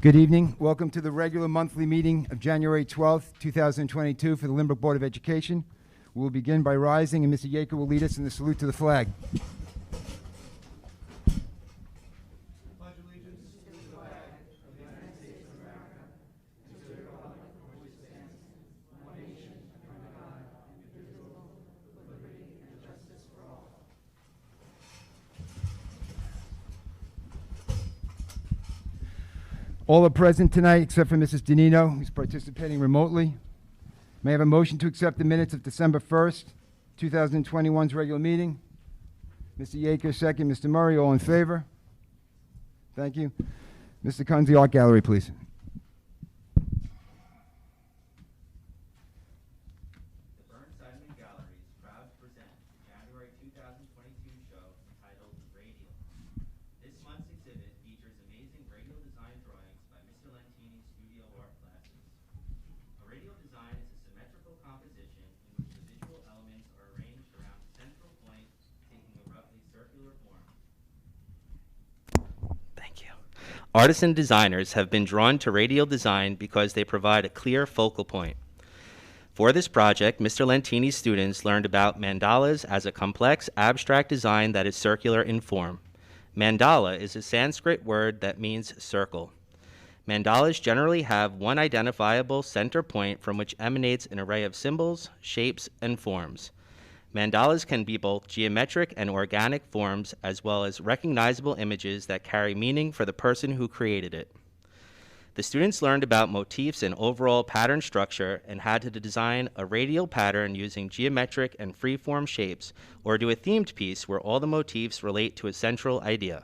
Good evening. Welcome to the regular monthly meeting of January 12th, 2022 for the Lynbrook Board of Education. We will begin by rising, and Mr. Yaker will lead us in the salute to the flag. All are present tonight except for Mrs. Danino, who's participating remotely. May I have a motion to accept the minutes of December 1st, 2021's regular meeting? Mr. Yaker, second. Mr. Murray, all in favor? Thank you. Mr. Kunz, the Art Gallery, please. Artisan designers have been drawn to radial design because they provide a clear focal point. For this project, Mr. Lentini's students learned about mandalas as a complex, abstract design that is circular in form. Mandala is a Sanskrit word that means circle. Mandalas generally have one identifiable center point from which emanates an array of symbols, shapes, and forms. Mandalas can be both geometric and organic forms, as well as recognizable images that carry meaning for the person who created it. The students learned about motifs and overall pattern structure and had to design a radial pattern using geometric and freeform shapes, or do a themed piece where all the motifs relate to a central idea.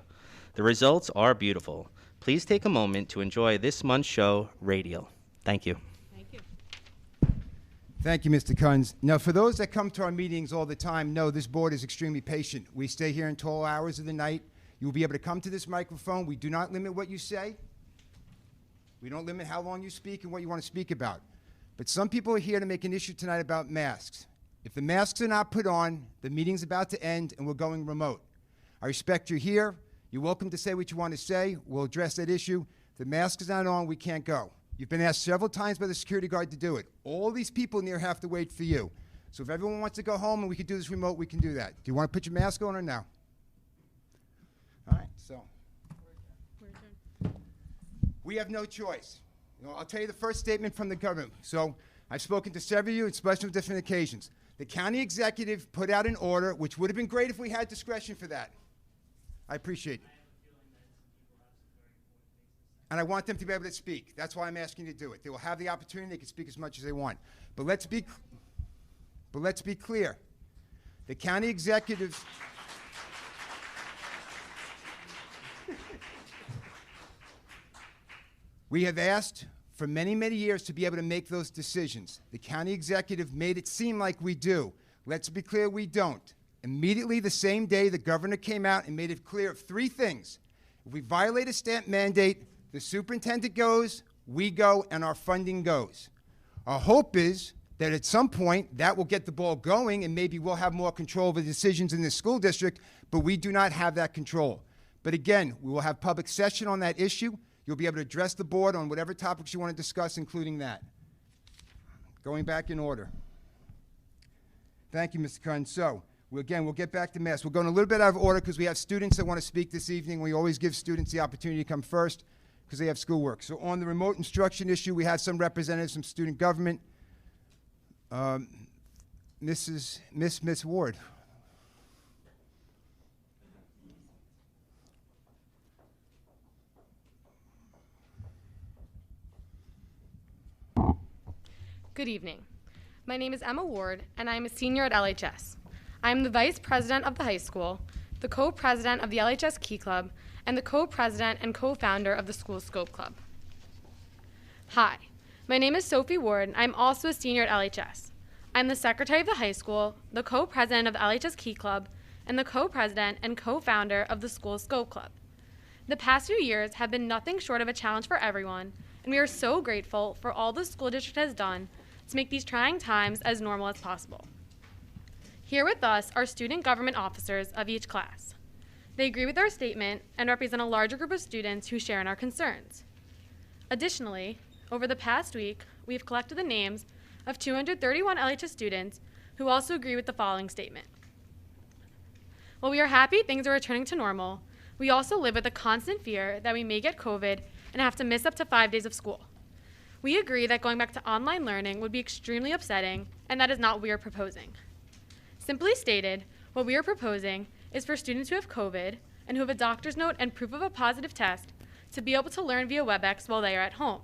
The results are beautiful. Please take a moment to enjoy this month's show, Radial. Thank you. Thank you, Mr. Kunz. Now, for those that come to our meetings all the time, know this board is extremely patient. We stay here until all hours of the night. You will be able to come to this microphone. We do not limit what you say. We don't limit how long you speak and what you want to speak about. But some people are here to make an issue tonight about masks. If the masks are not put on, the meeting's about to end and we're going remote. I respect you're here. You're welcome to say what you want to say. We'll address that issue. If the mask is not on, we can't go. You've been asked several times by the security guard to do it. All these people in here have to wait for you. So if everyone wants to go home and we can do this remote, we can do that. Do you want to put your mask on or no? All right, so. We have no choice. I'll tell you the first statement from the government. So I've spoken to several of you on special different occasions. The county executive put out an order, which would have been great if we had discretion for that. I appreciate it. And I want them to be able to speak. That's why I'm asking you to do it. They will have the opportunity. They can speak as much as they want. But let's be clear. The county executives... We have asked for many, many years to be able to make those decisions. The county executive made it seem like we do. Let's be clear, we don't. Immediately the same day, the governor came out and made it clear of three things. If we violate a stamp mandate, the superintendent goes, we go, and our funding goes. Our hope is that at some point that will get the ball going and maybe we'll have more control over the decisions in the school district, but we do not have that control. But again, we will have public session on that issue. You'll be able to address the board on whatever topics you want to discuss, including that. Going back in order. Thank you, Mr. Kunz. So, we'll get back to masks. We're going a little bit out of order because we have students that want to speak this evening. We always give students the opportunity to come first because they have schoolwork. So on the remote instruction issue, we have some representatives from student government. Miss Ward. Good evening. My name is Emma Ward, and I am a senior at LHS. I am the vice president of the high school, the co-president of the LHS Key Club, and the co-president and co-founder of the School Scope Club. Hi, my name is Sophie Ward, and I'm also a senior at LHS. I'm the secretary of the high school, the co-president of the LHS Key Club, and the co-president and co-founder of the School Scope Club. The past few years have been nothing short of a challenge for everyone, and we are so grateful for all the school district has done to make these trying times as normal as possible. Here with us are student government officers of each class. They agree with our statement and represent a larger group of students who share in our concerns. Additionally, over the past week, we have collected the names of 231 LHS students who also agree with the following statement. While we are happy things are returning to normal, we also live with a constant fear that we may get COVID and have to miss up to 5 days of school. We agree that going back to online learning would be extremely upsetting, and that is not what we are proposing. Simply stated, what we are proposing is for students who have COVID and who have a doctor's note and proof of a positive test to be able to learn via WebEx while they are at home.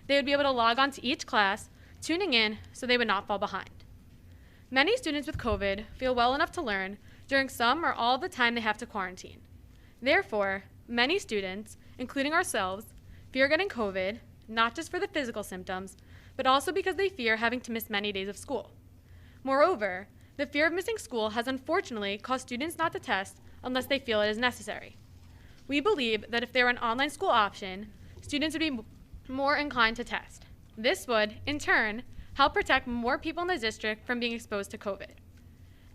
They would be able to log on to each class, tuning in so they would not fall behind. Many students with COVID feel well enough to learn during some or all of the time they have to quarantine. Therefore, many students, including ourselves, fear getting COVID, not just for the physical symptoms, but also because they fear having to miss many days of school. Moreover, the fear of missing school has unfortunately caused students not to test unless they feel it is necessary. We believe that if there were an online school option, students would be more inclined to test. This would, in turn, help protect more people in the district from being exposed to COVID.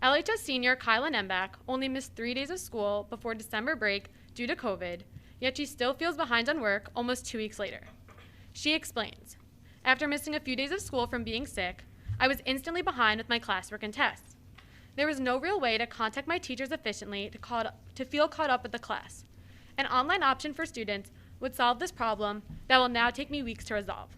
LHS senior Kyla Nembach only missed 3 days of school before December break due to COVID, yet she still feels behind on work almost 2 weeks later. She explains, "After missing a few days of school from being sick, I was instantly behind with my classwork and tests. There was no real way to contact my teachers efficiently to feel caught up with the class. An online option for students would solve this problem that will now take me weeks to resolve."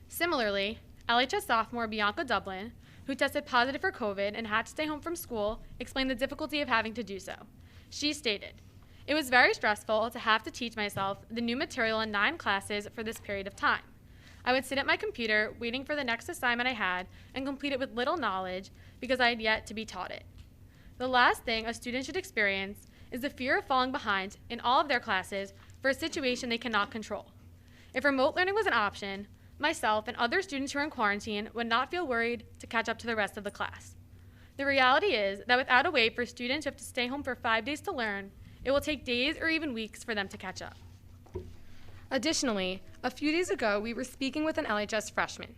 Similarly, LHS sophomore Bianca Dublin, who tested positive for COVID and had to stay home from school, explained the difficulty of having to do so. She stated, "It was very stressful to have to teach myself the new material in 9 classes for this period of time. I would sit at my computer waiting for the next assignment I had and complete it with little knowledge because I had yet to be taught it. The last thing a student should experience is the fear of falling behind in all of their classes for a situation they cannot control. If remote learning was an option, myself and other students who are in quarantine would not feel worried to catch up to the rest of the class. The reality is that without a way for students who have to stay home for 5 days to learn, it will take days or even weeks for them to catch up." Additionally, a few days ago, we were speaking with an LHS freshman.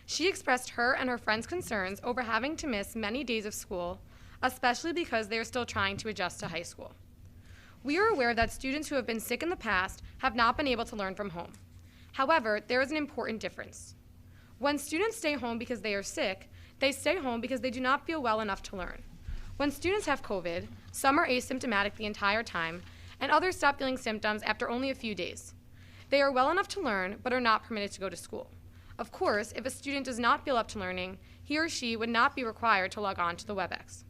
She expressed her and her friends' concerns over having to miss many days of school, especially because they are still trying to adjust to high school. We are aware that students who have been sick in the past have not been able to learn from home. However, there is an important difference. When students stay home because they are sick, they stay home because they do not feel well enough to learn. When students have COVID, some are asymptomatic the entire time, and others stop feeling symptoms after only a few days. They are well enough to learn, but are not permitted to go to school. Of course, if a student does not feel up to learning, he or she would not be required to log on to the WebEx.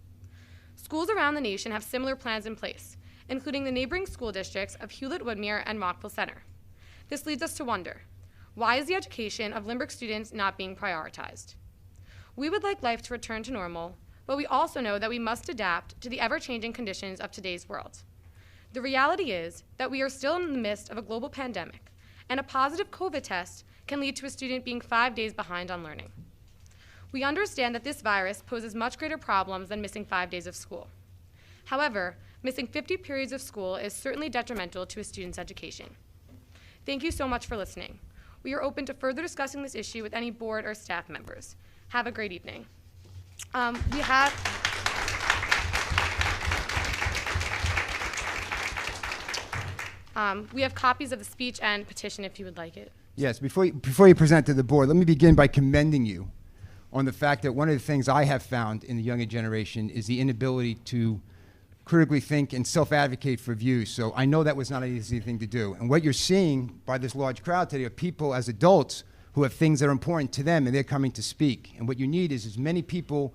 Schools around the nation have similar plans in place, including the neighboring school districts of Hewlett-Woodmere and Rockville Center. This leads us to wonder, why is the education of Lynbrook students not being prioritized? We would like life to return to normal, but we also know that we must adapt to the ever-changing conditions of today's world. The reality is that we are still in the midst of a global pandemic, and a positive COVID test can lead to a student being 5 days behind on learning. We understand that this virus poses much greater problems than missing 5 days of school. However, missing 50 periods of school is certainly detrimental to a student's education. Thank you so much for listening. We are open to further discussing this issue with any board or staff members. Have a great evening. We have copies of the speech and petition if you would like it. Yes, before you present to the board, let me begin by commending you on the fact that one of the things I have found in the younger generation is the inability to critically think and self-advocate for views. So I know that was not an easy thing to do. And what you're seeing by this large crowd today are people as adults who have things that are important to them and they're coming to speak. And what you need is as many people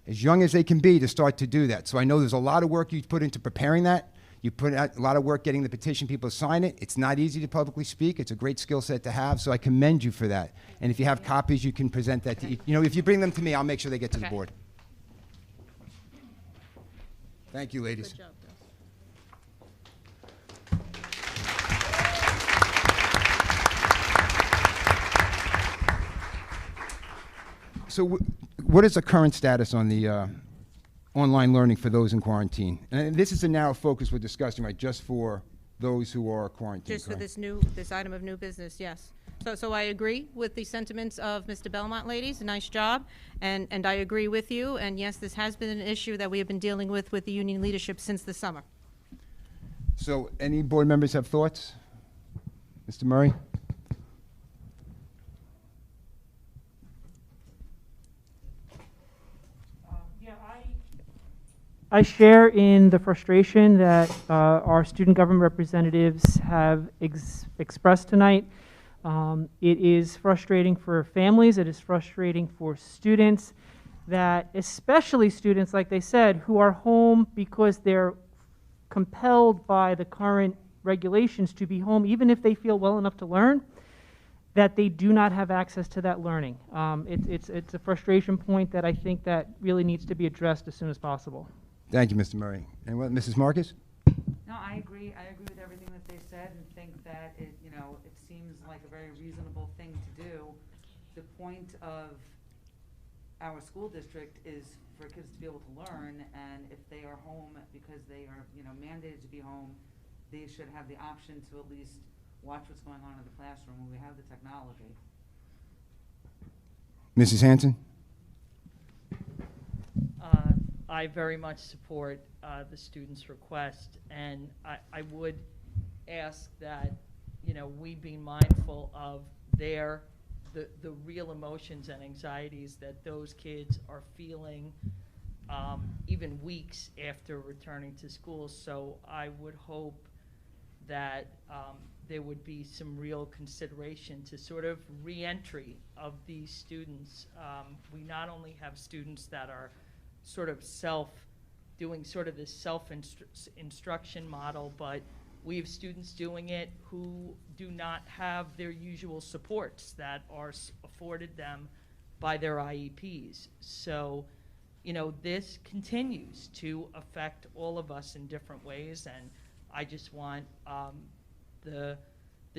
as young as they can be to start to do that. So I know there's a lot of work you put into preparing that. You put out a lot of work getting the petition people to sign it. It's not easy to publicly speak. It's a great skill set to have, so I commend you for that. And if you have copies, you can present that to each. You know, if you bring them to me, I'll make sure they get to the board. Thank you, ladies. Good job, Bill. So what is the current status on the online learning for those in quarantine? And this is a narrow focus we're discussing, right, just for those who are quarantined. Just for correct? this item of new business, yes. So I agree with the sentiments of Mr. Belmont, ladies. Nice job. And I agree with you. And yes, this has been an issue that we have been dealing with the union leadership since the summer. So any board members have thoughts? Mr. Murray? I share in the frustration that our student government representatives have expressed tonight. It is frustrating for families, it is frustrating for students, that especially students, like they said, who are home because they're compelled by the current regulations to be home, even if they feel well enough to learn, that they do not have access to that learning. It's a frustration point that I think that really needs to be addressed as soon as possible. Thank you, Mr. Murray. And what, Mrs. Marcus? No, I agree. I agree with everything that they said and think that it seems like a very reasonable thing to do. The point of our school district is for kids to be able to learn, and if they are home because they are, mandated to be home, they should have the option to at least watch what's going on in the classroom when we have the technology. Mrs. Hanson? I very much support the students' request, and I would ask that, we be mindful of the real emotions and anxieties that those kids are feeling even weeks after returning to school. So I would hope that there would be some real consideration to sort of re-entry of these students. We not only have students that are sort of doing sort of this self-instruction model, but we have students doing it who do not have their usual supports that are afforded them by their IEPs. So, this continues to affect all of us in different ways, and I just want the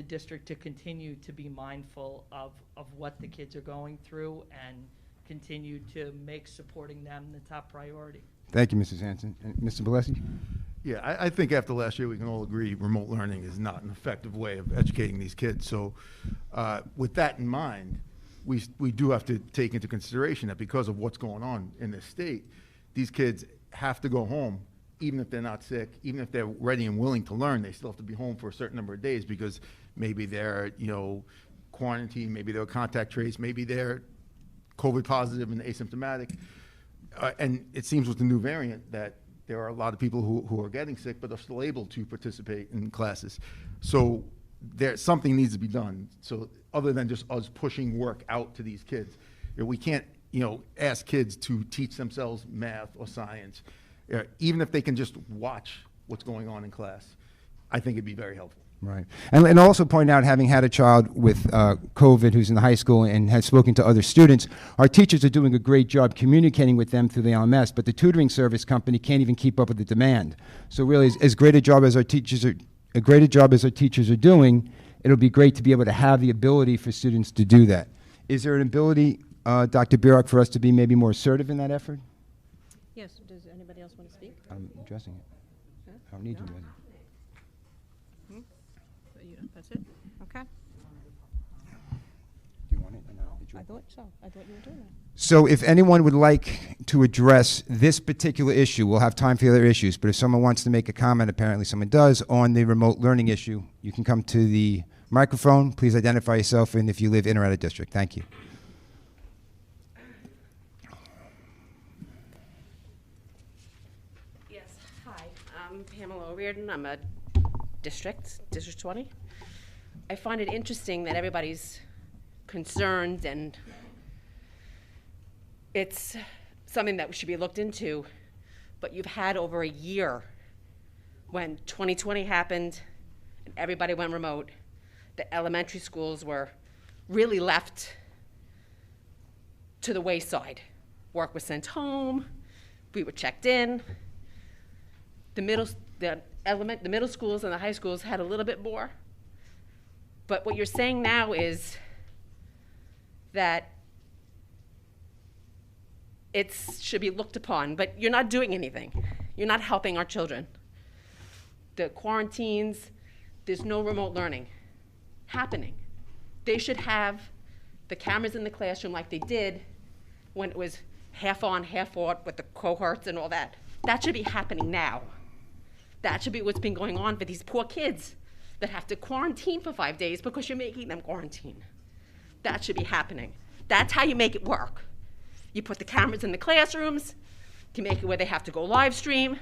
district to continue to be mindful of what the kids are going through and continue to make supporting them the top priority. Thank you, Mrs. Hanson. And Mr. Balesi? Yeah, I think after last year, we can all agree remote learning is not an effective way of educating these kids. So with that in mind, we do have to take into consideration that because of what's going on in this state, these kids have to go home, even if they're not sick, even if they're ready and willing to learn, they still have to be home for a certain number of days because maybe they're, quarantined, maybe they're contact traced, maybe they're COVID positive and asymptomatic. And it seems with the new variant that there are a lot of people who are getting sick but are still able to participate in classes. So something needs to be done. So other than just us pushing work out to these kids, we can't ask kids to teach themselves math or science, even if they can just watch what's going on in class. I think it'd be very helpful. Right. And also point out, having had a child with COVID who's in the high school and has spoken to other students, our teachers are doing a great job communicating with them through the LMS, but the tutoring service company can't even keep up with the demand. So really, as great a job as our teachers are doing, it'll be great to be able to have the ability for students to do that. Is there an ability, Dr. Burek, for us to be maybe more assertive in that effort? Yes, does anybody else want to speak? I'm addressing it. Huh? I don't need No? to. That's it? Okay. Do you want it? Or no? Did you- I thought so. I thought you were doing that. So if anyone would like to address this particular issue, we'll have time for the other issues, but if someone wants to make a comment, apparently someone does, on the remote learning issue, you can come to the microphone. Please identify yourself and if you live in or out of district. Thank you. Yes, hi, I'm Pamela O'Riordan. I'm a District 20. I find it interesting that everybody's concerned, and it's something that should be looked into, but you've had over a year when 2020 happened and everybody went remote. The elementary schools were really left to the wayside. Work was sent home, we were checked in. The middle schools and the high schools had a little bit more. But what you're saying now is that it should be looked upon, but you're not doing anything. You're not helping our children. The quarantines, there's no remote learning happening. They should have the cameras in the classroom like they did when it was half on, half off with the cohorts and all that. That should be happening now. That should be what's been going on for these poor kids that have to quarantine for 5 days because you're making them quarantine. That should be happening. That's how you make it work. You put the cameras in the classrooms, can make it where they have to go live stream.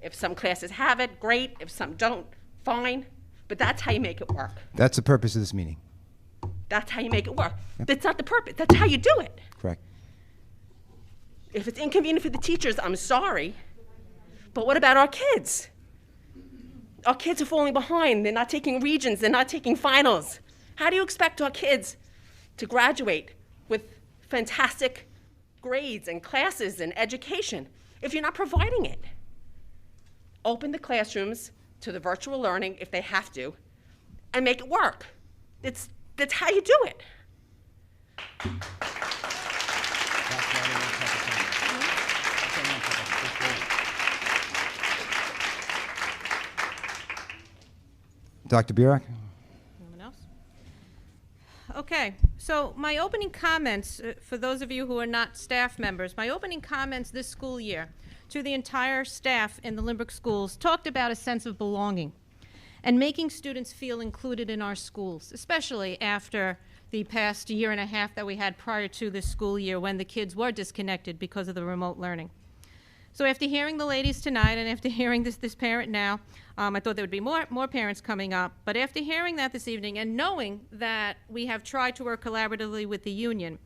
If some classes have it, great. If some don't, fine. But that's how you make it work. That's the purpose of this meeting. That's how you make it work. That's not the purpose. That's how you do it. Correct. If it's inconvenient for the teachers, I'm sorry. But what about our kids? Our kids are falling behind. They're not taking regions. They're not taking finals. How do you expect our kids to graduate with fantastic grades and classes and education if you're not providing it? Open the classrooms to the virtual learning if they have to, and make it work. That's how you do it. Dr. Burek? Anyone else? Okay, so my opening comments, for those of you who are not staff members, my opening comments this school year to the entire staff in the Lynbrook schools talked about a sense of belonging and making students feel included in our schools, especially after the past year and a half that we had prior to this school year when the kids were disconnected because of the remote learning. So after hearing the ladies tonight and after hearing this parent now, I thought there would be more parents coming up. But after hearing that this evening and knowing that we have tried to work collaboratively with the union,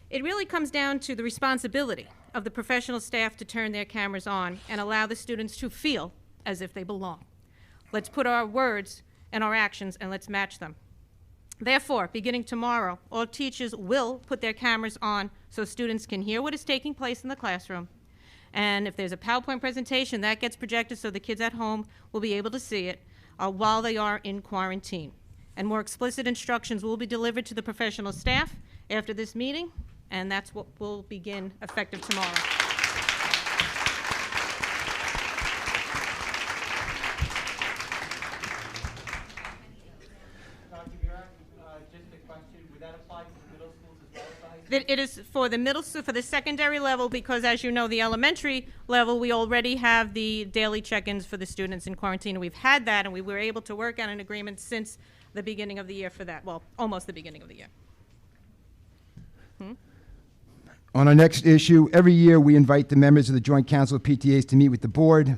it really comes down to the responsibility of the professional staff to turn their cameras on and allow the students to feel as if they belong. Let's put our words and our actions and let's match them. Therefore, beginning tomorrow, all teachers will put their cameras on so students can hear what is taking place in the classroom. And if there's a PowerPoint presentation, that gets projected so the kids at home will be able to see it while they are in quarantine. And more explicit instructions will be delivered to the professional staff after this meeting, and that's what will begin effective tomorrow. Dr. Burek, just a question, would that apply to the middle schools as well as the high school? It is for the middle school, for the secondary level, because as you know, the elementary level, we already have the daily check-ins for the students in quarantine. And we've had that, and we were able to work out an agreement since the beginning of the year for that. Well, almost the beginning of the year. On our next issue, every year we invite the members of the Joint Council of PTAs to meet with the board.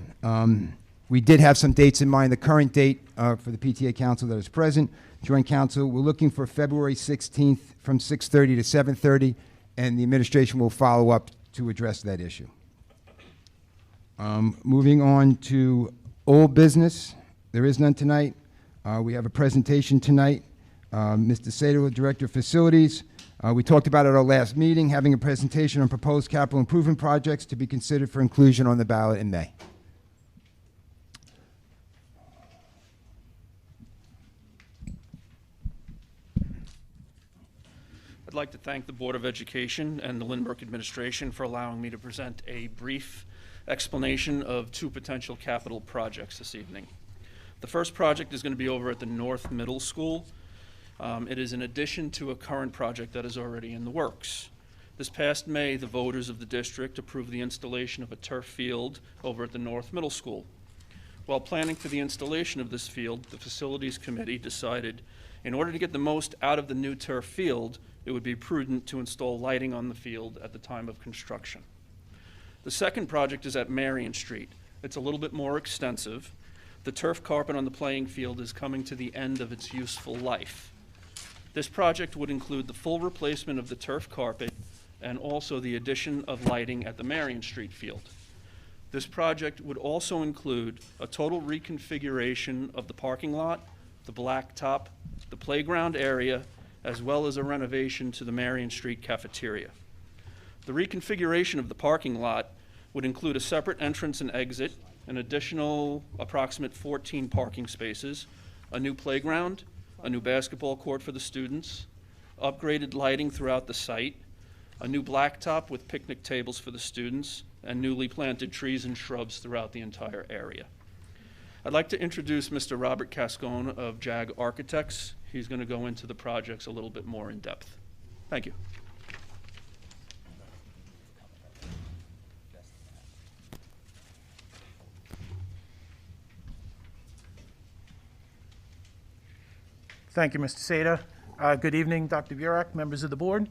We did have some dates in mind. The current date for the PTA Council that is present, Joint Council, we're looking for February 16th from 6:30 to 7:30, and the administration will follow up to address that issue. Moving on to old business, there is none tonight. We have a presentation tonight. Mr. Sato, Director of Facilities. We talked about at our last meeting, having a presentation on proposed capital improvement projects to be considered for inclusion on the ballot in May. I'd like to thank the Board of Education and the Lynbrook administration for allowing me to present a brief explanation of two potential capital projects this evening. The first project is going to be over at the North Middle School. It is in addition to a current project that is already in the works. This past May, the voters of the district approved the installation of a turf field over at the North Middle School. While planning for the installation of this field, the Facilities Committee decided in order to get the most out of the new turf field, it would be prudent to install lighting on the field at the time of construction. The second project is at Marion Street. It's a little bit more extensive. The turf carpet on the playing field is coming to the end of its useful life. This project would include the full replacement of the turf carpet and also the addition of lighting at the Marion Street field. This project would also include a total reconfiguration of the parking lot, the blacktop, the playground area, as well as a renovation to the Marion Street cafeteria. The reconfiguration of the parking lot would include a separate entrance and exit, an additional approximate 14 parking spaces, a new playground, a new basketball court for the students, upgraded lighting throughout the site, a new blacktop with picnic tables for the students, and newly planted trees and shrubs throughout the entire area. I'd like to introduce Mr. Robert Cascone of JAG Architects. He's going to go into the projects a little bit more in depth. Thank you. Thank you, Mr. Sada. Good evening, Dr. Burek, members of the board.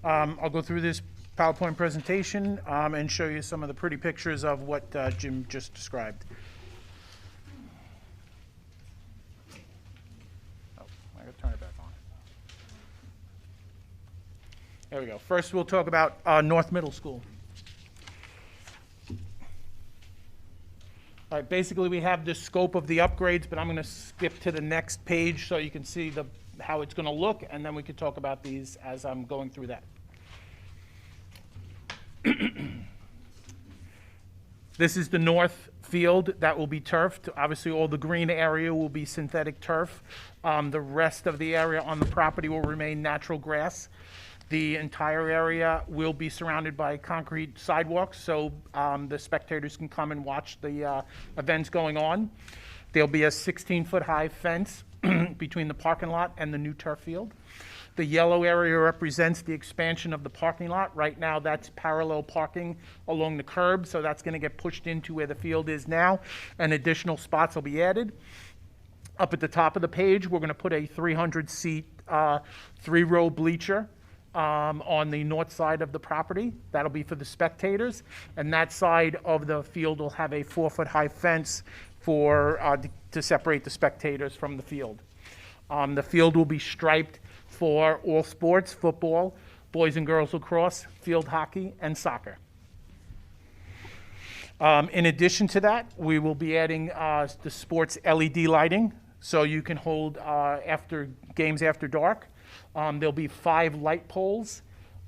I'll go through this PowerPoint presentation and show you some of the pretty pictures of what Jim just described. Oh, I gotta turn it back on. There we go. First, we'll talk about North Middle School. All right, basically, we have the scope of the upgrades, but I'm going to skip to the next page so you can see how it's going to look, and then we can talk about these as I'm going through that. This is the north field that will be turfed. Obviously, all the green area will be synthetic turf. The rest of the area on the property will remain natural grass. The entire area will be surrounded by concrete sidewalks, so the spectators can come and watch the events going on. There'll be a 16-foot high fence between the parking lot and the new turf field. The yellow area represents the expansion of the parking lot. Right now, that's parallel parking along the curb, so that's going to get pushed into where the field is now, and additional spots will be added. Up at the top of the page, we're going to put a 300-seat, three-row bleacher on the north side of the property. That'll be for the spectators, and that side of the field will have a 4-foot high fence to separate the spectators from the field. The field will be striped for all sports: football, boys and girls lacrosse, field hockey, and soccer. In addition to that, we will be adding the sports LED lighting, so you can hold games after dark. There'll be 5 light poles,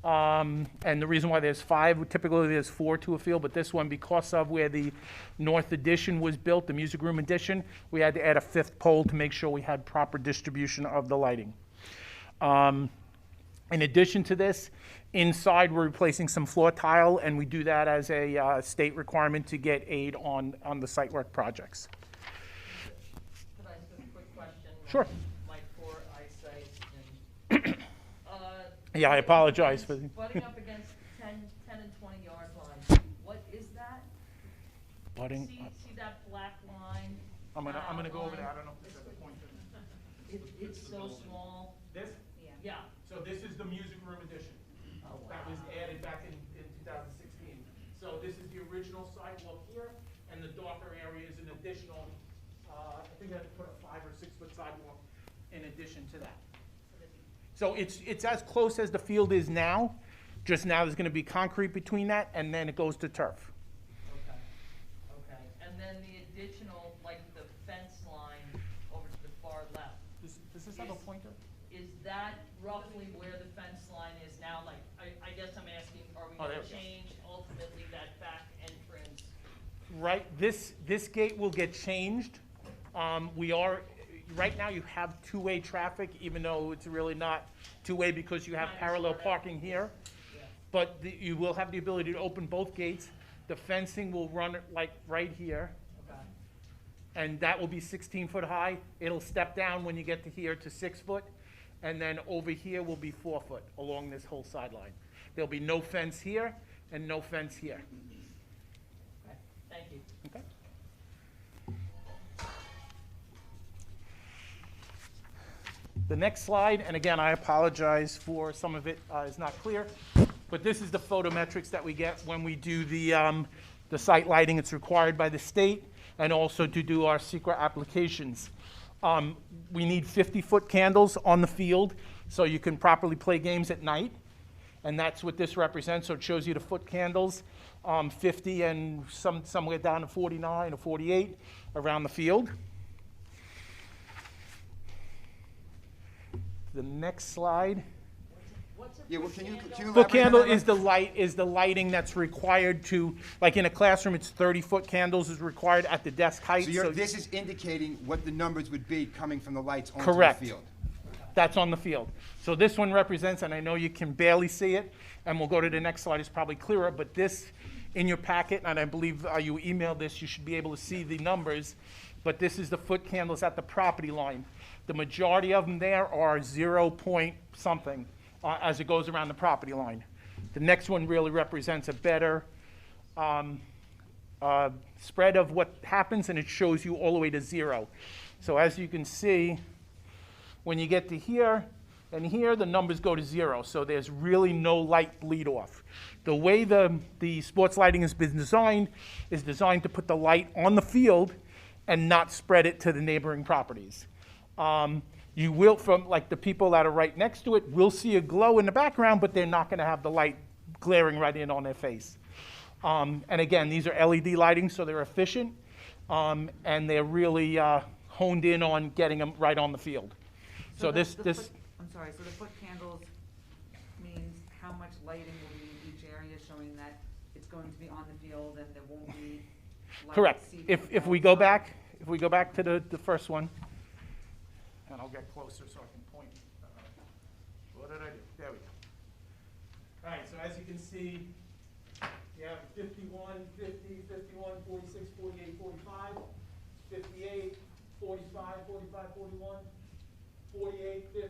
and the reason why there's 5, typically there's 4 to a field, but this one, because of where the north addition was built, the music room addition, we had to add a 5th pole to make sure we had proper distribution of the lighting. In addition to this, inside we're replacing some floor tile, and we do that as a state requirement to get aid on the site work projects. Could I ask a quick question? Sure. My poor eyesight. Yeah, I apologize for the... Butting up against 10 and 20-yard line. What is that? Butting See, up. see that black line? I'm gonna go over there. I don't know if this has a pointer. It's so small. This? Yeah. So this is the music room addition. That was added back in 2016. So this is the original sidewalk here, and the darker area is an additional, I think I had to put a 5 or 6 foot sidewalk in addition to that. So it's as close as the field is now, just now there's gonna be concrete between that, and then it goes to turf. Okay. Okay. And then the additional, like the fence line over to the far left. Does this have a pointer? Is that roughly where the fence line is now? Like, I guess I'm asking, are we Oh, there gonna we go. change ultimately that back entrance? Right, this gate will get changed. Right now you have two-way traffic, even though it's really not two-way because you have parallel parking here. But you will have the ability to open both gates. The fencing will run like right here. Okay. And that will be 16 foot high. It'll step down when you get to here to 6 foot. And then over here will be 4 foot along this whole sideline. There'll be no fence here and no fence here. Okay. Thank you. Okay? The next slide, and again, I apologize for some of it is not clear, but this is the photometrics that we get when we do the site lighting. It's required by the state, and also to do our secret applications. We need 50-foot candles on the field so you can properly play games at night, and that's what this represents. So it shows you the foot candles, 50 and somewhere down to 49 or 48 around the field. The next slide. Yeah, well, can you Foot elaborate candle on that? is the lighting that's required to, like in a classroom, it's 30-foot candles is required at the desk height. So this is indicating what the numbers would be coming from the lights onto Correct. the field. That's on the field. So this one represents, and I know you can barely see it, and we'll go to the next slide, it's probably clearer, but this in your packet, and I believe you emailed this, you should be able to see the numbers, but this is the foot candles at the property line. The majority of them there are 0 point something as it goes around the property line. The next one really represents a better spread of what happens, and it shows you all the way to 0. So as you can see, when you get to here, And here, the numbers go to 0, so there's really no light bleed off. The way the sports lighting has been designed is designed to put the light on the field and not spread it to the neighboring properties. You will, from like the people that are right next to it, will see a glow in the background, but they're not gonna have the light glaring right in on their face. And again, these are LED lighting, so they're efficient, and they're really honed in on getting them right on the field. So I'm sorry, so the foot candles means how much lighting will be in each area, showing that it's going to be on the field and there won't be light. Correct. If we go back to the first one, and I'll get closer so I can point. What did I do? There we go. All right, so as you can see, you have 51, 50, 51, 46, 48, 45, 58, 45, 45, 41, 48, 50,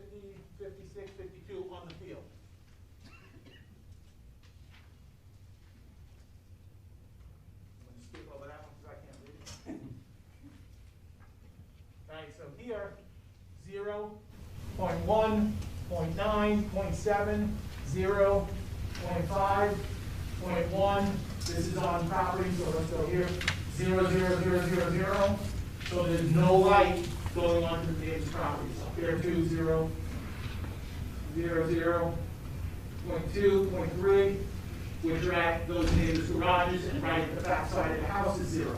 56, 52 on the field. I'm going to skip over that one because I can't read it. All right, so here, 0, 0.1, 0.9, 0.7, 0, 0.5, 0.1. This is on property, so let's go here. 0, 0, 0, 0, 0. So there's no light going onto the neighbor's properties. Here, 2, 0, 0, 0, 0.2, 0.3, which are at those neighbors' garages, and right at the back side of the house is 0.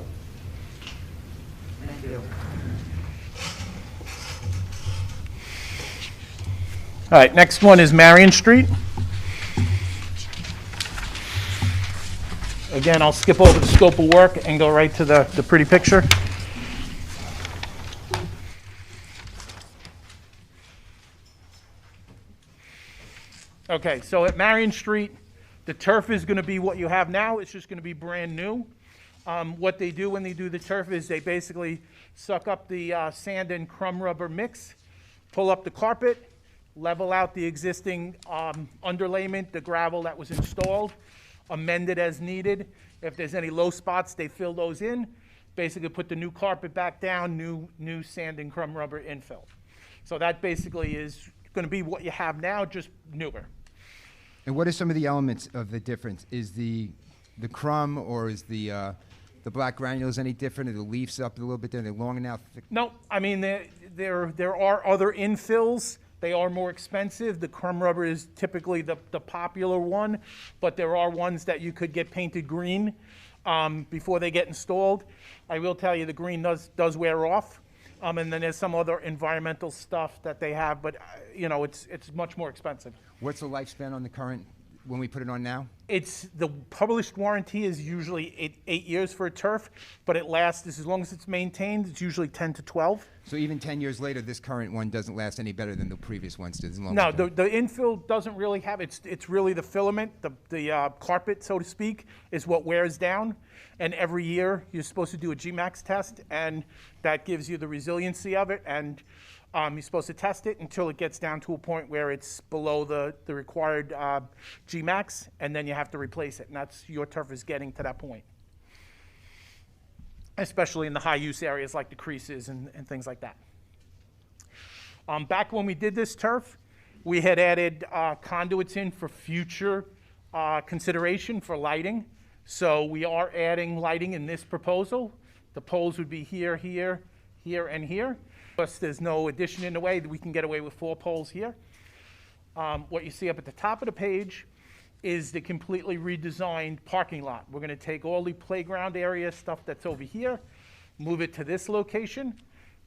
Thank you. All right, next one is Marion Street. Again, I'll skip over the scope of work and go right to the pretty picture. Okay, so at Marion Street, the turf is going to be what you have now. It's just going to be brand new. What they do when they do the turf is they basically suck up the sand and crumb rubber mix, pull up the carpet, level out the existing underlayment, the gravel that was installed, amend it as needed. If there's any low spots, they fill those in. Basically put the new carpet back down, new sand and crumb rubber infill. So that basically is going to be what you have now, just newer. And what are some of the elements of the difference? Is the crumb or is the black granules any different? Are the leaves up a little bit there? Are they long enough? No, I mean, there are other infills. They are more expensive. The crumb rubber is typically the popular one, but there are ones that you could get painted green before they get installed. I will tell you the green does wear off. And then there's some other environmental stuff that they have, but you know, it's much more expensive. What's the lifespan on the current when we put it on now? It's the published warranty is usually eight years for a turf, but it lasts as long as it's maintained. It's usually 10 to 12. So even 10 years later, this current one doesn't last any better than the previous ones did. No, the infill doesn't really have it's really the filament, the carpet, so to speak, is what wears down. And every year you're supposed to do a GMAX test, and that gives you the resiliency of it. And you're supposed to test it until it gets down to a point where it's below the required GMAX, and then you have to replace it. And that's your turf is getting to that point, especially in the high use areas like the creases and things like that. Back when we did this turf, we had added conduits in for future consideration for lighting. So we are adding lighting in this proposal. The poles would be here, here, here, and here. Plus, there's no addition in the way. We can get away with 4 poles here. What you see up at the top of the page is the completely redesigned parking lot. We're going to take all the playground area stuff that's over here, move it to this location.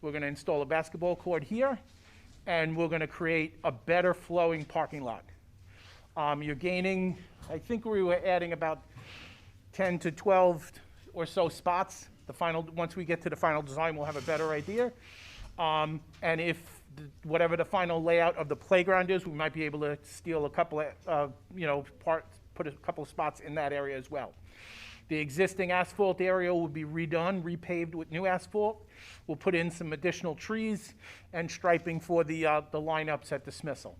We're going to install a basketball court here, and we're going to create a better flowing parking lot. You're gaining, I think we were adding about 10 to 12 or so spots. Once we get to the final design, we'll have a better idea. And if whatever the final layout of the playground is, we might be able to steal a couple of, put a couple of spots in that area as well. The existing asphalt area will be redone, repaved with new asphalt. We'll put in some additional trees and striping for the lineups at dismissal.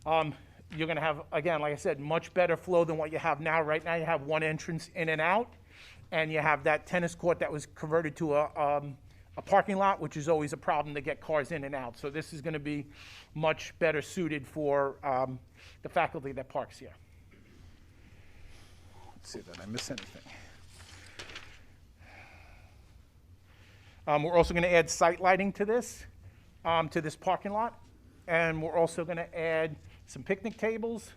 You're going to have, again, like I said, much better flow than what you have now. Right now you have one entrance in and out, and you have that tennis court that was converted to a a parking lot, which is always a problem to get cars in and out. So this is going to be much better suited for the faculty that parks here. Let's see, did I miss anything? We're also going to add site lighting to this parking lot. And we're also going to add some picnic tables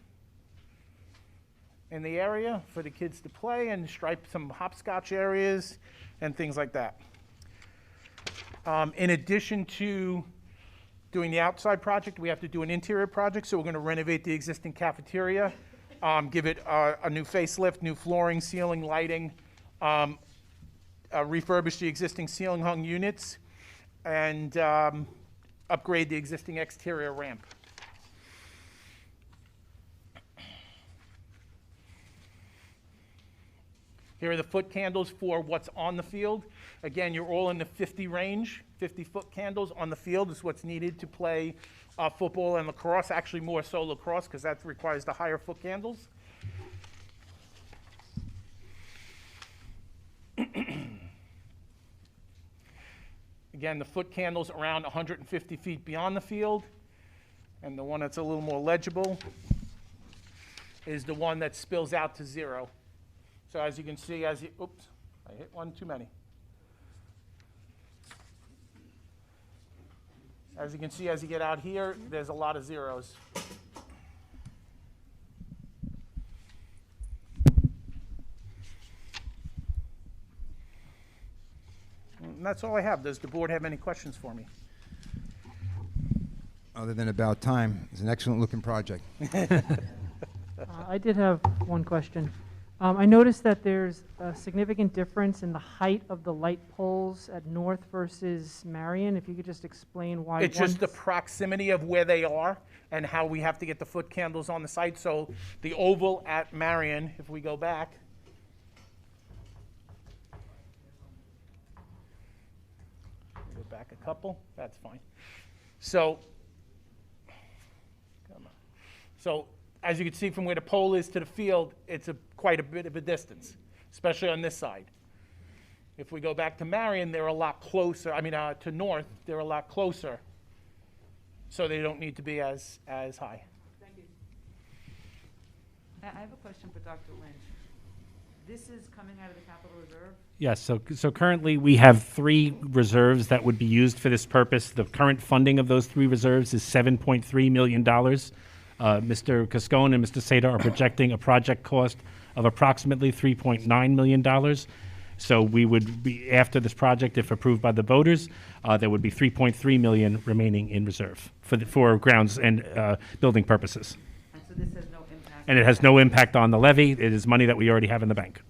in the area for the kids to play and stripe some hopscotch areas and things like that. In addition to doing the outside project, we have to do an interior project. So we're going to renovate the existing cafeteria, give it a new facelift, new flooring, ceiling, lighting, refurbish the existing ceiling hung units, and upgrade the existing exterior ramp. Here are the foot candles for what's on the field. Again, you're all in the 50 range. 50-foot candles on the field is what's needed to play football and lacrosse, actually more so lacrosse because that requires the higher foot candles. Again, the foot candles around 150 feet beyond the field. And the one that's a little more legible is the one that spills out to 0. So as you can see, oops, I hit one too many. As you can see, as you get out here, there's a lot of zeros. And that's all I have. Does the board have any questions for me? Other than about time, it's an excellent looking project. I did have one question. I noticed that there's a significant difference in the height of the light poles at North versus Marion. If you could just explain why. It's just the proximity of where they are and how we have to get the foot candles on the site. So the oval at Marion, if we go back, go back a couple, that's fine. So, come on. So as you can see from where the pole is to the field, it's quite a bit of a distance, especially on this side. If we go back to Marion, they're a lot closer. I mean, to North, they're a lot closer. So they don't need to be as high. Thank you. I have a question for Dr. Lynch. This is coming out of the capital reserve? Yes, so currently we have 3 reserves that would be used for this purpose. The current funding of those 3 reserves is $7.3 million. Mr. Cascone and Mr. Seda are projecting a project cost of approximately $3.9 million. So we would be, after this project, if approved by the voters, there would be $3.3 million remaining in reserve for grounds and building purposes. And so this has no impact? And it has no impact on the levy. It is money that we already have in the bank.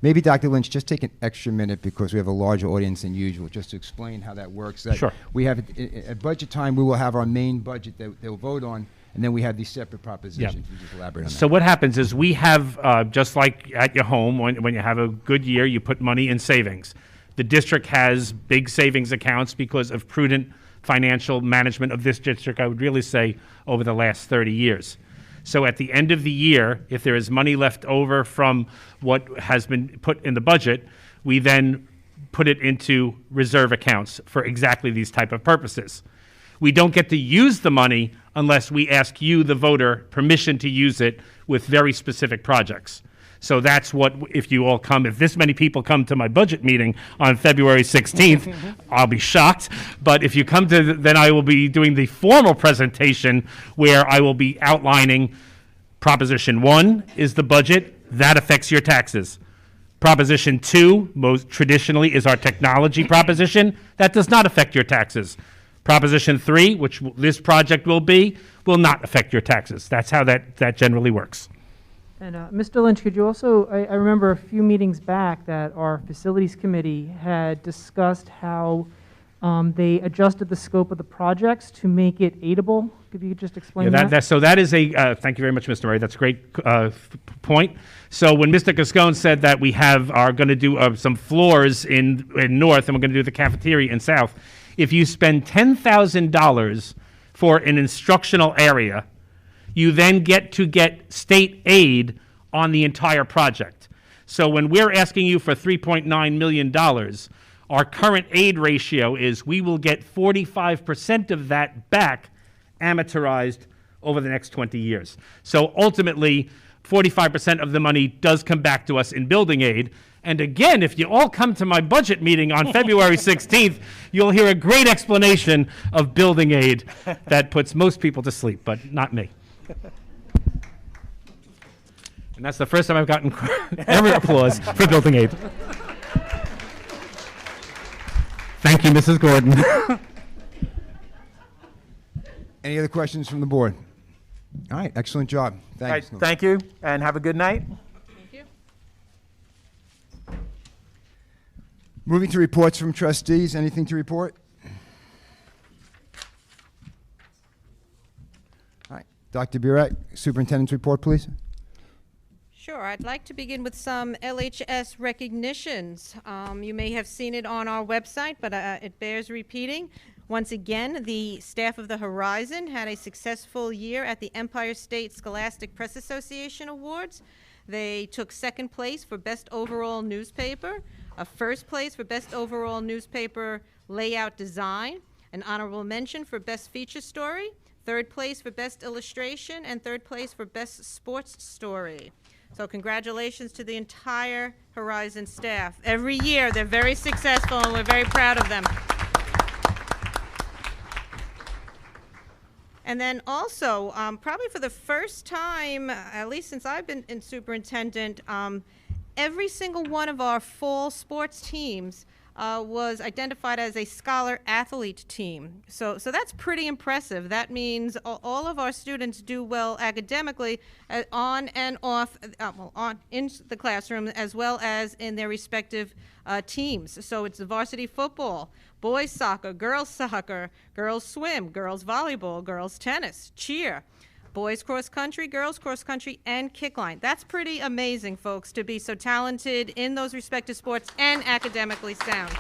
Maybe, Dr. Lynch, just take an extra minute because we have a larger audience than usual, just to explain how that works. Sure. We have, at budget time, we will have our main budget that they'll vote on, and then we have these separate propositions. Yeah. We just elaborate on that. So what happens is we have, just like at your home, when you have a good year, you put money in savings. The district has big savings accounts because of prudent financial management of this district, I would really say, over the last 30 years. So at the end of the year, if there is money left over from what has been put in the budget, we then put it into reserve accounts for exactly these type of purposes. We don't get to use the money unless we ask you, the voter, permission to use it with very specific projects. So that's what, if you all come, if this many people come to my budget meeting on February 16th, I'll be shocked. But if you come to, then I will be doing the formal presentation where I will be outlining Proposition 1 is the budget. That affects your taxes. Proposition 2, most traditionally, is our technology proposition. That does not affect your taxes. Proposition 3, which this project will be, will not affect your taxes. That's how that generally works. And Mr. Lynch, could you also, I remember a few meetings back that our facilities committee had discussed how they adjusted the scope of the projects to make it aidable. Could you just explain that? So that is a, thank you very much, Mr. Murray. That's a great point. So when Mr. Cascone said that we are going to do some floors in North and we're going to do the cafeteria in South, if you spend $10,000 for an instructional area, you then get state aid on the entire project. So when we're asking you for $3.9 million, Our current aid ratio is we will get 45% of that back amortized over the next 20 years. So ultimately, 45% of the money does come back to us in building aid. And again, if you all come to my budget meeting on February 16th, you'll hear a great explanation of building aid that puts most people to sleep, but not me. And that's the first time I've gotten ever applause for building aid. Thank you, Mrs. Gordon. Any other questions from the board? All right, excellent job. All right, Thanks. thank you, and have a good night. Thank you. Moving to reports from trustees. Anything to report? All right, Dr. Burek, Superintendent's report, please. Sure, I'd like to begin with some LHS recognitions. You may have seen it on our website, but it bears repeating. Once again, the staff of the Horizon had a successful year at the Empire State Scholastic Press Association Awards. They took second place for Best Overall Newspaper, a first place for Best Overall Newspaper Layout Design, an honorable mention for Best Feature Story, third place for Best Illustration, and third place for Best Sports Story. So congratulations to the entire Horizon staff. Every year, they're very successful, and we're very proud of them. And then also, probably for the first time, at least since I've been in superintendent, every single one of our fall sports teams was identified as a scholar athlete team. So that's pretty impressive. That means all of our students do well academically on and off, on in the classroom as well as in their respective teams. So it's varsity football, boys soccer, girls swim, girls volleyball, girls tennis, cheer, boys cross country, girls cross country, and kickline. That's pretty amazing, folks, to be so talented in those respective sports and academically sound.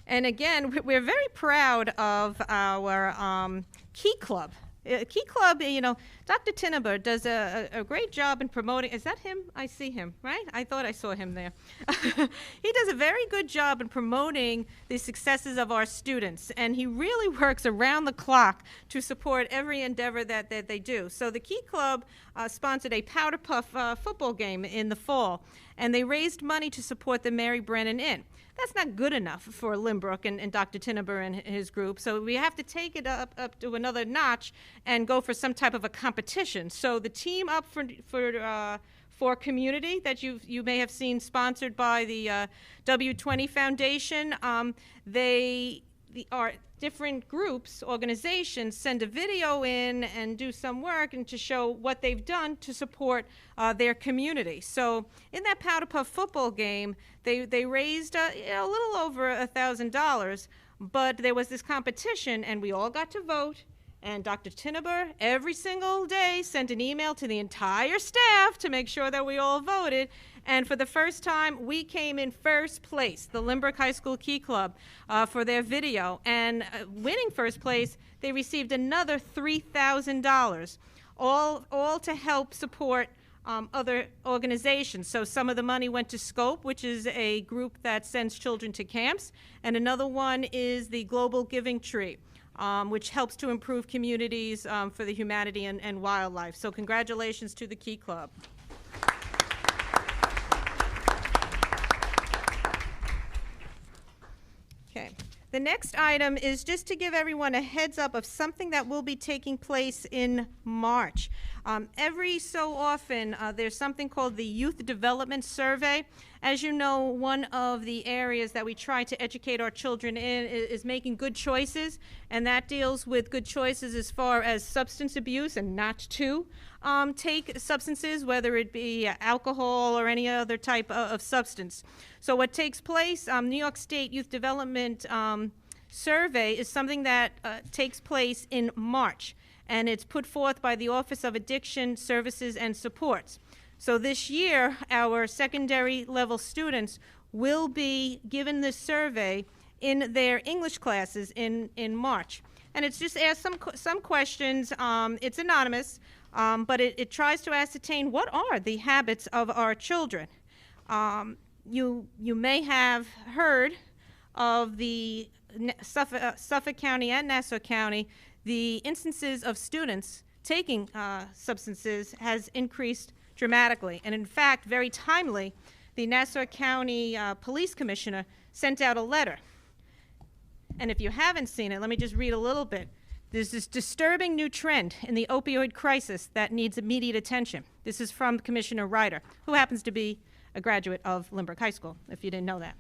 And again, we're very proud of our Key Club. Key Club, you know, Dr. Tinneber does a great job in promoting. Is that him? I see him, right? I thought I saw him there. He does a very good job in promoting the successes of our students, and he really works around the clock to support every endeavor that they do. So the Key Club sponsored a Powder Puff football game in the fall, and they raised money to support the Mary Brennan Inn. That's not good enough for Lynbrook and Dr. Tinneber and his group, so we have to take it up to another notch and go for some type of a competition. So the team up for community that you may have seen sponsored by the W20 Foundation, our different groups, organizations send a video in and do some work and to show what they've done to support their community. So in that Powder Puff football game, they raised a little over $1,000, but there was this competition and we all got to vote. And Dr. Tinneber every single day sent an email to the entire staff to make sure that we all voted. And for the first time, we came in first place, the Lynbrook High School Key Club, for their video. And winning first place, they received another $3,000, all to help support other organizations. So some of the money went to SCOPE, which is a group that sends children to camps. And another one is the Global Giving Tree, which helps to improve communities for the humanity and wildlife. So congratulations to the Key Club. Okay. The next item is just to give everyone a heads up of something that will be taking place in March. Every so often, there's something called the Youth Development Survey. As you know, one of the areas that we try to educate our children in is making good choices, and that deals with good choices as far as substance abuse and not to take substances, whether it be alcohol or any other type of substance. So what takes place, New York State Youth Development Survey is something that takes place in March, and it's put forth by the Office of Addiction Services and Supports. So this year, our secondary level students will be given this survey, in their English classes in March. And it's just asked some questions. It's anonymous, but it tries to ascertain what are the habits of our children. You may have heard of the Suffolk County and Nassau County, the instances of students taking substances has increased dramatically. And in fact, very timely, the Nassau County Police Commissioner sent out a letter. And if you haven't seen it, let me just read a little bit. There's this disturbing new trend in the opioid crisis that needs immediate attention. This is from Commissioner Ryder, who happens to be a graduate of Lynbrook High School, if you didn't know that.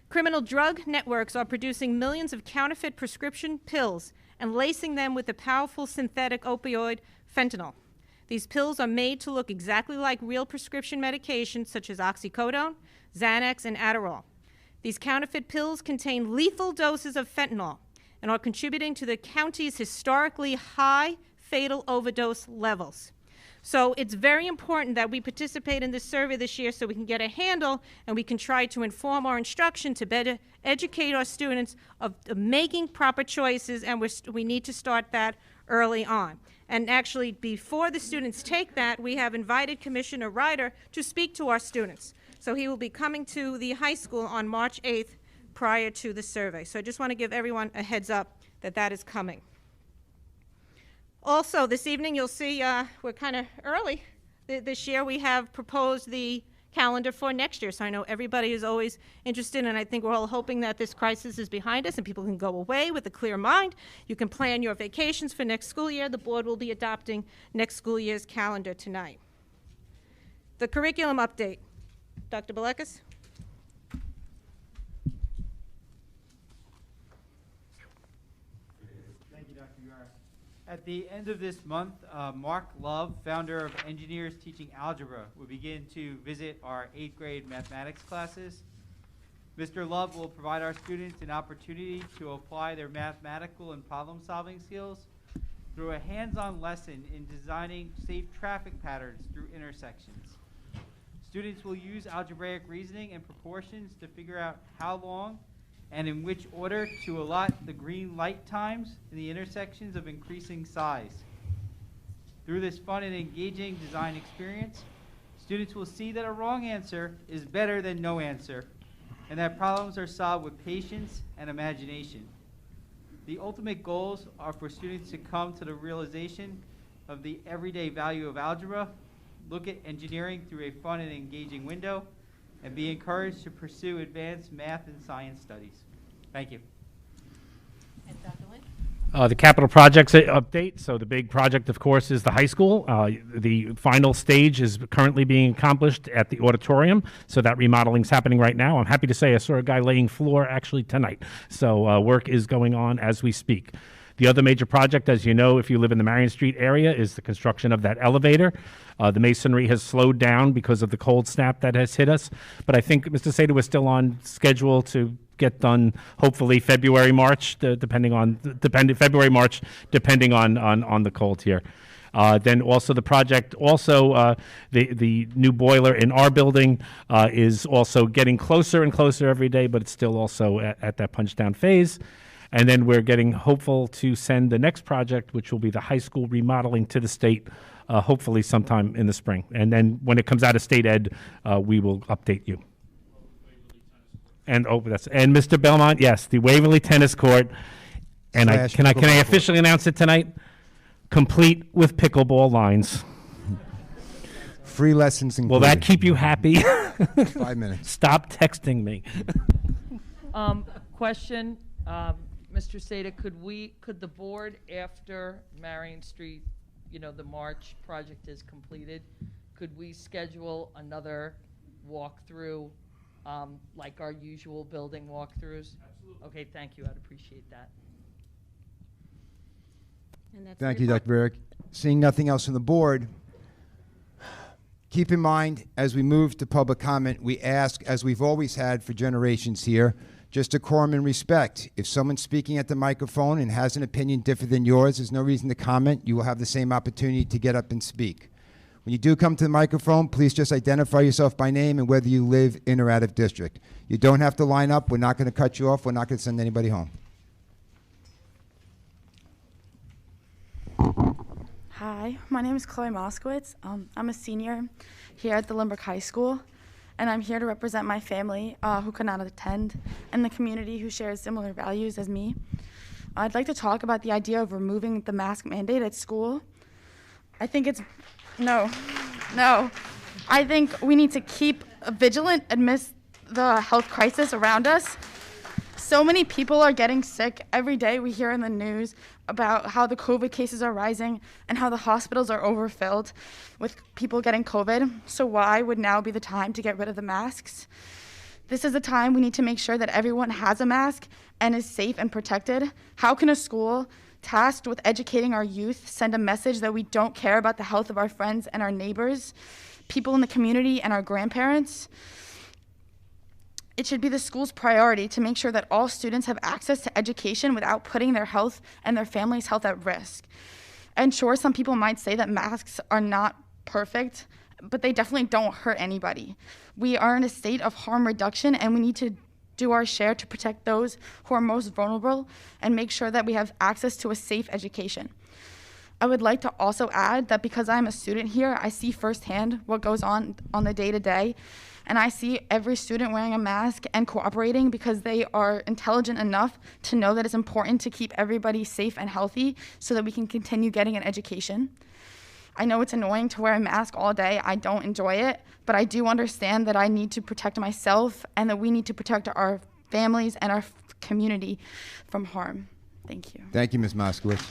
Criminal drug networks are producing millions of counterfeit prescription pills and lacing them with the powerful synthetic opioid fentanyl. These pills are made to look exactly like real prescription medications such as oxycodone, Xanax, and Adderall. These counterfeit pills contain lethal doses of fentanyl and are contributing to the county's historically high fatal overdose levels. So it's very important that we participate in this survey this year so we can get a handle and we can try to inform our instruction to better educate our students of making proper choices, and we need to start that early on. And actually, before the students take that, we have invited Commissioner Ryder to speak to our students. So he will be coming to the high school on March 8th prior to the survey. So I just want to give everyone a heads up that that is coming. Also, this evening, you'll see we're kind of early. This year, we have proposed the calendar for next year. So I know everybody is always interested, and I think we're all hoping that this crisis is behind us and people can go away with a clear mind. You can plan your vacations for next school year. The board will be adopting next school year's calendar tonight. The curriculum update. Dr. Belekas? At the end of this month, Mark Love, founder of Engineers Teaching Algebra, will begin to visit our 8th grade mathematics classes. Mr. Love will provide our students an opportunity to apply their mathematical and problem-solving skills through a hands-on lesson in designing safe traffic patterns through intersections. Students will use algebraic reasoning and proportions to figure out how long and in which order to allot the green light times in the intersections of increasing size. Through this fun and engaging design experience, students will see that a wrong answer is better than no answer, and that problems are solved with patience and imagination. The ultimate goals are for students to come to the realization of the everyday value of algebra, look at engineering through a fun and engaging window, and be encouraged to pursue advanced math and science studies. Thank you. And Dr. Lynn? The capital projects update. So the big project, of course, is the high school. The final stage is currently being accomplished at the auditorium. So that remodeling is happening right now. I'm happy to say I saw a guy laying floor actually tonight. So work is going on as we speak. The other major project, as you know, if you live in the Marion Street area, is the construction of that elevator. The masonry has slowed down because of the cold snap that has hit us. But I think Mr. Sater was still on schedule to get done, hopefully February, March, depending on the cold here. Then also the project, the new boiler in our building is also getting closer and closer every day, but it's still also at that punch down phase. And then we're getting hopeful to send the next project, which will be the high school remodeling, to the state, hopefully sometime in the spring. And then when it comes out of state ed, we will update you. And and Mr. Belmont, yes, the Waverly Tennis Court. And can I officially announce it tonight? Complete with pickleball lines. Free lessons included. Will that keep you happy? 5 minutes. Stop texting me. Question, Mr. Sater, could the board, after Marion Street, the March project is completed, could we schedule another walkthrough, like our usual building walkthroughs? Absolutely. Okay, thank you. I'd appreciate that. Thank you, Dr. Barrick. Seeing nothing else from the board, keep in mind, as we move to public comment, we ask, as we've always had for generations here, just decorum and respect. If someone's speaking at the microphone and has an opinion different than yours, there's no reason to comment. You will have the same opportunity to get up and speak. When you do come to the microphone, please just identify yourself by name and whether you live in or out of district. You don't have to line up. We're not going to cut you off. We're not going to send anybody home. Hi, my name is Chloe Moskowitz. I'm a senior here at the Lynbrook High School, and I'm here to represent my family who could not attend and the community who shares similar values as me. I'd like to talk about the idea of removing the mask mandate at school. I think it's, no. I think we need to keep vigilant amidst the health crisis around us. So many people are getting sick. Every day we hear in the news about how the COVID cases are rising and how the hospitals are overfilled with people getting COVID. So why would now be the time to get rid of the masks? This is a time we need to make sure that everyone has a mask and is safe and protected. How can a school tasked with educating our youth send a message that we don't care about the health of our friends and our neighbors, people in the community, and our grandparents? It should be the school's priority to make sure that all students have access to education without putting their health and their family's health at risk. And sure, some people might say that masks are not perfect, but they definitely don't hurt anybody. We are in a state of harm reduction, and we need to do our share to protect those who are most vulnerable and make sure that we have access to a safe education. I would like to also add that because I'm a student here, I see firsthand what goes on the day-to-day, and I see every student wearing a mask and cooperating because they are intelligent enough to know that it's important to keep everybody safe and healthy so that we can continue getting an education. I know it's annoying to wear a mask all day. I don't enjoy it, but I do understand that I need to protect myself and that we need to protect our families and our community from harm. Thank you. Thank you, Ms. Moskowitz.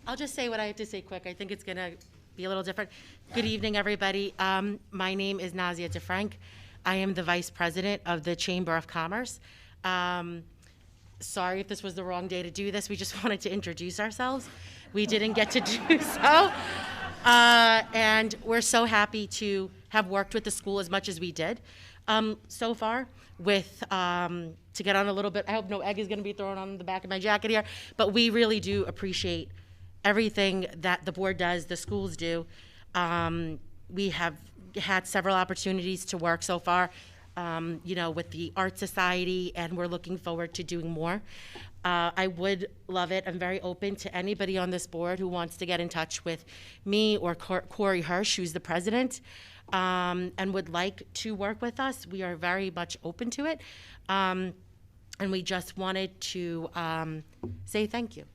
I'll just say what I have to say quick. I think it's going to be a little different. Good evening, everybody. My name is Nazia DeFrank. I am the Vice President of the Chamber of Commerce. Sorry if this was the wrong day to do this. We just wanted to introduce ourselves. We didn't get to do so. And we're so happy to have worked with the school as much as we did so far with to get on a little bit. I hope no egg is going to be thrown on the back of my jacket here, but we really do appreciate everything that the board does, the schools do. We have had several opportunities to work so far, with the Art Society, and we're looking forward to doing more. I would love it. I'm very open to anybody on this board who wants to get in touch with me or Corey Hirsch, who's the president, and would like to work with us. We are very much open to it. And we just wanted to say thank you.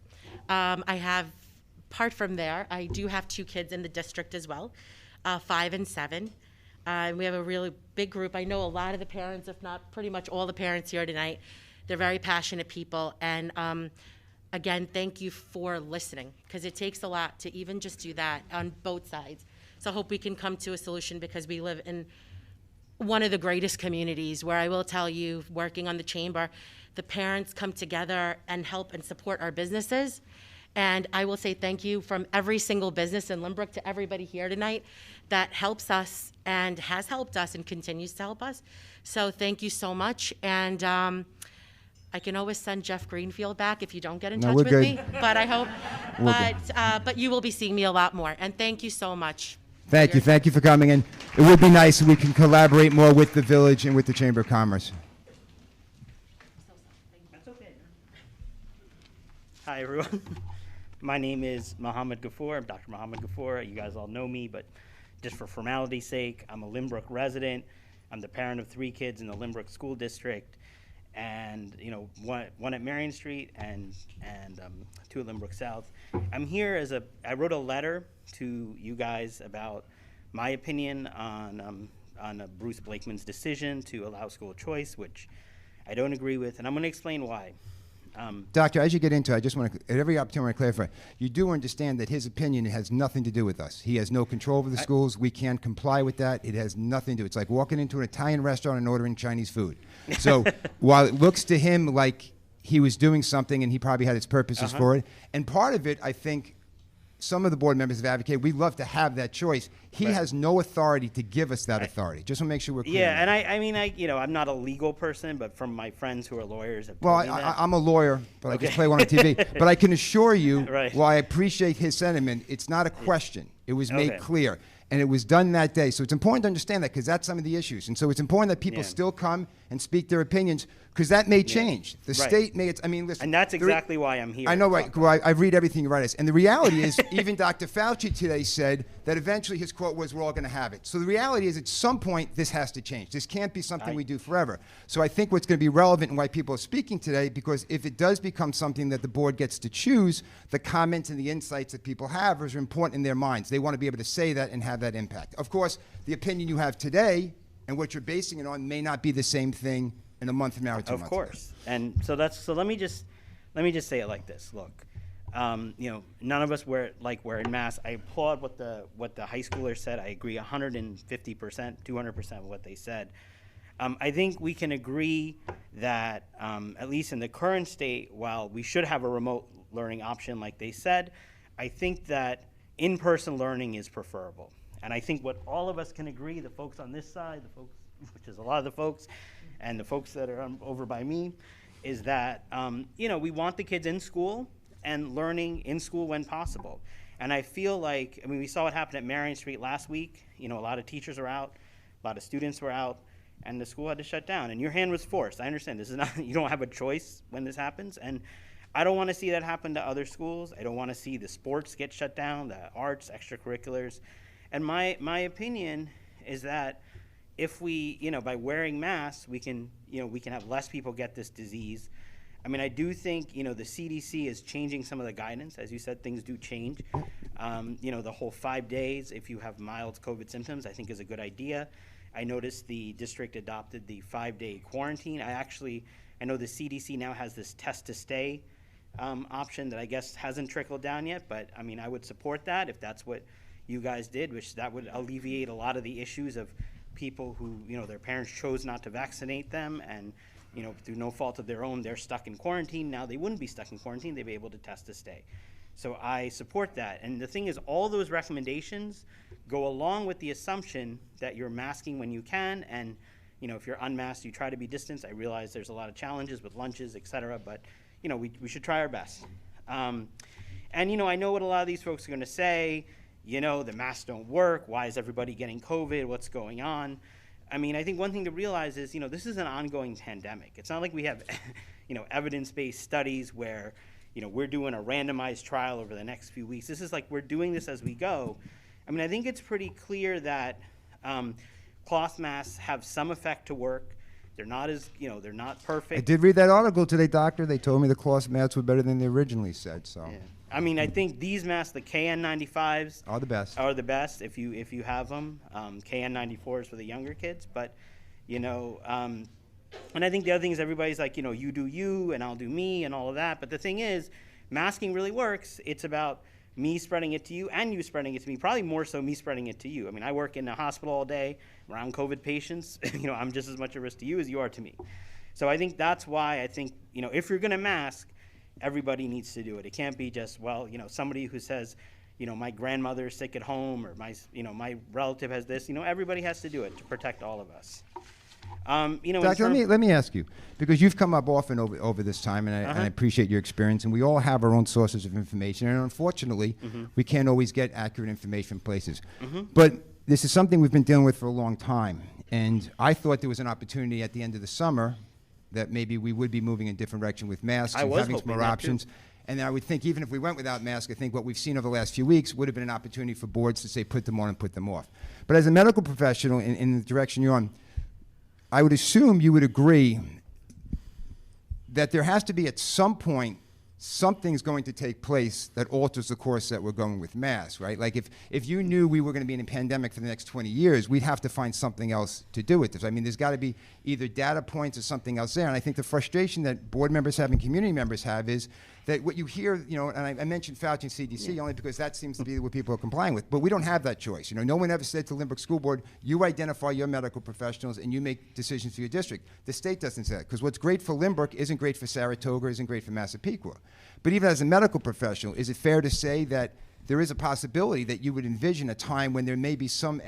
Apart from there, I do have 2 kids in the district as well, 5 and 7. And we have a really big group. I know a lot of the parents, if not pretty much all the parents here tonight. They're very passionate people. And again, thank you for listening, because it takes a lot to even just do that on both sides. So I hope we can come to a solution, because we live in one of the greatest communities where I will tell you, working on the chamber, the parents come together and help and support our businesses. And I will say thank you from every single business in Lynbrook to everybody here tonight that helps us and has helped us and continues to help us. So thank you so much. And I can always send Jeff Greenfield back if you don't get in touch with me. But I hope, but you will be seeing me a lot more. And thank you so much. Thank you for coming. And it would be nice if we can collaborate more with the village and with the Chamber of Commerce. Hi, everyone. My name is Mohammed Ghafour. I'm Dr. Mohammed Ghafour. You guys all know me, but just for formality's sake, I'm a Lynbrook resident. I'm the parent of 3 kids in the Lynbrook School District, and one at Marion Street and 2 at Lynbrook South. I'm here I wrote a letter to you guys about my opinion on Bruce Blakeman's decision to allow school choice, which I don't agree with, and I'm going to explain why. Doctor, as you get into it, I just want to, at every opportunity, I want to clarify. You do understand that his opinion has nothing to do with us. He has no control over the schools. We can't comply with that. It has nothing to do. It's like walking into an Italian restaurant and ordering Chinese food. So while it looks to him like he was doing something and he probably had his purposes for it, and part of it, I think, some of the board members have advocated, we'd love to have that choice. He Right. has no authority to give us that authority. Just want to make sure we're clear. Yeah, on and that. I mean, I'm not a legal person, but from my friends who are lawyers have Well, told me that. I'm a lawyer, but I just Okay. play one on TV. But I can assure you, Right. while I appreciate his sentiment, it's not a question. It was made Okay. clear. And it was done that day. So it's important to understand that because that's some of the issues. And so it's important that people Yeah. still come and speak their opinions because that may change. The Right. state may, I mean, listen. And that's the exactly why I'm here. I know, to right? talk Well, I read everything you write us. And the reality is, even Dr. Fauci today said that eventually his quote was, we're all going to have it. So the reality is, at some point, this has to change. This can't be something we do forever. So I think what's going to be relevant and why people are speaking today, because if it does become something that the board gets to choose, the comments and the insights that people have are important in their minds. They want to be able to say that and have that impact. Of course, the opinion you have today and what you're basing it on may not be the same thing in a month from now or 2 months. Of course. And so let me just say it like this. Look, none of us wear masks. I applaud what the high schoolers said. I agree 150%, 200% of what they said. I think we can agree that at least in the current state, while we should have a remote learning option like they said, I think that in-person learning is preferable. And I think what all of us can agree, the folks on this side, the folks, which is a lot of the folks, and the folks that are over by me, is that, we want the kids in school and learning in school when possible. And I feel like, we saw what happened at Marion Street last week. A lot of teachers are out, a lot of students were out, and the school had to shut down. And your hand was forced. I understand this is not, you don't have a choice when this happens. And I don't want to see that happen to other schools. I don't want to see the sports get shut down, the arts, extracurriculars. And my opinion is that if we, by wearing masks, we can have less people get this disease. I do think, the CDC is changing some of the guidance. As you said, things do change. The whole 5 days, if you have mild COVID symptoms, I think is a good idea. I noticed the district adopted the 5-day quarantine. I know the CDC now has this test to stay option that I guess hasn't trickled down yet, but I would support that if that's what you guys did, which that would alleviate a lot of the issues of people who, their parents chose not to vaccinate them and, through no fault of their own, they're stuck in quarantine. Now they wouldn't be stuck in quarantine, they'd be able to test to stay. So I support that. And the thing is, all those recommendations go along with the assumption that you're masking when you can, and, if you're unmasked, you try to be distanced. I realize there's a lot of challenges with lunches, et cetera, but, we should try our best. And, I know what a lot of these folks are gonna say. The masks don't work. Why is everybody getting COVID? What's going on? I think one thing to realize is, this is an ongoing pandemic. It's not like we have, evidence-based studies where, we're doing a randomized trial over the next few weeks. This is like we're doing this as we go. I think it's pretty clear that cloth masks have some effect to work. They're not they're not perfect. I did read that article today, doctor. They told me the cloth masks were better than they originally said, so. Yeah. I think these masks, the KN95s, Are the best. Are the best if you have them. KN94s for the younger kids, but and I think the other thing is everybody's like, you do you and I'll do me and all of that. But the thing is, masking really works. It's about me spreading it to you and you spreading it to me. Probably more so me spreading it to you. I work in a hospital all day around COVID patients. I'm just as much a risk to you as you are to me. So I think that's why I think if you're going to mask, everybody needs to do it. It can't be just, somebody who says, my grandmother's sick at home or my relative has this. Everybody has to do it to protect all of us. Doctor, let me ask you, because you've come up often over this time, and I appreciate your experience, and we all have our own sources of information, and unfortunately, we can't always get accurate information from places. But this is something we've been dealing with for a long time, and I thought there was an opportunity at the end of the summer that maybe we would be moving in a different direction with masks and having some more options. And I would think even if we went without masks, I think what we've seen over the last few weeks would have been an opportunity for boards to say put them on and put them off. But as a medical professional in the direction you're on, I would assume you would agree that there has to be at some point something's going to take place that alters the course that we're going with masks, right? Like if you knew we were going to be in a pandemic for the next 20 years, we'd have to find something else to do with this. There's got to be either data points or something else there. And I think the frustration that board members have and community members have is that what you hear, and I mentioned Fauci and CDC only because that seems to be what people are complying with. But we don't have that choice. No one ever said to Lynbrook School Board, you identify your medical professionals and you make decisions for your district. The state doesn't say that because what's great for Lynbrook isn't great for Saratoga, isn't great for Massapequa. But even as a medical professional, is it fair to say that there is a possibility that you would envision a time when there may be some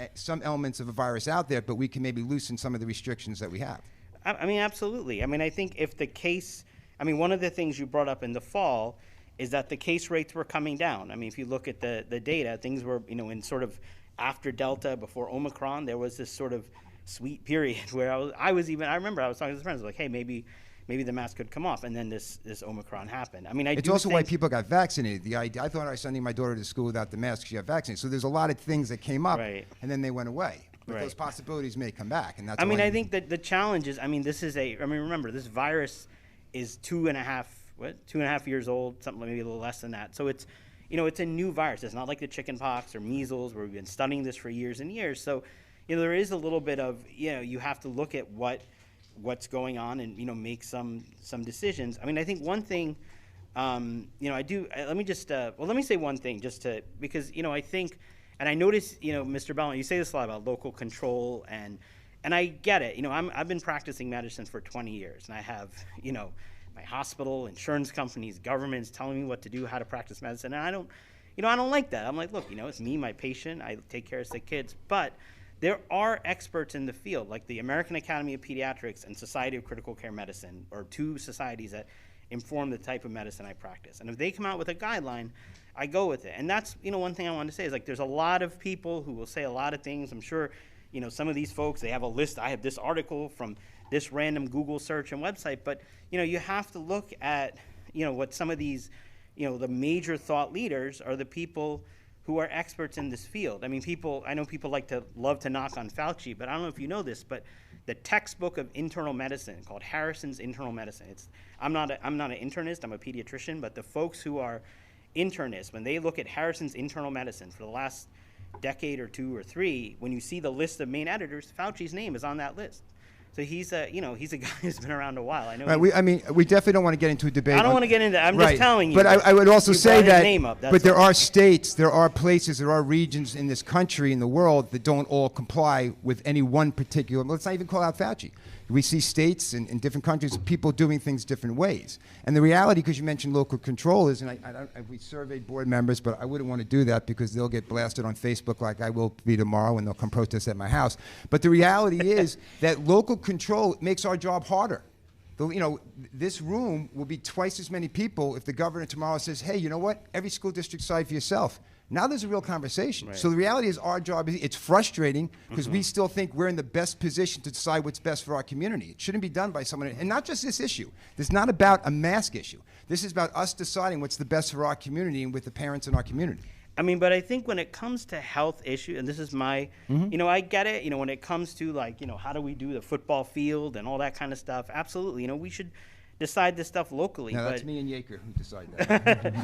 elements of a virus out there, but we can maybe loosen some of the restrictions that we have. I mean, absolutely. I mean, I think if the case, I mean, one of the things you brought up in the fall is that the case rates were coming down. I mean, if you look at the data, things were, you know, in sort of after Delta, before Omicron, there was this sort of sweet period where I remember I was talking to friends, like, hey, maybe the mask could come off, and then this Omicron happened. I mean, it's also why people got vaccinated. The idea, I thought I was sending my daughter to school without the mask. She got vaccinated. So there's a lot of things that came up, and then they went away. But those possibilities may come back, and that's. I mean, I think that the challenge is, I mean, remember, this virus is 2.5 years old, something maybe a little less than that. So it's, you know, it's a new virus. It's not like the chicken pox or measles, where we've been studying this for years and years. So, you know, there is a little bit of, you know, you have to look at what's going on and, you know, make some decisions. I mean, I think one thing, you know, let me say one thing because, you know, I think, and I notice, you know, Mr. Bellman, you say this a lot about local control, and I get it. You know, I've been practicing medicine for 20 years, and I have, you know, my hospital, insurance companies, governments telling me what to do, how to practice medicine, and I don't like that. I'm like, look, you know, it's me, my patient, I take care of sick kids, but there are experts in the field, like the American Academy of Pediatrics and Society of Critical Care Medicine, or two societies that inform the type of medicine I practice. And if they come out with a guideline, I go with it. And that's, you know, one thing I wanted to say is, like, there's a lot of people who will say a lot of things. I'm sure, you know, some of these folks, they have a list. I have this article from this random Google search and website. But, you know, you have to look at, you know, what some of these, you know, the major thought leaders are the people who are experts in this field. I mean, I know people love to knock on Fauci, but I don't know if you know this, but the textbook of internal medicine called Harrison's Internal Medicine. I'm not an internist, I'm a pediatrician, but the folks who are internists, when they look at Harrison's Internal Medicine for the last decade or two or three, when you see the list of main editors, Fauci's name is on that list. So he's a guy who's been around a while. I know. Right, we definitely don't want to get into a debate. I don't want to get into that. I'm just telling you. But I would also say that. But there all. are states, there are places, there are regions in this country, in the world, that don't all comply with any one particular. Let's not even call out Fauci. We see states in different countries, people doing things different ways. And the reality, because you mentioned local control, is, and we surveyed board members, but I wouldn't want to do that because they'll get blasted on Facebook like I will be tomorrow, and they'll come protest at my house. But the reality is that local control makes our job harder. You know, this room will be twice as many people if the governor tomorrow says, hey, you know what, every school district decide for yourself. Now there's a real conversation. Right. So the reality is our job, it's frustrating because we still think we're in the best position to decide what's best for our community. It shouldn't be done by someone, and not just this issue. This is not about a mask issue. This is about us deciding what's the best for our community and with the parents in our community. I mean, but I think when it comes to health issues, and this is my, you know, I get it, you know, when it comes to, like, you know, how do we do the football field and all that kind of stuff, absolutely, you know, we should decide this stuff locally. No, that's me and Yaker who decide that.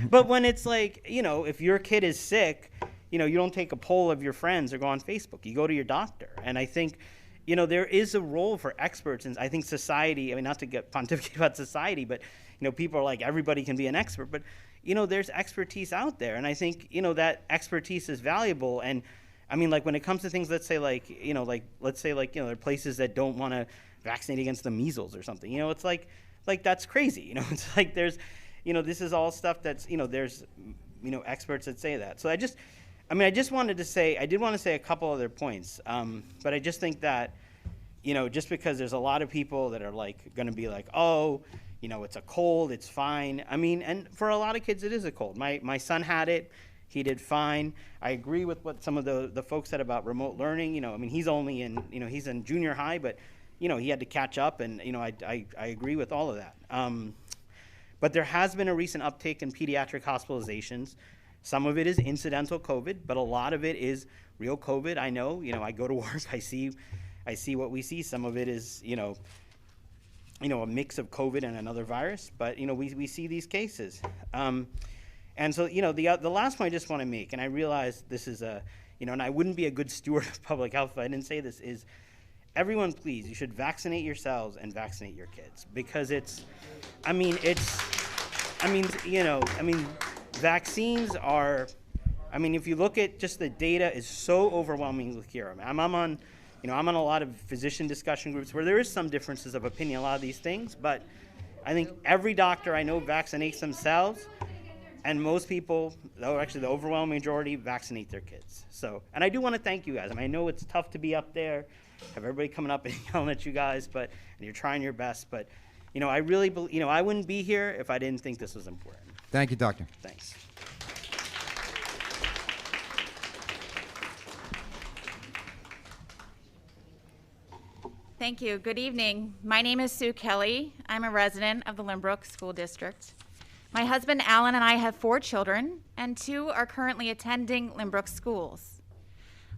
But when it's like, you know, if your kid is sick, you know, you don't take a poll of your friends or go on Facebook. You go to your doctor. And I think, you know, there is a role for experts. And I think society, I mean, not to get pontificate about society, but, you know, people are like, everybody can be an expert. But, you know, there's expertise out there. And I think, you know, that expertise is valuable. And, I mean, like, when it comes to things, let's say, like, you know, like, let's say, like, you know, there are places that don't want to vaccinate against the measles or something. You know, it's like that's crazy. You know, it's like there's, you know, this is all stuff that's, you know, there's, you know, experts that say that. So I did want to say a couple other points, but I just think that, you know, just because there's a lot of people that are like going to be like, oh, you know, it's a cold, it's fine. I mean, and for a lot of kids, it is a cold. My son had it. He did fine. I agree with what some of the folks said about remote learning. You know, I mean, he's only in, you know, he's in junior high, but, you know, he had to catch up, and, you know, I agree with all of that. But there has been a recent uptick in pediatric hospitalizations. Some of it is incidental COVID, but a lot of it is real COVID. I know, you know, I go to work, I see what we see. Some of it is, you know, a mix of COVID and another virus, but, you know, we see these cases. And so, you know, the last point I just want to make, and I realize this is you know, and I wouldn't be a good steward of public health if I didn't say this, is everyone, please, you should vaccinate yourselves and vaccinate your kids, because vaccines are, I mean, if you look at just the data is so overwhelmingly clear. I'm on a lot of physician discussion groups where there is some differences of opinion, a lot of these things, but I think every doctor I know vaccinates themselves, And most people, though actually the overwhelming majority, vaccinate their kids. So, and I do want to thank you guys. I mean, I know it's tough to be up there, have everybody coming up and yelling at you guys, and you're trying your best. But, you know, I really believe, you know, I wouldn't be here if I didn't think this was important. Thank you, Doctor. Thanks. Thank you. Good evening. My name is Sue Kelly. I'm a resident of the Lynbrook School District. My husband Alan and I have 4 children, and 2 are currently attending Lynbrook schools.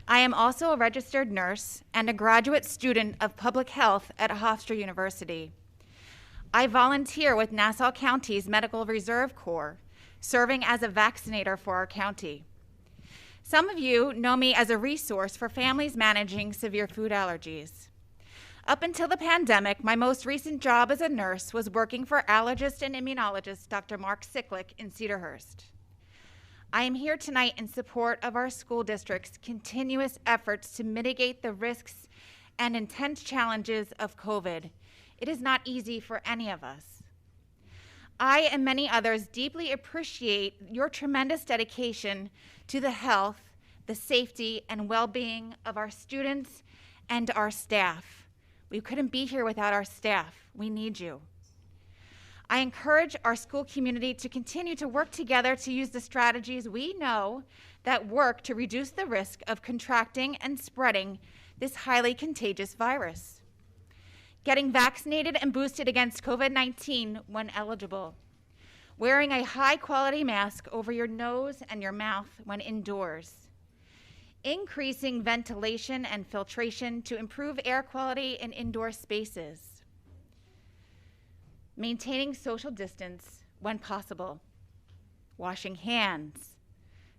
I am also a registered nurse and a graduate student of public health at Hofstra University. I volunteer with Nassau County's Medical Reserve Corps, serving as a vaccinator for our county. Some of you know me as a resource for families managing severe food allergies. Up until the pandemic, my most recent job as a nurse was working for allergist and immunologist Dr. Mark Sicklick in Cedarhurst. I am here tonight in support of our school district's continuous efforts to mitigate the risks and intense challenges of COVID. It is not easy for any of us. I and many others deeply appreciate your tremendous dedication to the health, the safety, and well-being of our students and our staff. We couldn't be here without our staff. We need you. I encourage our school community to continue to work together to use the strategies we know that work to reduce the risk of contracting and spreading this highly contagious virus. Getting vaccinated and boosted against COVID-19 when eligible. Wearing a high-quality mask over your nose and your mouth when indoors. Increasing ventilation and filtration to improve air quality in indoor spaces. Maintaining social distance when possible. Washing hands.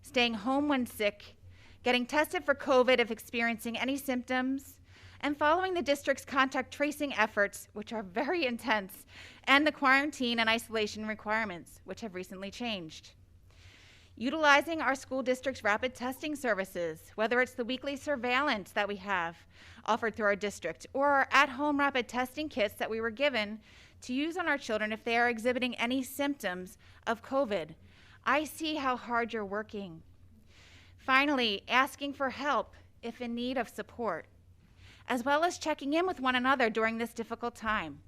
Staying home when sick. Getting tested for COVID if experiencing any symptoms. And following the district's contact tracing efforts, which are very intense, and the quarantine and isolation requirements, which have recently changed. Utilizing our school district's rapid testing services, whether it's the weekly surveillance that we have offered through our district or our at-home rapid testing kits that we were given to use on our children if they are exhibiting any symptoms of COVID. I see how hard you're working. Finally, asking for help if in need of support, as well as checking in with one another during this difficult time.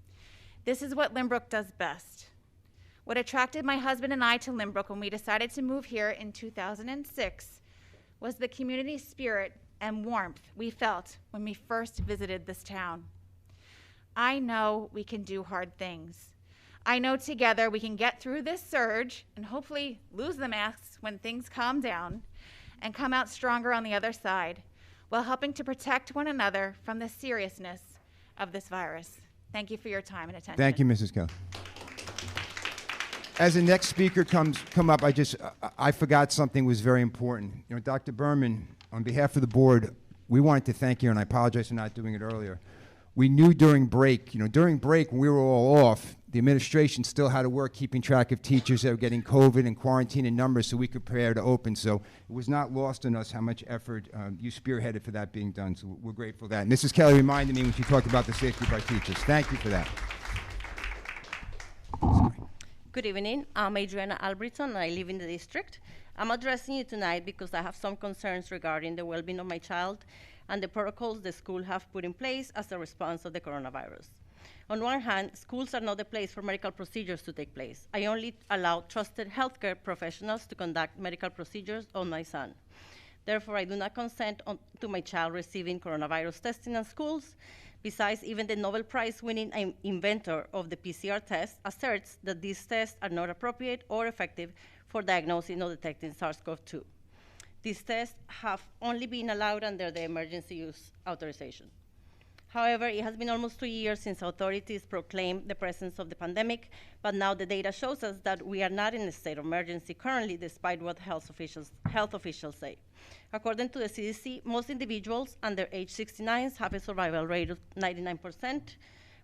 This is what Lynbrook does best. What attracted my husband and I to Lynbrook when we decided to move here in 2006 was the community spirit and warmth we felt when we first visited this town. I know we can do hard things. I know together we can get through this surge and hopefully lose the masks when things calm down and come out stronger on the other side while helping to protect one another from the seriousness of this virus. Thank you for your time and attention. Thank you, Mrs. Kelly. As the next speaker come up, I forgot something was very important. You know, Dr. Berman, on behalf of the board, we wanted to thank you, and I apologize for not doing it earlier. We knew during break, when we were all off, the administration still had to work keeping track of teachers that were getting COVID and quarantine and numbers so we could prepare to open. So it was not lost on us how much effort you spearheaded for that being done. So we're grateful for that. And Mrs. Kelly reminded me when she talked about the safety of our teachers. Thank you for that. Good evening. I'm Adriana Albritton, and I live in the district. I'm addressing you tonight because I have some concerns regarding the well-being of my child and the protocols the school have put in place as a response to the coronavirus. On one hand, schools are not the place for medical procedures to take place. I only allow trusted healthcare professionals to conduct medical procedures on my son. Therefore, I do not consent to my child receiving coronavirus testing in schools. Besides, even the Nobel Prize-winning inventor of the PCR test asserts that these tests are not appropriate or effective for diagnosing or detecting SARS-CoV-2. These tests have only been allowed under the emergency use authorization. However, it has been almost 2 years since authorities proclaimed the presence of the pandemic, but now the data shows us that we are not in a state of emergency currently, despite what health officials say. According to the CDC, most individuals under age 69 have a survival rate of 99%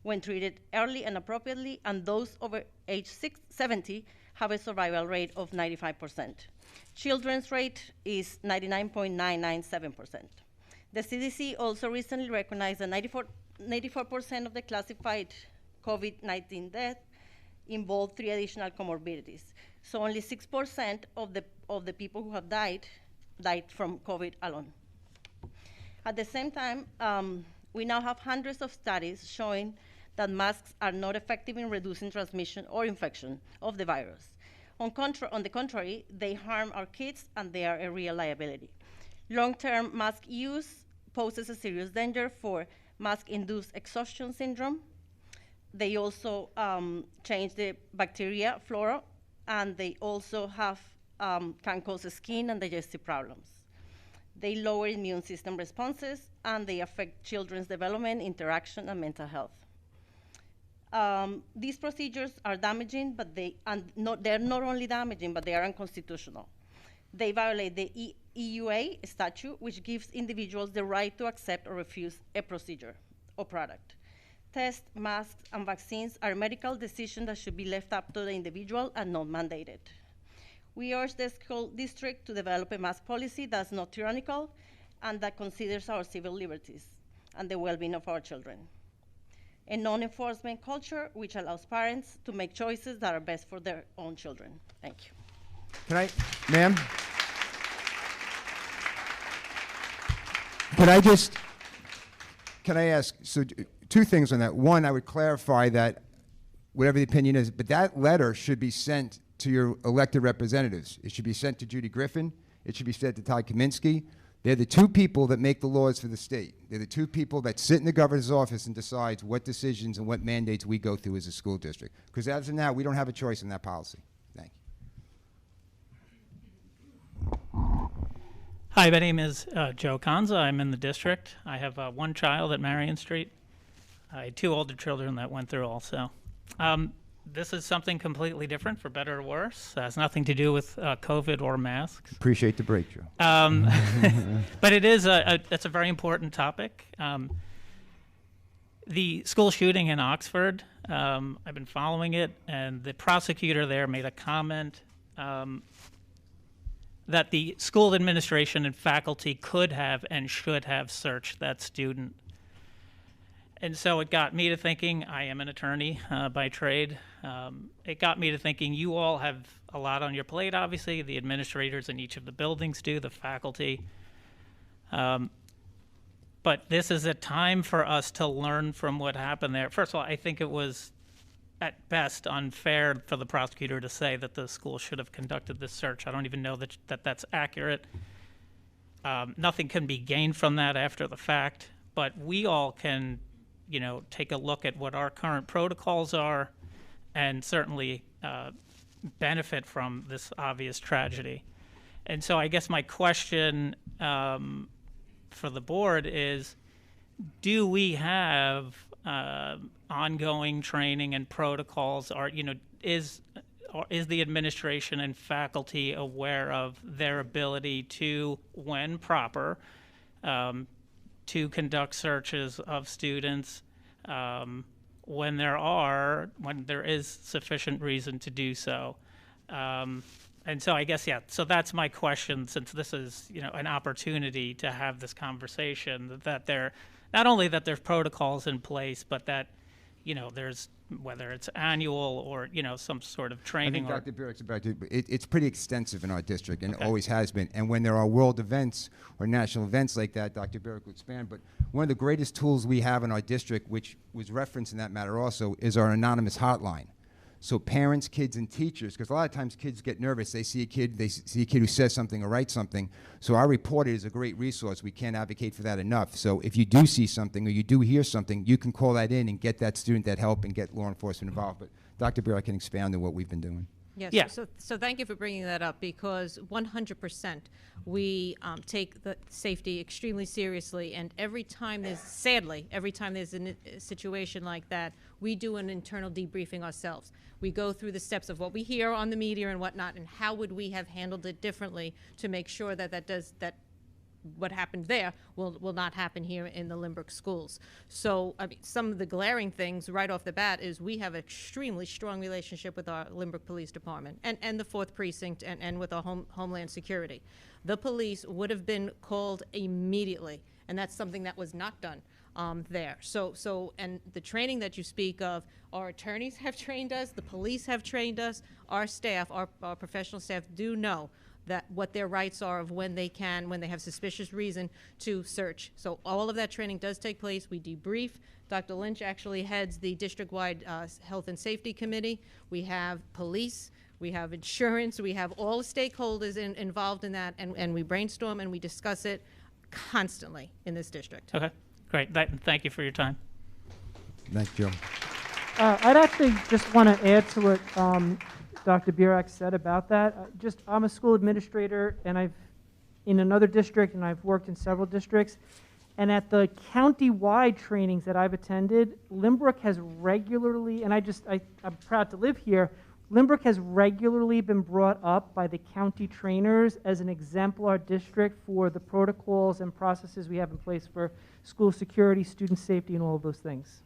when treated early and appropriately, and those over age 70 have a survival rate of 95%. Children's rate is 99.997%. The CDC also recently recognized that 94% of the classified COVID-19 deaths involved 3 additional comorbidities, So only 6% of the people who have died from COVID alone. At the same time, we now have hundreds of studies showing that masks are not effective in reducing transmission or infection of the virus. On the contrary, they harm our kids and they are a real liability. Long-term mask use poses a serious danger for mask-induced exhaustion syndrome. They also change the bacteria flora, and they also can cause skin and digestive problems. They lower immune system responses, and they affect children's development, interaction, and mental health. These procedures are damaging, but they're not only damaging, but they are unconstitutional. They violate the EUA statute, which gives individuals the right to accept or refuse a procedure or product. Tests, masks, and vaccines are medical decisions that should be left up to the individual and not mandated. We urge the school district to develop a mask policy that's not tyrannical and that considers our civil liberties and the well-being of our children. A non-enforcement culture which allows parents to make choices that are best for their own children. Thank you. Ma'am? Can I ask, so two things on that. One, I would clarify that whatever the opinion is, but that letter should be sent to your elected representatives. It should be sent to Judy Griffin. It should be sent to Todd Kaminsky. They're the two people that make the laws for the state. They're the two people that sit in the governor's office and decides what decisions and what mandates we go through as a school district. Because as of now, we don't have a choice in that policy. Thank you. Hi, my name is Joe Conza. I'm in the district. I have one child at Marion Street. I had two older children that went through also. This is something completely different, for better or worse. It has nothing to do with COVID or masks. Appreciate the break, Joe. But it is it's a very important topic. The school shooting in Oxford, I've been following it, and the prosecutor there made a comment that the school administration and faculty could have and should have searched that student. And so it got me to thinking, I am an attorney by trade. It got me to thinking, you all have a lot on your plate, obviously. The administrators in each of the buildings do, the faculty. But this is a time for us to learn from what happened there. First of all, I think it was, at best, unfair for the prosecutor to say that the school should have conducted this search. I don't even know that that's accurate. Nothing can be gained from that after the fact, but we all can take a look at what our current protocols are and certainly benefit from this obvious tragedy. And so I guess my question for the board is, do we have ongoing training and protocols? Is the administration and faculty aware of their ability to, when proper, to conduct searches of students when there is sufficient reason to do so? And so I guess, so that's my question, since this is, an opportunity to have this conversation, that not only that there's protocols in place, but that, there's, whether it's annual or, some sort of training. I think Dr. Burek's about to, it's pretty extensive in our district, and it always has been. And when there are world events or national events like that, Dr. Burek will expand. But one of the greatest tools we have in our district, which was referenced in that matter also, is our anonymous hotline. So parents, kids, and teachers, because a lot of times kids get nervous. They see a kid who says something or writes something. So our reporter is a great resource. We can't advocate for that enough. So if you do see something or you do hear something, you can call that in and get that student that help and get law enforcement involved. But Dr. Beer, I can expand on what we've been doing. Yes. Yeah. So thank you for bringing that up, because 100% we take the safety extremely seriously, and every time there's a situation like that, we do an internal debriefing ourselves. We go through the steps of what we hear on the media and whatnot, and how would we have handled it differently to make sure that what happened there will not happen here in the Lynbrook schools. So, I mean, some of the glaring things right off the bat is we have an extremely strong relationship with our Lynbrook Police Department and the 4th Precinct and with our Homeland Security. The police would have been called immediately And that's something that was not done there. And the training that you speak of, our attorneys have trained us, the police have trained us, our staff, our professional staff do know that what their rights are of when they have suspicious reason to search. So all of that training does take place. We debrief. Dr. Lynch actually heads the district-wide health and safety committee. We have police, we have insurance, we have all the stakeholders involved in that, and we brainstorm and we discuss it constantly in this district. Okay, great. Thank you for your time. Thank you. I'd actually just want to add to what Dr. Burak said about that. I'm a school administrator, and I've in another district, and I've worked in several districts. And at the county-wide trainings that I've attended, Lynbrook has regularly, and I'm proud to live here, Lynbrook has regularly been brought up by the county trainers as an exemplar district for the protocols and processes we have in place for school security, student safety, and all of those things.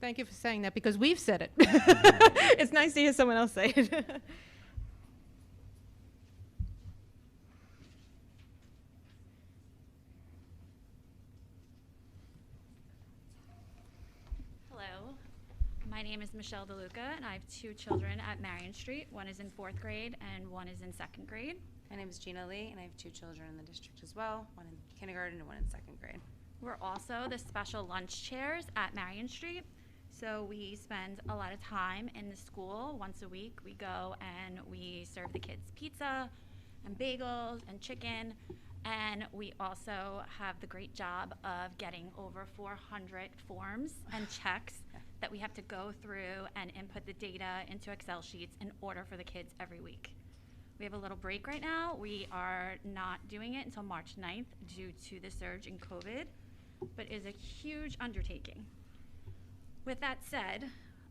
Thank you for saying that, because we've said it. It's nice to hear someone else say it. Hello, my name is Michelle DeLuca, and I have 2 children at Marion Street. One is in 4th grade, and one is in 2nd grade. My name is Gina Lee, and I have 2 children in the district as well, one in kindergarten and one in 2nd grade. We're also the special lunch chairs at Marion Street. So we spend a lot of time in the school. Once a week, we go and we serve the kids pizza and bagels and chicken. And we also have the great job of getting over 400 forms and checks that we have to go through and input the data into Excel sheets in order for the kids every week. We have a little break right now. We are not doing it until March 9th due to the surge in COVID, but it is a huge undertaking. With that said,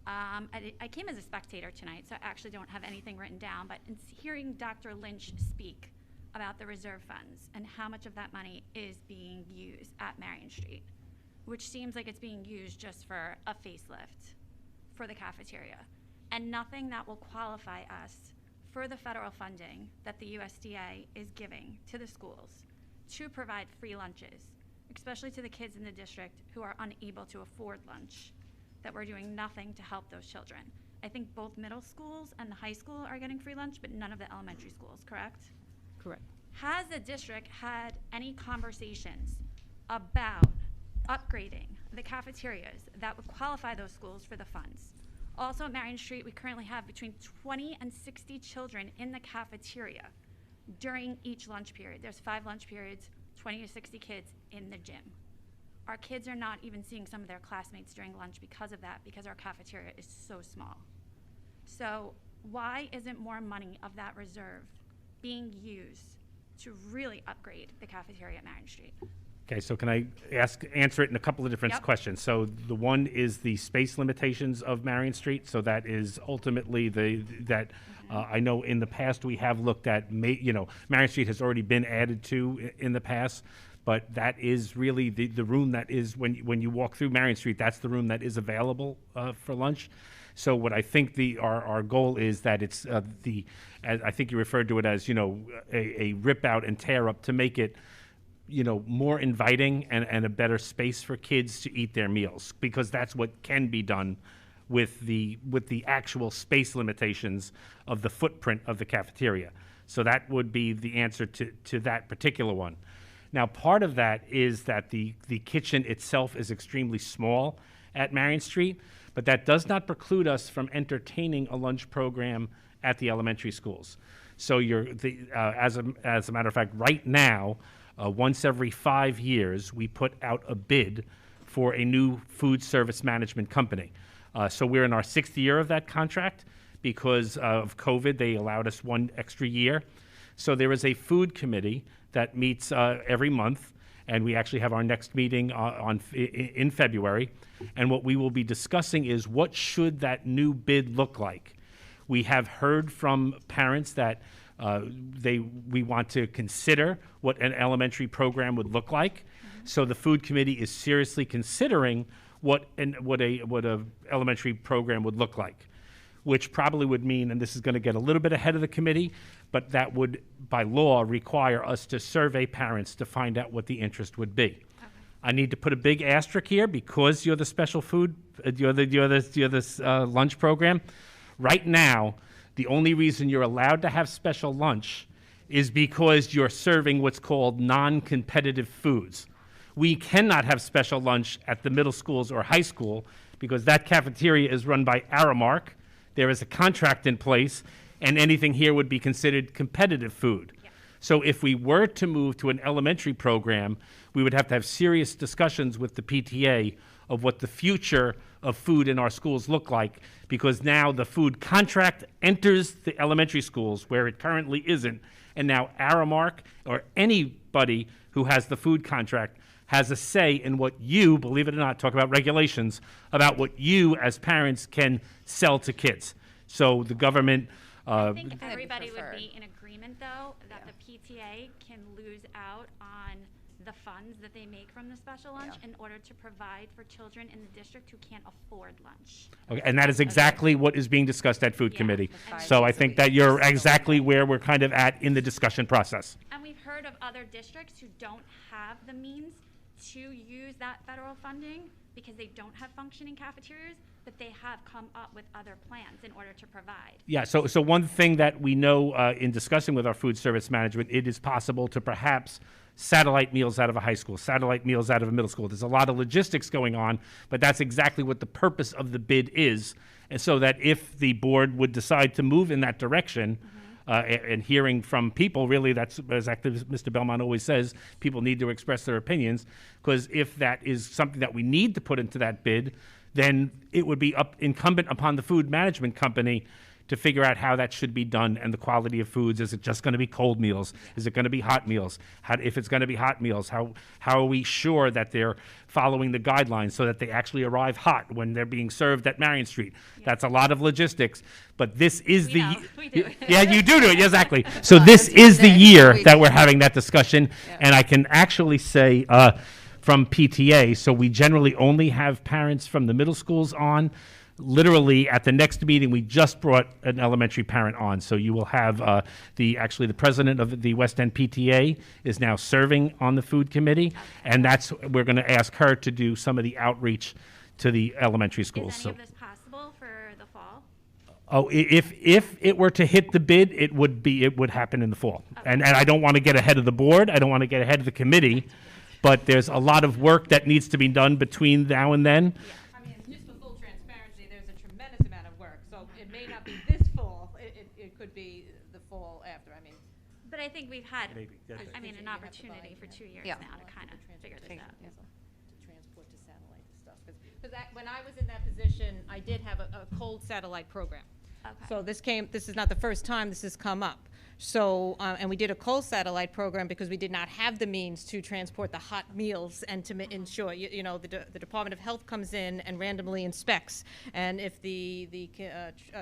I came as a spectator tonight, so I actually don't have anything written down, but in hearing Dr. Lynch speak about the reserve funds and how much of that money is being used at Marion Street, which seems like it's being used just for a facelift for the cafeteria, and nothing that will qualify us for the federal funding that the USDA is giving to the schools to provide free lunches, especially to the kids in the district who are unable to afford lunch, that we're doing nothing to help those children. I think both middle schools and the high school are getting free lunch, but none of the elementary schools, correct? Correct. Has the district had any conversations about upgrading the cafeterias that would qualify those schools for the funds? Also at Marion Street, we currently have between 20 and 60 children in the cafeteria during each lunch period. There's 5 lunch periods, 20 to 60 kids in the gym. Our kids are not even seeing some of their classmates during lunch because of that, because our cafeteria is so small. So why isn't more money of that reserve being used to really upgrade the cafeteria at Marion Street? Okay, so can I answer it in a couple of different questions? So the one is the space limitations of Marion Street. So that is ultimately I know in the past we have looked at, Marion Street has already been added to in the past, but that is really the room that is, when you walk through Marion Street, that's the room that is available for lunch. So what I think our goal is that it's as I think you referred to it as, a rip out and tear up to make it, more inviting and a better space for kids to eat their meals, because that's what can be done with the actual space limitations of the footprint of the cafeteria. So that would be the answer to that particular one. Now, part of that is that the kitchen itself is extremely small at Marion Street, but that does not preclude us from entertaining a lunch program at the elementary schools. So as a matter of fact, right now, once every 5 years, we put out a bid for a new food service management company. So we're in our 6th year of that contract. Because of COVID, they allowed us 1 extra year. So there is a food committee that meets every month, and we actually have our next meeting in February. And what we will be discussing is, what should that new bid look like? We have heard from parents that we want to consider what an elementary program would look like. So the food committee is seriously considering what a elementary program would look like. which probably would mean, and this is going to get a little bit ahead of the committee, but that would, by law, require us to survey parents to find out what the interest would be. I need to put a big asterisk here because you're the special food, you're the lunch program. Right now, the only reason you're allowed to have special lunch is because you're serving what's called non-competitive foods. We cannot have special lunch at the middle schools or high school because that cafeteria is run by Aramark. There is a contract in place, and anything here would be considered competitive food. So if we were to move to an elementary program, we would have to have serious discussions with the PTA of what the future of food in our schools look like, because now the food contract enters the elementary schools where it currently isn't, and now Aramark or anybody who has the food contract has a say in what you, believe it or not, talk about regulations, about what you as parents can sell to kids. So the government... I think everybody would be in agreement, though, that the PTA can lose out on the funds that they make from the special lunch in order to provide for children in the district who can't afford lunch. Okay, and that is exactly what is being discussed at Food Committee. So I think that you're exactly where we're kind of at in the discussion process. And we've heard of other districts who don't have the means to use that federal funding because they don't have functioning cafeterias, but they have come up with other plans in order to provide. Yeah, so one thing that we know in discussing with our food service management, it is possible to perhaps satellite meals out of a high school, satellite meals out of a middle school. There's a lot of logistics going on, but that's exactly what the purpose of the bid is. And so that if the board would decide to move in that direction, and hearing from people, really, that's exactly as Mr. Belmont always says, people need to express their opinions, because if that is something that we need to put into that bid, then it would be incumbent upon the food management company to figure out how that should be done and the quality of foods. Is it just going to be cold meals? Is it going to be hot meals? If it's going to be hot meals, how are we sure that they're following the guidelines so that they actually arrive hot when they're being served at Marion Street? Yeah. That's a lot of logistics, but this is We do. Yeah, you do it, exactly. So this is the year that we're having that discussion, and I can actually say from PTA, so we generally only have parents from the middle schools on. Literally, at the next meeting, we just brought an elementary parent on. So you will have the president of the West End PTA is now serving on the food committee, and we're going to ask her to do some of the outreach to the elementary schools. Is any of this possible for the fall? Oh, if it were to hit the bid, it would happen in the fall. Okay. And I don't want to get ahead of the board. I don't want to get ahead of the committee, but there's a lot of work that needs to be done between now and then. Yeah. Could be the fall after. I mean, but I think we've had, an opportunity for 2 years now to kind of figure this out. To transport to satellite stuff. Because when I was in that position, I did have a cold satellite program. Okay. So this is not the first time this has come up. So, and we did a cold satellite program because we did not have the means to transport the hot meals and to ensure, the Department of Health comes in and randomly inspects. And if the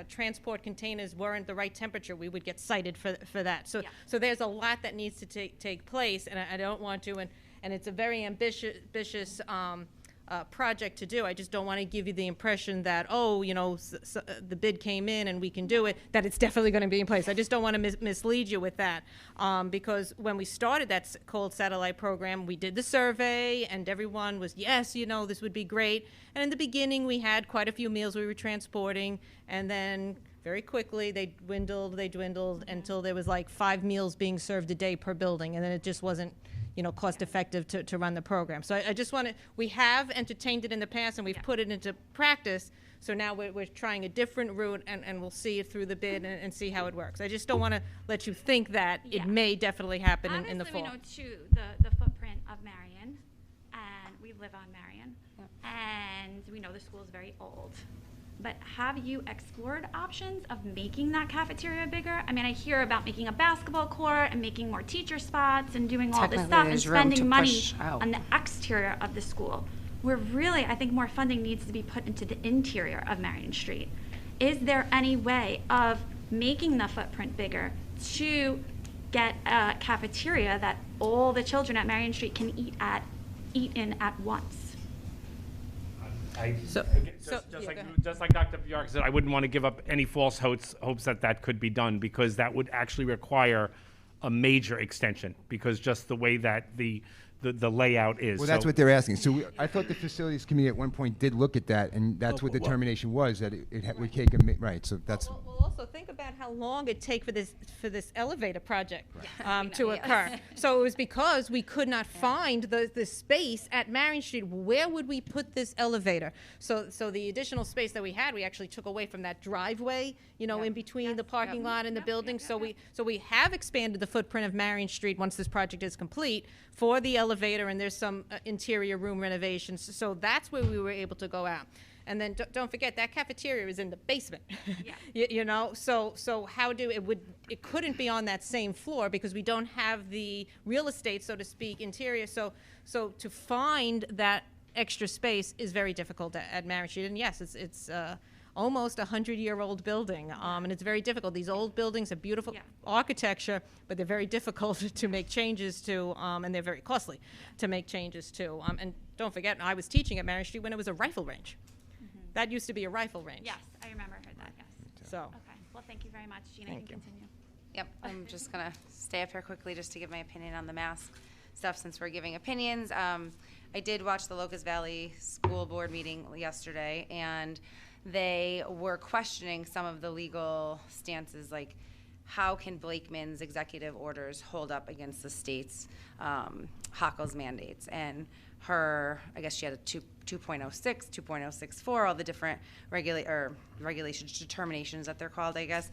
transport containers weren't the right temperature, we would get cited for that. So, so there's a lot that needs to take place, and I don't want to, and it's a very ambitious project to do. I just don't want to give you the impression that, the bid came in and we can do it, that it's definitely going to be in place. I just don't want to mislead you with that, because when we started that cold satellite program, we did the survey and everyone was, yes, this would be great. And in the beginning, we had quite a few meals we were transporting, and then very quickly they dwindled until there was like 5 meals being served a day per building, and then it just wasn't cost effective to run the program. So I just want to, we have entertained it in the past and we've put it into practice. So now we're trying a different route, and we'll see it through the bid and see how it works. I just don't want to let you think that it may definitely happen in the fall. Obviously, we know, too, the footprint of Marion, and we live on Marion, and we know the school is very old. But have you explored options of making that cafeteria bigger? I mean, I hear about making a basketball court and making more teacher spots and doing all this stuff and spending money on the exterior of the school, where really I think more funding needs to be put into the interior of Marion Street. Is there any way of making the footprint bigger to get a cafeteria that all the children at Marion Street can eat in at once? Just like Dr. Bjork said, I wouldn't want to give up any false hopes that that could be done, because that would actually require a major extension, because just the way that the layout is. Well, that's what they're asking. So I thought the facilities committee at one point did look at that, and that's what the determination was, that it would take right. So that's. Well, also think about how long it take for this elevator project to occur. So it was because we could not find the space at Marion Street. Where would we put this elevator? So the additional space that we had, we actually took away from that driveway, in between the parking lot and the building. So we have expanded the footprint of Marion Street once this project is complete for the elevator, and there's some interior room renovations. So that's where we were able to go out. And then don't forget that cafeteria is in the basement. Yeah. So how it couldn't be on that same floor because we don't have the real estate, so to speak, interior. So to find that extra space is very difficult at Marion Street. And yes, it's almost 100-year-old building, and it's very difficult. These old buildings are beautiful architecture, but they're very difficult to make changes to, and they're very costly to make changes to. And don't forget, I was teaching at Marion Street when it was a rifle range. That used to be a rifle range. Yes, I remember heard that, yes. So. Okay, well, thank you very much. Gina, you can continue. Yep, I'm just gonna stay up here quickly just to give my opinion on the mask stuff since we're giving opinions. I did watch the Locust Valley School Board meeting yesterday, and they were questioning some of the legal stances, like how can Blakeman's executive orders hold up against the state's HACL's mandates? And I guess she had a 2.06, 2.064, all the different regulations, determinations that they're called, I guess.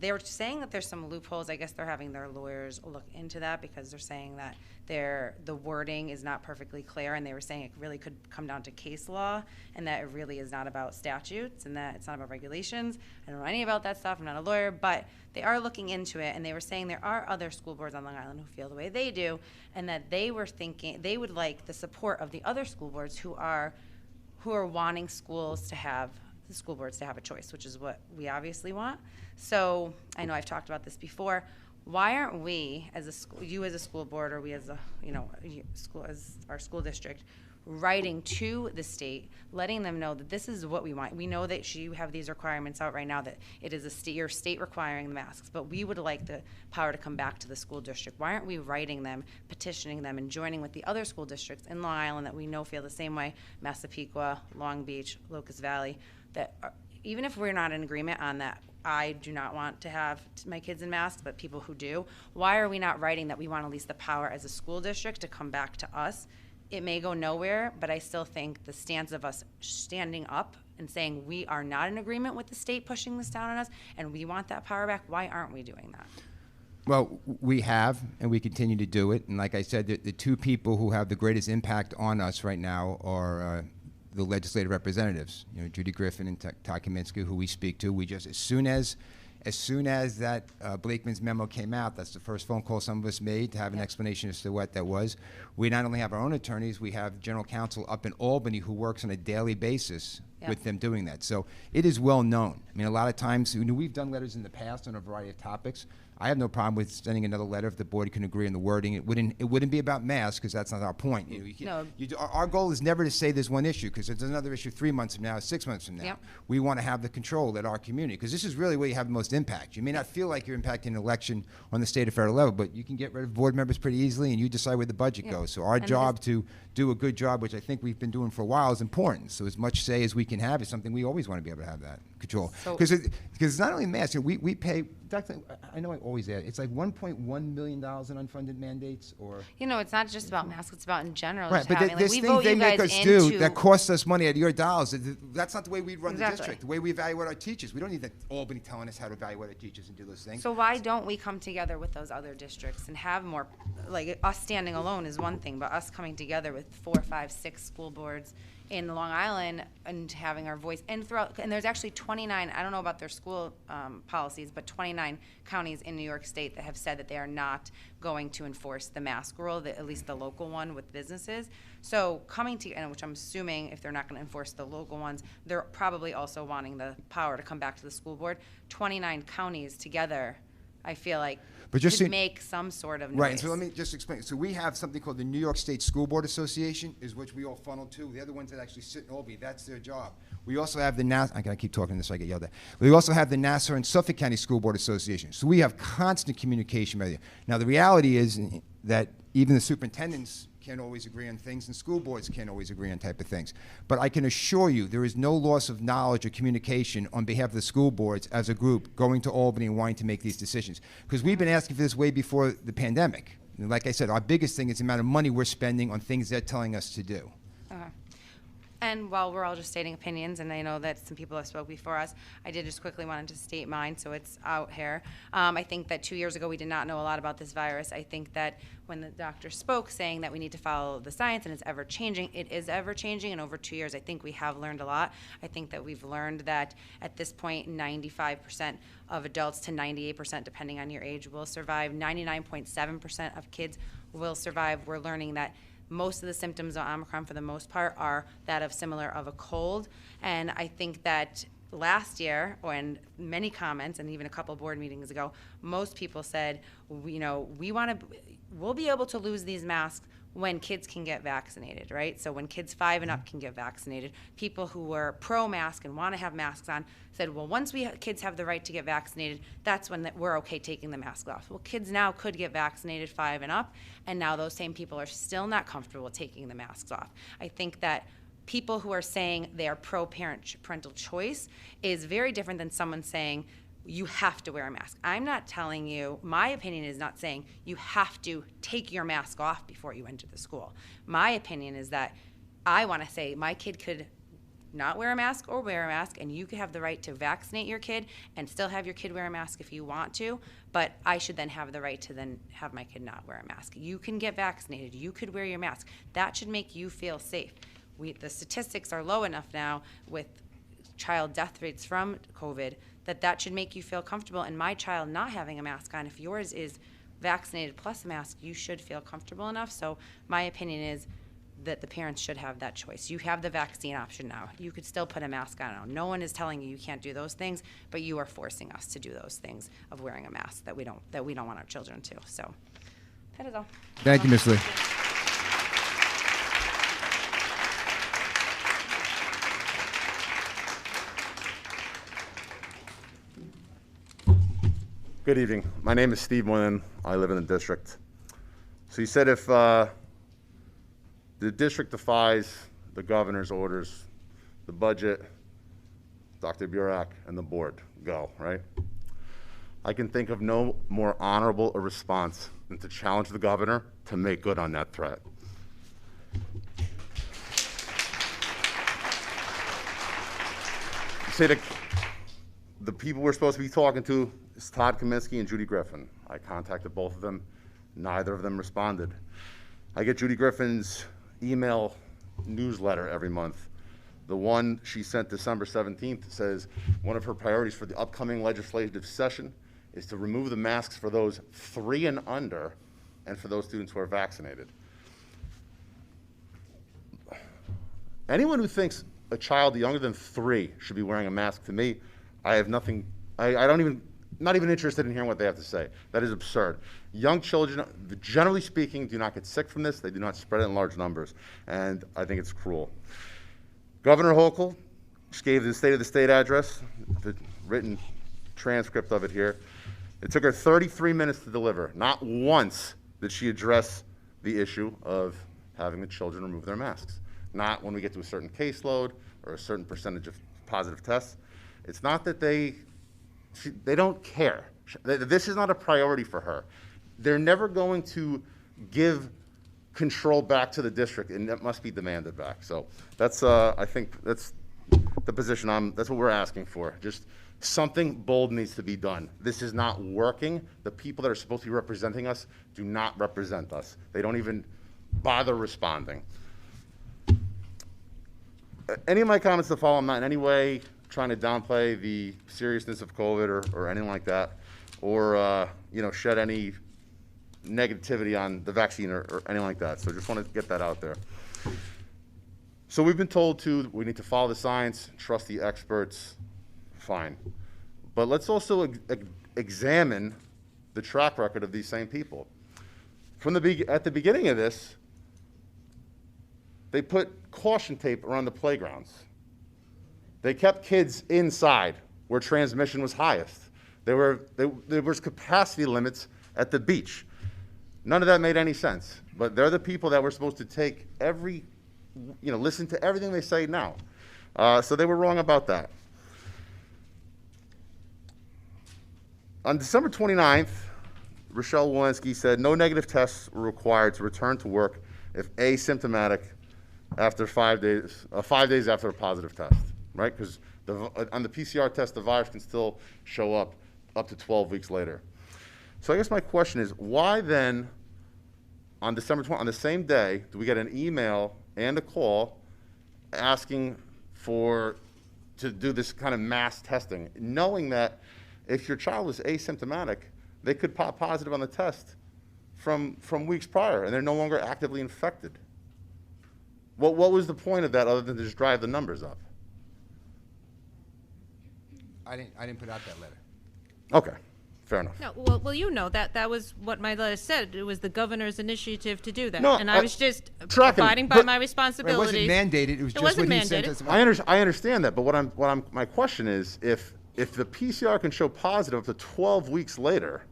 They were saying that there's some loopholes. I guess they're having their lawyers look into that because they're saying that the wording is not perfectly clear, and they were saying it really could come down to case law, and that it really is not about statutes, and that it's not about regulations. I don't know any about that stuff. I'm not a lawyer, but they are looking into it, and they were saying there are other school boards on Long Island who feel the way they do, and that they were thinking they would like the support of the other school boards who are wanting school boards to have a choice, which is what we obviously want. So I know I've talked about this before. Why aren't we, as a school, you as a school board, or we as our school district, writing to the state, letting them know that this is what we want? We know that you have these requirements out right now, that it is your state requiring the masks, but we would like the power to come back to the school district. Why aren't we writing them, petitioning them, and joining with the other school districts in Long Island that we know feel the same way, Massapequa, Long Beach, Locust Valley, that even if we're not in agreement on that, I do not want to have my kids in masks, but people who do, why are we not writing that we want at least the power as a school district to come back to us? It may go nowhere, but I still think the stance of us standing up and saying we are not in agreement with the state pushing this down on us and we want that power back, why aren't we doing that? Well, we have, and we continue to do it. And like I said, the two people who have the greatest impact on us right now are the legislative representatives, Judy Griffin and Todd Kaminsky, who we speak to. We just, as soon as that Blakeman's memo came out, that's the first phone call some of us made to have an explanation as to what that was. We not only have our own attorneys, we have general counsel up in Albany who works on a daily basis with them doing that. So it is well known. I mean, a lot of times, we've done letters in the past on a variety of topics. I have no problem with sending another letter if the board can agree on the wording. It wouldn't be about masks, because that's not our point. Our goal is never to say there's one issue, because there's another issue 3 months from now, 6 months from now. Yep. We want to have the control at our community, because this is really where you have the most impact. You may not feel like you're impacting an election on the state or federal level, but you can get rid of board members pretty easily, and you decide where the budget goes. So our job to do a good job, which I think we've been doing for a while, is important. So as much say as we can have is something we always want to be able to have that control. Because it's not only masks. We pay. I know I always add, it's like $1.1 million in unfunded mandates, or it's not just about masks; it's about in general. Right, but there's things they make us do that cost us money out of your dollars. That's not the way we run the district. The way we evaluate our teachers, we don't need that Albany telling us how to evaluate our teachers and do those things. So why don't we come together with those other districts and have more? Like, us standing alone is one thing, but us coming together with 4, 5, 6 school boards in Long Island and having our voice, and there's actually 29, I don't know about their school policies, but 29 counties in New York State that have said that they are not going to enforce the mask rule, at least the local one with businesses. So coming together, which I'm assuming if they're not going to enforce the local ones, they're probably also wanting the power to come back to the school board. 29 counties together I feel like But just could so- make some sort of noise. Right, and so let me just explain. So we have something called the New York State School Board Association, is which we all funnel to. They're the ones that actually sit in Albany. That's their job. We also have the I gotta keep talking this so I get yelled at. We also have the Nassau and Suffolk County School Board Association. So we have constant communication with you. Now the reality is that even the superintendents can't always agree on things, and school boards can't always agree on type of things. But I can assure you there is no loss of knowledge or communication on behalf of the school boards as a group going to Albany and wanting to make these decisions. Because we've been asking for this way before the pandemic. And like I said, our biggest thing is the amount of money we're spending on things they're telling us to do. Okay. And while we're all just stating opinions, and I know that some people have spoke before us, I did just quickly wanted to state mine, so it's out here. I think that 2 years ago we did not know a lot about this virus. I think that when the doctor spoke saying that we need to follow the science and it's ever changing, it is ever changing, and over 2 years I think we have learned a lot. I think that we've learned that at this point 95% of adults to 98%, depending on your age, will survive. 99.7% of kids will survive. We're learning that most of the symptoms of Omicron, for the most part, are that of similar of a cold. And I think that last year, when many comments, and even a couple board meetings ago, most people said, we'll be able to lose these masks when kids can get vaccinated, right? So when kids 5 and up can get vaccinated, people who were pro-mask and want to have masks on said, well, once kids have the right to get vaccinated, that's when we're okay taking the mask off. Well, kids now could get vaccinated 5 and up, and now those same people are still not comfortable taking the masks off. I think that people who are saying they are parental choice is very different than someone saying, you have to wear a mask. I'm not telling you, my opinion is not saying you have to take your mask off before you enter the school. My opinion is that I want to say my kid could not wear a mask or wear a mask, and you could have the right to vaccinate your kid and still have your kid wear a mask if you want to, but I should then have the right to then have my kid not wear a mask. You can get vaccinated. You could wear your mask. That should make you feel safe. The statistics are low enough now with child death rates from COVID that should make you feel comfortable. And my child not having a mask on, if yours is vaccinated plus a mask, you should feel comfortable enough. So my opinion is that the parents should have that choice. You have the vaccine option now. You could still put a mask on now. No one is telling you you can't do those things, but you are forcing us to do those things of wearing a mask that we don't want our children to. So that is all. Thank you, Ms. Lee. Good evening. My name is Steve Moylan. I live in the district. So you said if the district defies the governor's orders, the budget, Dr. Burek, and the board go, right? I can think of no more honorable a response than to challenge the governor to make good on that threat. You say that the people we're supposed to be talking to is Todd Kaminsky and Judy Griffin. I contacted both of them. Neither of them responded. I get Judy Griffin's email newsletter every month. The one she sent December 17th says one of her priorities for the upcoming legislative session is to remove the masks for those 3 and under and for those students who are vaccinated. Anyone who thinks a child younger than 3 should be wearing a mask, to me, I have nothing, not even interested in hearing what they have to say. That is absurd. Young children, generally speaking, do not get sick from this. They do not spread it in large numbers, and I think it's cruel. Governor Hochul just gave the State of the State address, the written transcript of it here. It took her 33 minutes to deliver. Not once did she address the issue of having the children remove their masks. Not when we get to a certain caseload or a certain percentage of positive tests. It's not that they don't care. This is not a priority for her. They're never going to give control back to the district, and that must be demanded back. So that's, I think that's the position that's what we're asking for. Just something bold needs to be done. This is not working. The people that are supposed to be representing us do not represent us. They don't even bother responding. Any of my comments to follow, I'm not in any way trying to downplay the seriousness of COVID or anything like that, or shed any negativity on the vaccine or anything like that. So just want to get that out there. So we've been told we need to follow the science, trust the experts, fine. But let's also examine the track record of these same people. At the beginning of this, they put caution tape around the playgrounds. They kept kids inside where transmission was highest. There was capacity limits at the beach. None of that made any sense. But they're the people that were supposed to take listen to everything they say now. So they were wrong about that. On December 29th, Rochelle Walensky said no negative tests were required to return to work if asymptomatic after 5 days, 5 days after a positive test, right? Because on the PCR test, the virus can still show up to 12 weeks later. So I guess my question is, why then, on December 20th, on the same day, do we get an email and a call asking to do this kind of mass testing, knowing that if your child was asymptomatic, they could pop positive on the test from weeks prior, and they're no longer actively infected? What was the point of that other than to just drive the numbers up? I didn't put out that letter. Okay, fair enough. No, well, you know that was what my letter said. It was the governor's initiative to do that, No, and I was just tracking, abiding by but- my responsibilities. It wasn't mandated. It was just what he sent us. I understand that, but my question is, if the PCR can show positive up to 12 weeks later,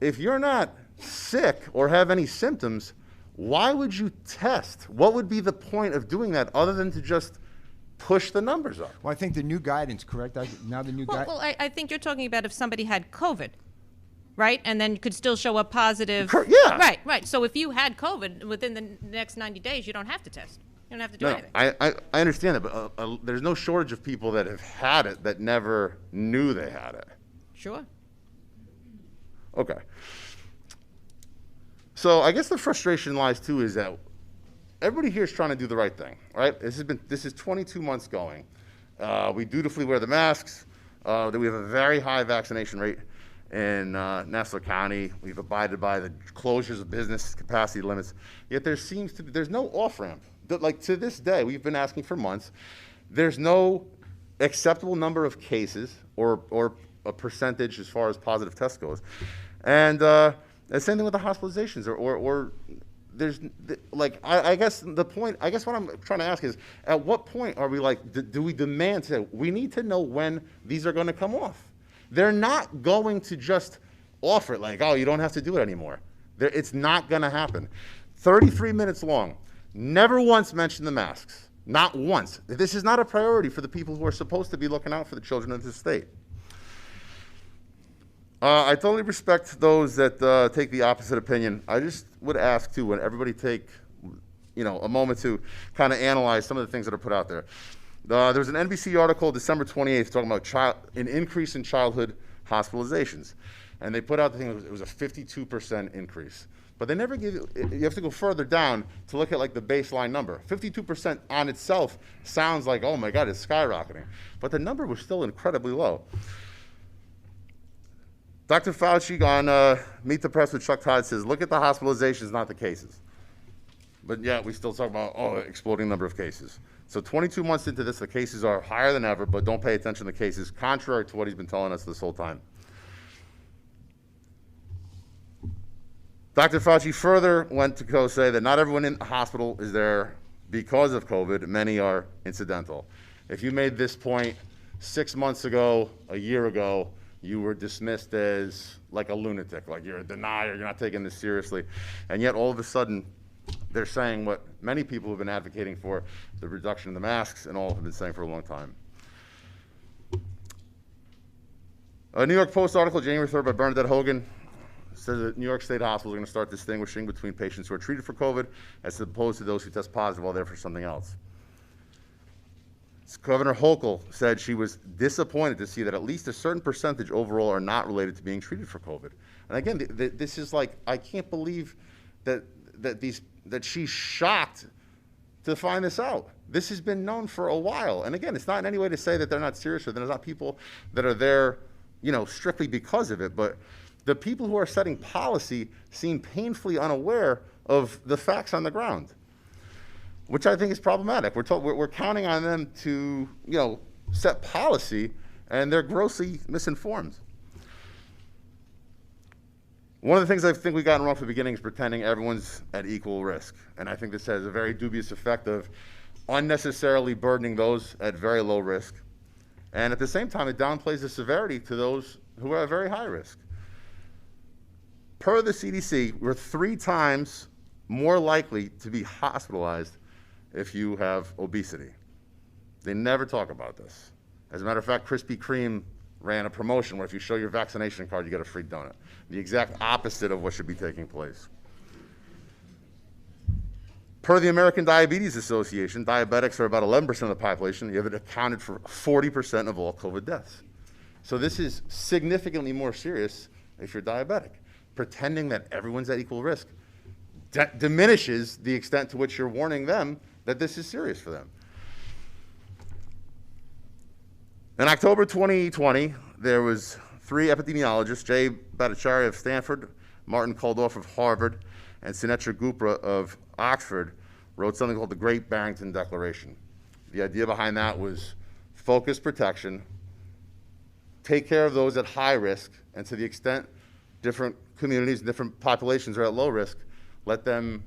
if you're not sick or have any symptoms, why would you test? What would be the point of doing that other than to just push the numbers up? Well, I think the new guidance, correct? Now the new guidance. Well, I think you're talking about if somebody had COVID, right? And then could still show up positive. Yeah. Right. So if you had COVID within the next 90 days, you don't have to test. You don't have to do anything. I understand that, but there's no shortage of people that have had it that never knew they had it. Sure. Okay. So I guess the frustration lies too is that everybody here is trying to do the right thing, right? This is 22 months going. We dutifully wear the masks. That we have a very high vaccination rate in Nassau County. We've abided by the closures of business capacity limits. Yet there's no off-ramp. Like to this day, we've been asking for months. There's no acceptable number of cases or a percentage as far as positive test goes. And the same thing with the hospitalizations or there's like, I guess what I'm trying to ask is, at what point are we like, do we demand to, we need to know when these are going to come off? They're not going to just offer it like, oh, you don't have to do it anymore. It's not going to happen. 33 minutes long. Never once mentioned the masks. Not once. This is not a priority for the people who are supposed to be looking out for the children of this state. I totally respect those that take the opposite opinion. I just would ask too, when everybody take, a moment to kind of analyze some of the things that are put out there. There was an NBC article December 28th talking about an increase in childhood hospitalizations, and they put out the thing, it was a 52% increase. But they never give you have to go further down to look at like the baseline number. 52% on itself sounds like, oh my God, it's skyrocketing. But the number was still incredibly low. Dr. Fauci on Meet the Press with Chuck Todd says, look at the hospitalizations, not the cases. But yet we still talk about, exploding number of cases. So 22 months into this, the cases are higher than ever, but don't pay attention to the cases, contrary to what he's been telling us this whole time. Dr. Fauci further went to go say that not everyone in the hospital is there because of COVID. Many are incidental. If you made this point 6 months ago, a year ago, you were dismissed as like a lunatic, like you're a denier, you're not taking this seriously. And yet all of a sudden, they're saying what many people have been advocating for, the reduction of the masks, and all have been saying for a long time. A New York Post article, January 3rd, by Bernadette Hogan, says that New York State hospitals are going to start distinguishing between patients who are treated for COVID as opposed to those who test positive while they're for something else. Governor Hochul said she was disappointed to see that at least a certain percentage overall are not related to being treated for COVID. And again, this is like, I can't believe that she's shocked to find this out. This has been known for a while. And again, it's not in any way to say that they're not serious or there's not people that are there, strictly because of it. But the people who are setting policy seem painfully unaware of the facts on the ground, which I think is problematic. We're counting on them to, set policy, and they're grossly misinformed. One of the things I think we've gotten wrong from the beginning is pretending everyone's at equal risk. And I think this has a very dubious effect of unnecessarily burdening those at very low risk. And at the same time, it downplays the severity to those who are at very high risk. Per the CDC, we're 3 times more likely to be hospitalized if you have obesity. They never talk about this. As a matter of fact, Krispy Kreme ran a promotion where if you show your vaccination card, you get a free donut. The exact opposite of what should be taking place. Per the American Diabetes Association, diabetics are about 11% of the population, yet it accounted for 40% of all COVID deaths. So this is significantly more serious if you're diabetic. Pretending that everyone's at equal risk diminishes the extent to which you're warning them that this is serious for them. In October 2020, there was 3 epidemiologists, Jay Bhattacharya of Stanford, Martin Kulldorff of Harvard, and Sunetra Gupta of Oxford, wrote something called the Great Barrington Declaration. The idea behind that was focused protection, take care of those at high risk, and to the extent different communities and different populations are at low risk, let them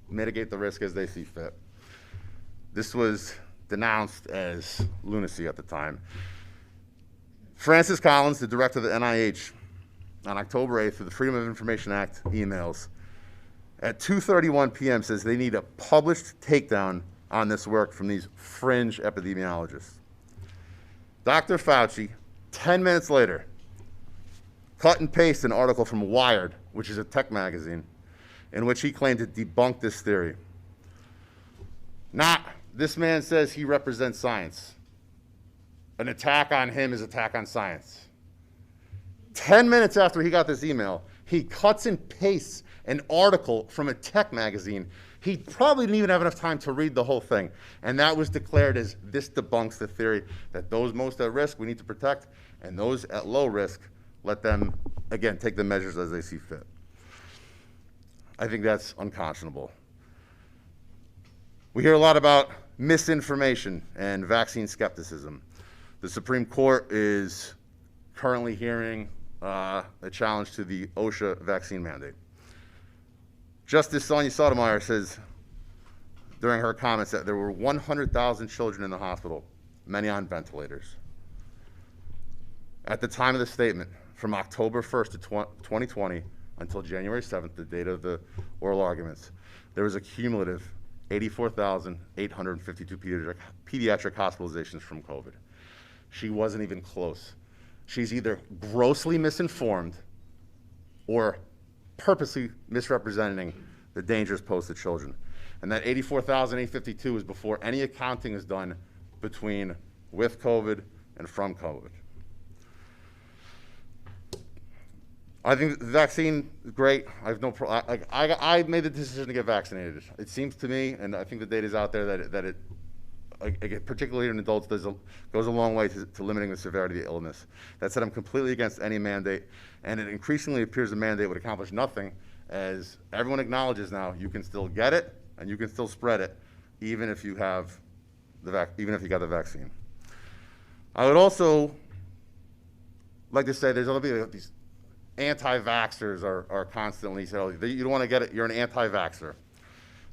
mitigate the risk as they see fit. This was denounced as lunacy at the time. Francis Collins, the director of the NIH, on October 8th, through the Freedom of Information Act emails, at 2:31 p.m. says they need a published takedown on this work from these fringe epidemiologists. Dr. Fauci, 10 minutes later, cut and paste an article from Wired, which is a tech magazine, in which he claimed to debunk this theory. This man says he represents science. An attack on him is attack on science. 10 minutes after he got this email, he cuts and pastes an article from a tech magazine. He probably didn't even have enough time to read the whole thing. And that was declared as this debunks the theory that those most at risk we need to protect, and those at low risk, let them, again, take the measures as they see fit. I think that's unconscionable. We hear a lot about misinformation and vaccine skepticism. The Supreme Court is currently hearing a challenge to the OSHA vaccine mandate. Justice Sonia Sotomayor says during her comments that there were 100,000 children in the hospital, many on ventilators. At the time of the statement, from October 1st of 2020 until January 7th, the date of the oral arguments, there was a cumulative 84,852 pediatric hospitalizations from COVID. She wasn't even close. She's either grossly misinformed or purposely misrepresenting the dangers posed to children. And that 84,852 is before any accounting is done between with COVID and from COVID. I think the vaccine is great. I have no problem. I made the decision to get vaccinated. It seems to me, and I think the data is out there, that it particularly in adults, goes a long way to limiting the severity of the illness. That said, I'm completely against any mandate, and it increasingly appears the mandate would accomplish nothing, as everyone acknowledges now you can still get it and you can still spread it, even if you have even if you got the vaccine. I would also like to say there's other people, these anti-vaxxers are constantly saying, oh, you don't want to get it, you're an anti-vaxxer.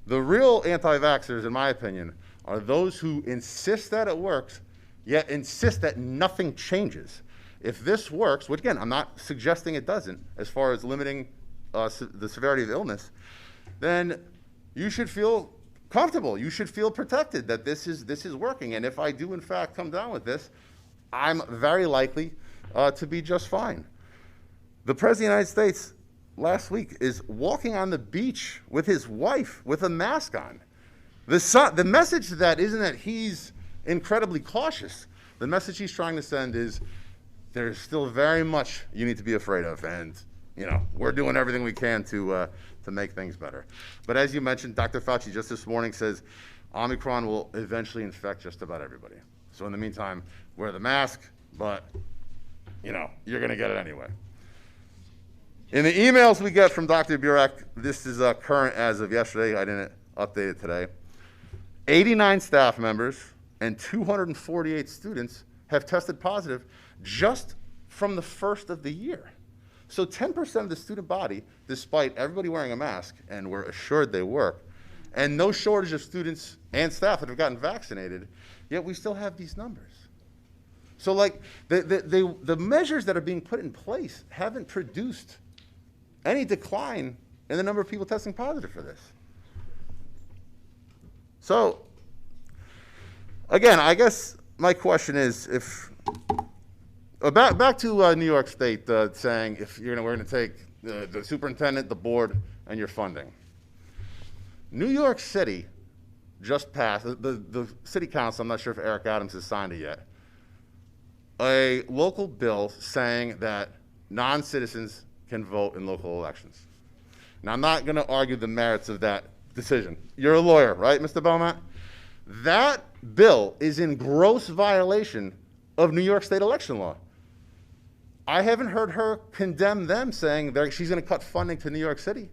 The real anti-vaxxers, in my opinion, are those who insist that it works, yet insist that nothing changes. If this works, which again, I'm not suggesting it doesn't, as far as limiting the severity of illness, then you should feel comfortable. You should feel protected that this is working. And if I do, in fact, come down with this, I'm very likely to be just fine. The President of the United States last week is walking on the beach with his wife with a mask on. The message to that isn't that he's incredibly cautious. The message he's trying to send is there's still very much you need to be afraid of, and we're doing everything we can to make things better. But as you mentioned, Dr. Fauci just this morning says Omicron will eventually infect just about everybody. So in the meantime, wear the mask, but you're going to get it anyway. In the emails we get from Dr. Burek, this is current as of yesterday. I didn't update it today. 89 staff members and 248 students have tested positive just from the first of the year. So 10% of the student body, despite everybody wearing a mask, and we're assured they work, and no shortage of students and staff that have gotten vaccinated, yet we still have these numbers. So like the measures that are being put in place haven't produced any decline in the number of people testing positive for this. So again, I guess my question is, if back to New York State saying if we're going to take the superintendent, the board, and your funding. New York City just passed, the city council, I'm not sure if Eric Adams has signed it yet, a local bill saying that non-citizens can vote in local elections. Now, I'm not going to argue the merits of that decision. You're a lawyer, right, Mr. Belmont? That bill is in gross violation of New York State election law. I haven't heard her condemn them, saying she's going to cut funding to New York City.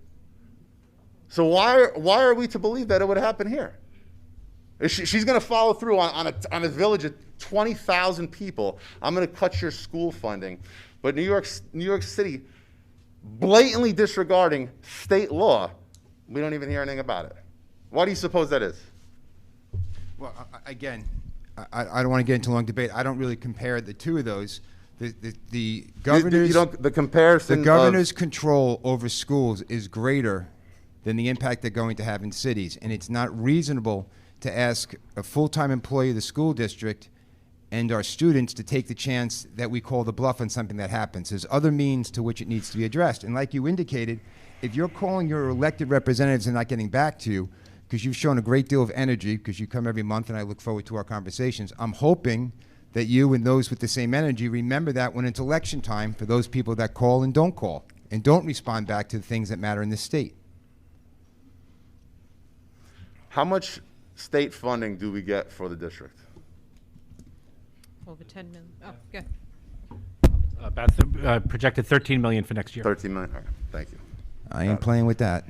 So why are we to believe that it would happen here? She's going to follow through on a village of 20,000 people. I'm going to cut your school funding. But New York City, blatantly disregarding state law, we don't even hear anything about it. Why do you suppose that is? Well, again, I don't want to get into a long debate. I don't really compare the two of those. The governor's, the comparison the governor's control over schools is greater than the impact they're going to have in cities. And it's not reasonable to ask a full-time employee of the school district and our students to take the chance that we call the bluff on something that happens. There's other means to which it needs to be addressed. And like you indicated, if you're calling your elected representatives and not getting back to you, because you've shown a great deal of energy, because you come every month and I look forward to our conversations, I'm hoping that you and those with the same energy remember that when it's election time for those people that call and don't respond back to the things that matter in the state. How much state funding do we get for the district? Over 10 million. Oh, good. About projected 13 million for next year. 13 million. All right. Thank you. I ain't playing with that.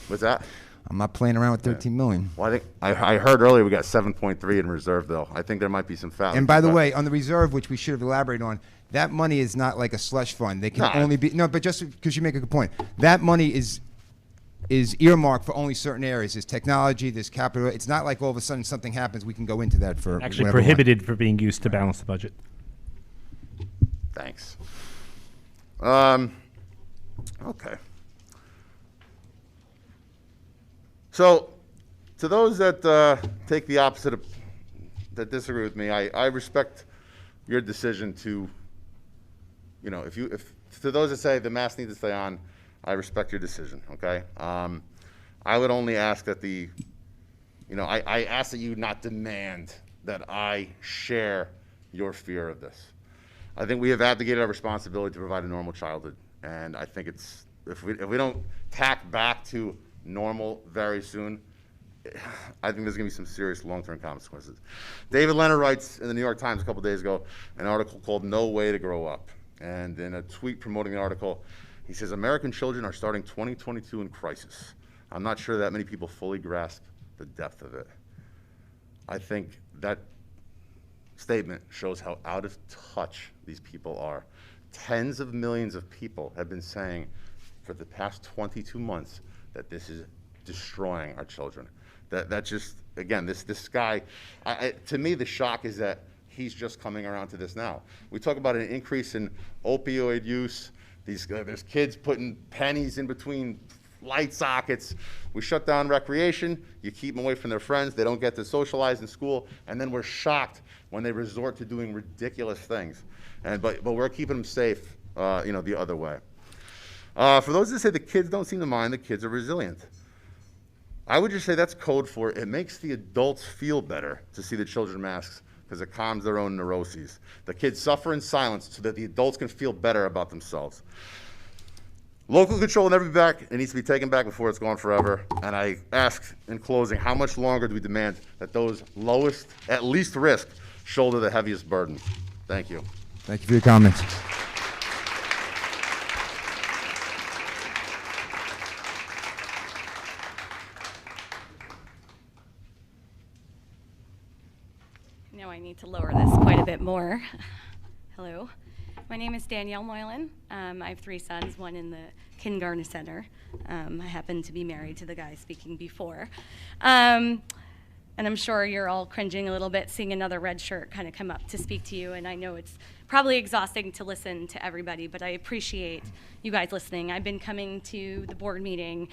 What's that? I'm not playing around with 13 million. Well, I heard earlier we got 7.3 in reserve, though. I think there might be some foul. And by the way, on the reserve, which we should have elaborated on, that money is not like a slush fund. They can only be but just because you make a good point, that money is earmarked for only certain areas. There's technology, there's capital. It's not like all of a sudden something happens, we can go into that for actually prohibited for being used to balance the budget. Thanks. Okay. So, to those that take the opposite, that disagree with me, I respect your decision to, if to those that say the mask needs to stay on, I respect your decision, okay? I would only ask that I ask that you not demand that I share your fear of this. I think we have abdicated our responsibility to provide a normal childhood, and I think if we don't tack back to normal very soon, I think there's going to be some serious long-term consequences. David Leonard writes in the New York Times a couple days ago an article called "No Way to Grow Up," and in a tweet promoting the article, he says, "American children are starting 2022 in crisis. I'm not sure that many people fully grasp the depth of it." I think that statement shows how out of touch these people are. Tens of millions of people have been saying for the past 22 months that this is destroying our children. That just, again, this guy, to me, the shock is that he's just coming around to this now. We talk about an increase in opioid use. There's kids putting pennies in between light sockets. We shut down recreation. You keep them away from their friends. They don't get to socialize in school. And then we're shocked when they resort to doing ridiculous things. But we're keeping them safe, the other way. For those that say the kids don't seem to mind, the kids are resilient. I would just say that's code for it makes the adults feel better to see the children masks because it calms their own neuroses. The kids suffer in silence so that the adults can feel better about themselves. Local control will never be back. It needs to be taken back before it's gone forever. And I ask in closing, how much longer do we demand that those lowest, at least risk, shoulder the heaviest burden? Thank you. Thank you for your comments. I need to lower this quite a bit more. Hello. my name is Danielle Moylan. I have 3 sons, one in the kindergarten center. I happen to be married to the guy speaking before. And I'm sure you're all cringing a little bit seeing another red shirt kind of come up to speak to you. And I know it's probably exhausting to listen to everybody, but I appreciate you guys listening. I've been coming to the board meeting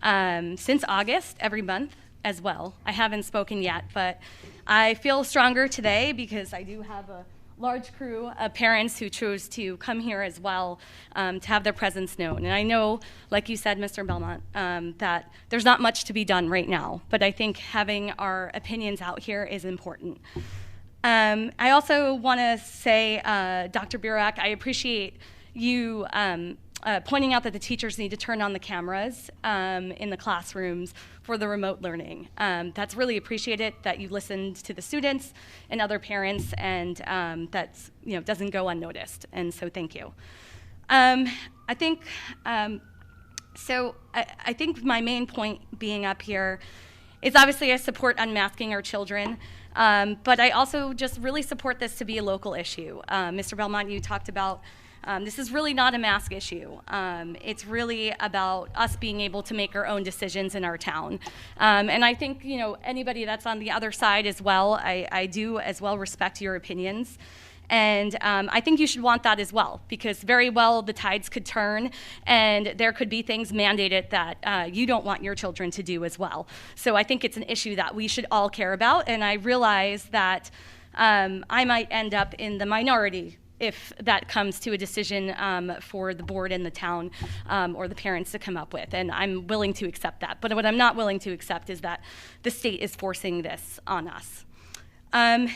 since August, every month as well. I haven't spoken yet, but I feel stronger today because I do have a large crew of parents who chose to come here as well to have their presence known. And I know, like you said, Mr. Belmont, that there's not much to be done right now, but I think having our opinions out here is important. I also want to say, Dr. Burak, I appreciate you pointing out that the teachers need to turn on the cameras in the classrooms for the remote learning. That's really appreciated that you listened to the students and other parents, and that's, doesn't go unnoticed. And so thank you. I think I think my main point being up here is obviously I support unmasking our children. But I also just really support this to be a local issue. Mr. Belmont, you talked about this is really not a mask issue. It's really about us being able to make our own decisions in our town. And I think, anybody that's on the other side as well, I do as well respect your opinions. And I think you should want that as well, because very well the tides could turn and there could be things mandated that you don't want your children to do as well. So I think it's an issue that we should all care about, and I realize that I might end up in the minority if that comes to a decision for the board and the town or the parents to come up with, and I'm willing to accept that. But what I'm not willing to accept is that the state is forcing this on us.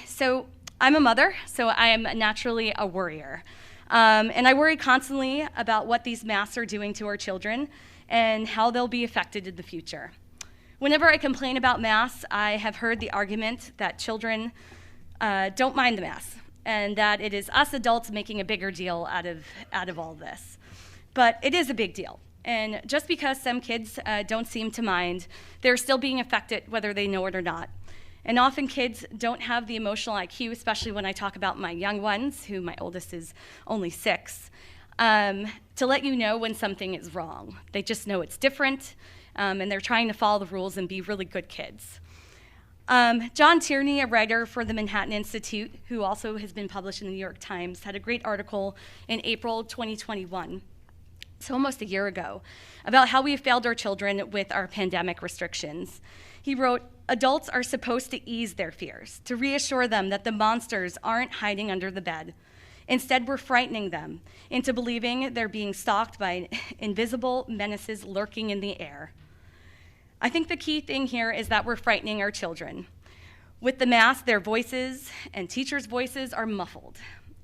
So I'm a mother, so I am naturally a worrier. And I worry constantly about what these masks are doing to our children and how they'll be affected in the future. Whenever I complain about masks, I have heard the argument that children don't mind the masks, and that it is us adults making a bigger deal out of all this. But it is a big deal. And just because some kids don't seem to mind, they're still being affected whether they know it or not. And often kids don't have the emotional IQ, especially when I talk about my young ones, who my oldest is only 6, to let you know when something is wrong. They just know it's different, and they're trying to follow the rules and be really good kids. John Tierney, a writer for the Manhattan Institute, who also has been published in the New York Times, had a great article in April 2021, so almost a year ago, about how we have failed our children with our pandemic restrictions. He wrote, "Adults are supposed to ease their fears, to reassure them that the monsters aren't hiding under the bed. Instead, we're frightening them into believing they're being stalked by invisible menaces lurking in the air." I think the key thing here is that we're frightening our children. With the mask, their voices and teachers' voices are muffled.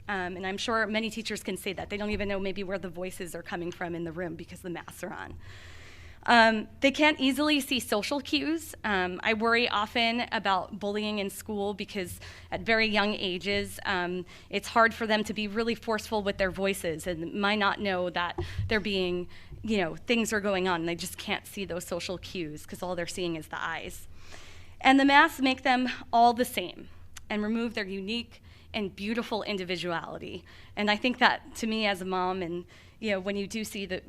And I'm sure many teachers can say that. They don't even know maybe where the voices are coming from in the room because the masks are on. They can't easily see social cues. I worry often about bullying in school because at very young ages, it's hard for them to be really forceful with their voices and might not know that they're being, things are going on and they just can't see those social cues because all they're seeing is the eyes. And the masks make them all the same and remove their unique and beautiful individuality. And I think that to me as a mom, and when you do see the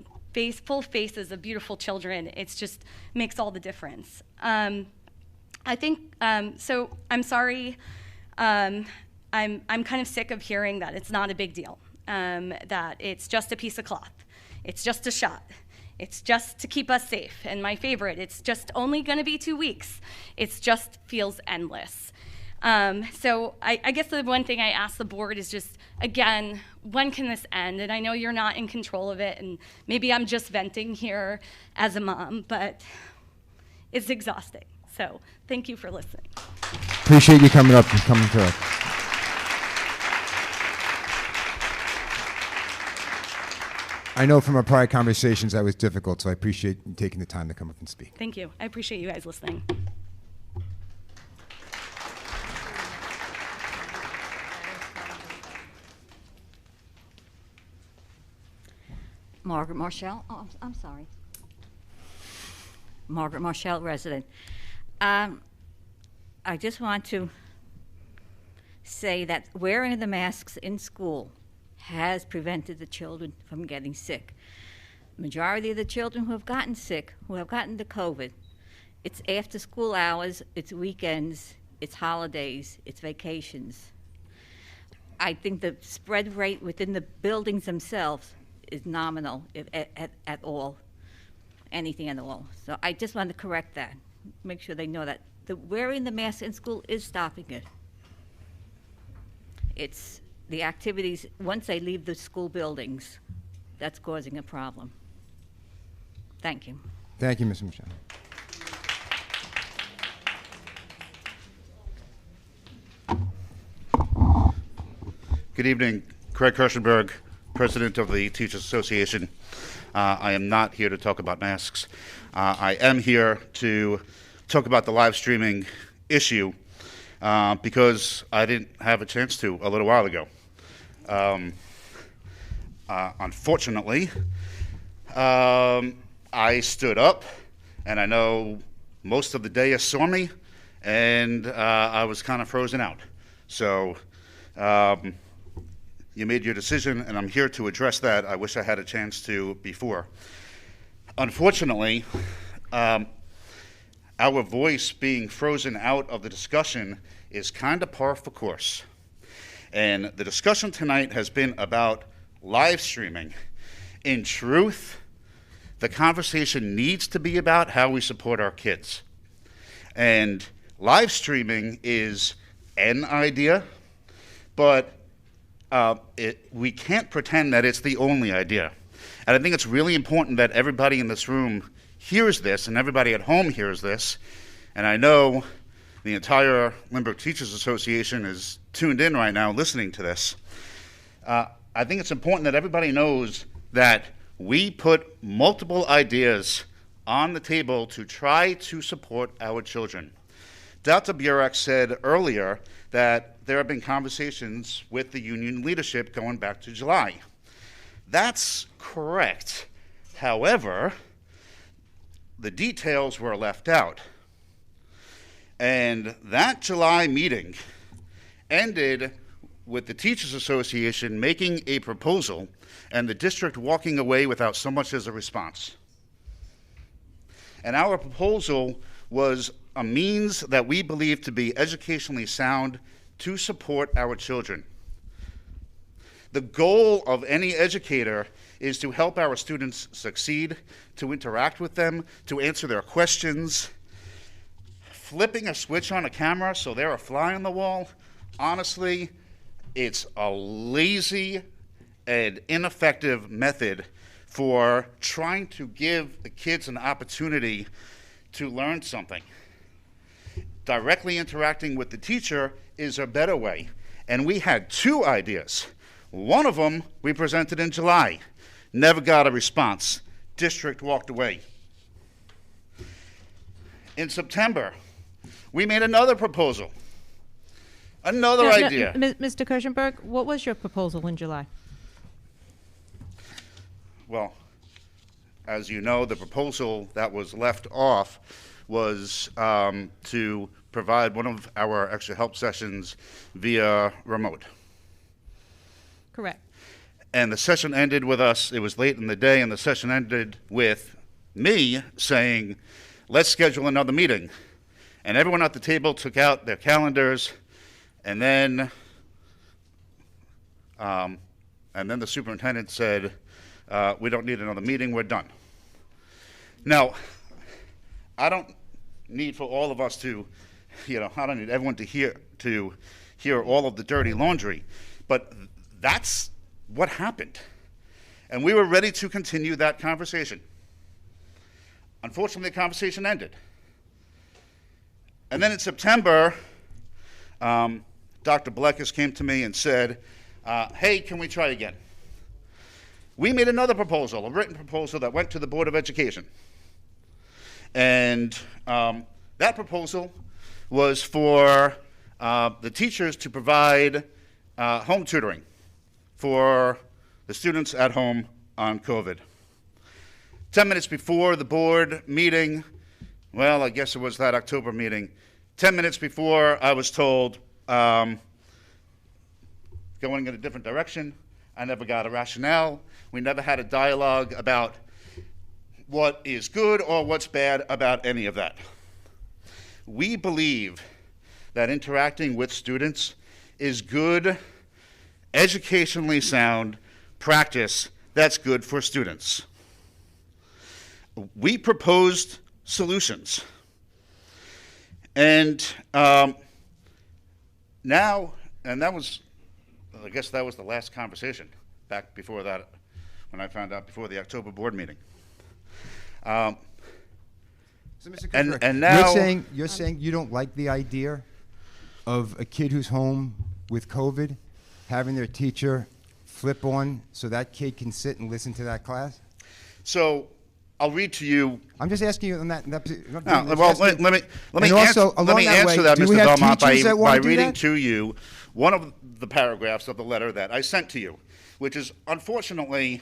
full faces of beautiful children, it's just makes all the difference. I think, so I'm sorry, I'm kind of sick of hearing that it's not a big deal, that it's just a piece of cloth, it's just a shot, it's just to keep us safe. And my favorite, it's just only gonna be 2 weeks. It just feels endless. So I guess the one thing I ask the board is just, again, when can this end? And I know you're not in control of it, and maybe I'm just venting here as a mom, but it's exhausting. So thank you for listening. Appreciate you coming up and coming to us. I know from our prior conversations that was difficult, so I appreciate you taking the time to come up and speak. Thank you. I appreciate you guys listening. Margaret Marshall. Oh, I'm sorry. Margaret Marshall, resident. I just want to say that wearing the masks in school has prevented the children from getting sick. Majority of the children who have gotten sick, who have gotten the COVID, it's after school hours, it's weekends, it's holidays, it's vacations. I think the spread rate within the buildings themselves is nominal, if at all, anything at all. So I just want to correct that, make sure they know that. Wearing the mask in school is stopping it. It's the activities, once they leave the school buildings, that's causing a problem. Thank you. Thank you, Ms. Michelle. Good evening. Craig Kirschenberg, President of the Teachers Association. I am not here to talk about masks. I am here to talk about the live streaming issue because I didn't have a chance to a little while ago. Unfortunately, I stood up, and I know most of the dais saw me, and I was kind of frozen out. So you made your decision, and I'm here to address that. I wish I had a chance to before. Unfortunately, our voice being frozen out of the discussion is kind of par for course. And the discussion tonight has been about live streaming. In truth, the conversation needs to be about how we support our kids. And live streaming is an idea, but we can't pretend that it's the only idea. And I think it's really important that everybody in this room hears this and everybody at home hears this. And I know the entire Lynbrook Teachers Association is tuned in right now listening to this. I think it's important that everybody knows that we put multiple ideas on the table to try to support our children. Dr. Burek said earlier that there have been conversations with the union leadership going back to July. That's correct. However, the details were left out. And that July meeting ended with the Teachers Association making a proposal and the district walking away without so much as a response. And our proposal was a means that we believe to be educationally sound to support our children. The goal of any educator is to help our students succeed, to interact with them, to answer their questions. Flipping a switch on a camera so they're a fly on the wall, honestly, it's a lazy and ineffective method for trying to give the kids an opportunity to learn something. Directly interacting with the teacher is a better way. And we had two ideas. One of them we presented in July. Never got a response. District walked away. In September, we made another proposal. Another idea. Mr. Kirschenberg, what was your proposal in July? Well, as you know, the proposal that was left off was to provide one of our extra help sessions via remote. Correct. And the session ended with us, it was late in the day, and the session ended with me saying, let's schedule another meeting. And everyone at the table took out their calendars, and then the superintendent said, we don't need another meeting, we're done. Now, I don't need for all of us to, I don't need everyone to hear all of the dirty laundry, but that's what happened. And we were ready to continue that conversation. Unfortunately, the conversation ended. And then in September, Dr. Bleckis came to me and said, hey, can we try again? We made another proposal, a written proposal that went to the Board of Education. And that proposal was for the teachers to provide home tutoring for the students at home on COVID. 10 minutes before the board meeting, well, I guess it was that October meeting, 10 minutes before I was told going in a different direction, I never got a rationale. We never had a dialogue about what is good or what's bad about any of that. We believe that interacting with students is good, educationally sound practice that's good for students. We proposed solutions. And now, and that was, I guess that was the last conversation back before that, when I found out before the October board meeting. So, Mr. And Cooper, now you're saying you don't like the idea of a kid who's home with COVID having their teacher flip on so that kid can sit and listen to that class? So I'll read to you. I'm just asking you on that. Let me answer that, Mr. Belmont, by reading to you one of the paragraphs of the letter that I sent to you, which is, unfortunately,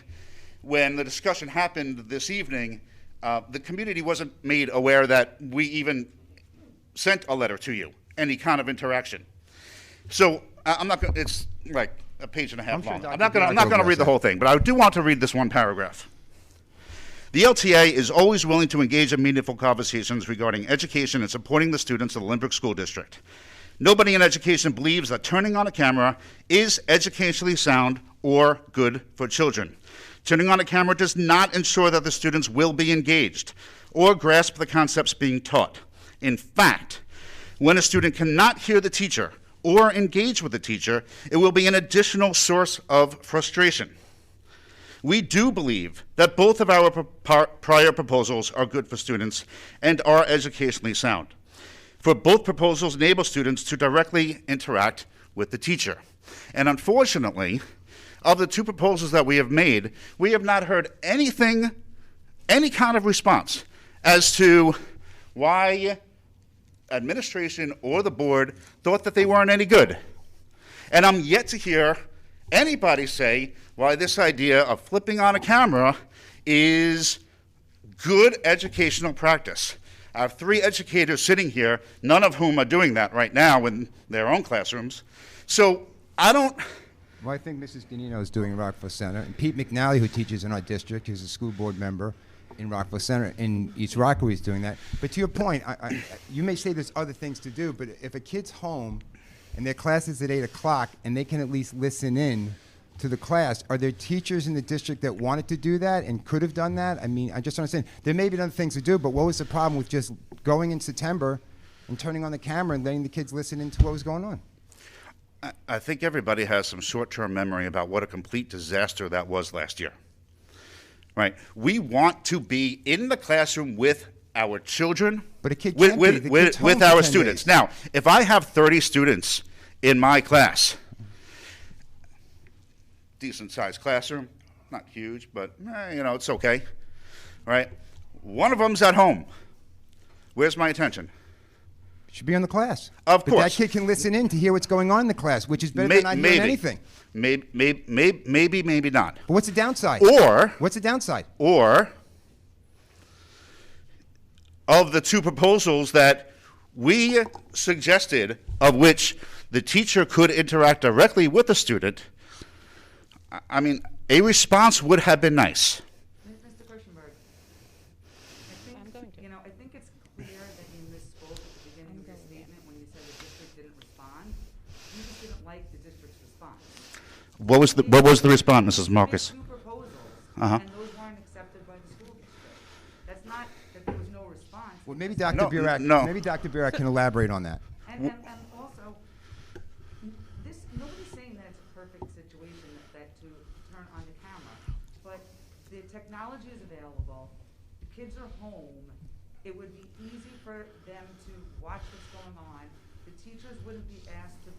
when the discussion happened this evening, the community wasn't made aware that we even sent a letter to you, any kind of interaction. So I'm not going to, it's like a page and a half long. I'm not going to read the whole thing, but I do want to read this one paragraph. The LTA is always willing to engage in meaningful conversations regarding education and supporting the students of the Lynbrook School District. Nobody in education believes that turning on a camera is educationally sound or good for children. Turning on a camera does not ensure that the students will be engaged or grasp the concepts being taught. In fact, when a student cannot hear the teacher or engage with the teacher, it will be an additional source of frustration. We do believe that both of our prior proposals are good for students and are educationally sound. For both proposals enable students to directly interact with the teacher. And unfortunately, of the two proposals that we have made, we have not heard anything, any kind of response as to why administration or the board thought that they weren't any good. And I'm yet to hear anybody say why this idea of flipping on a camera is good educational practice. I have 3 educators sitting here, none of whom are doing that right now in their own classrooms. So I don't... Well, I think Mrs. Ganino is doing Rockville Center, and Pete McNally, who teaches in our district, who's a school board member in Rockville Center, in East Rockaway, is doing that. But to your point, you may say there's other things to do, but if a kid's home and their class is at 8 o'clock and they can at least listen in to the class, are there teachers in the district that wanted to do that and could have done that? I mean, I just understand. There may be other things to do, but what was the problem with just going in September and turning on the camera and letting the kids listen into what was going on? I think everybody has some short-term memory about what a complete disaster that was last year. Right? We want to be in the classroom with our children, but a kid with our students. Days. Now, if I have 30 students in my class, decent-sized classroom, not huge, but it's okay, right? One of them's at home. Where's my attention? Should be on the class. Of course. But that kid can listen in to hear what's going on in the class, which is better than not hearing anything. Maybe not. But what's the downside? What's the downside? Or of the 2 proposals that we suggested, of which the teacher could interact directly with the student, I mean, a response would have been nice. Mr. Kirschenberg, I think it's clear that you misspoke at the beginning of your statement when you said the district didn't respond. You just didn't like the district's response. What was the response, Mrs. Marcus? 2 proposals, Uh-huh. and those weren't accepted by the school district. That's not that there was no response. Well, maybe Dr. Burak can elaborate on that. And also, nobody's saying that it's a perfect situation that to turn on the camera, but the technology is available, the kids are home, it would be easy for them to watch what's going on, the teachers wouldn't be asked to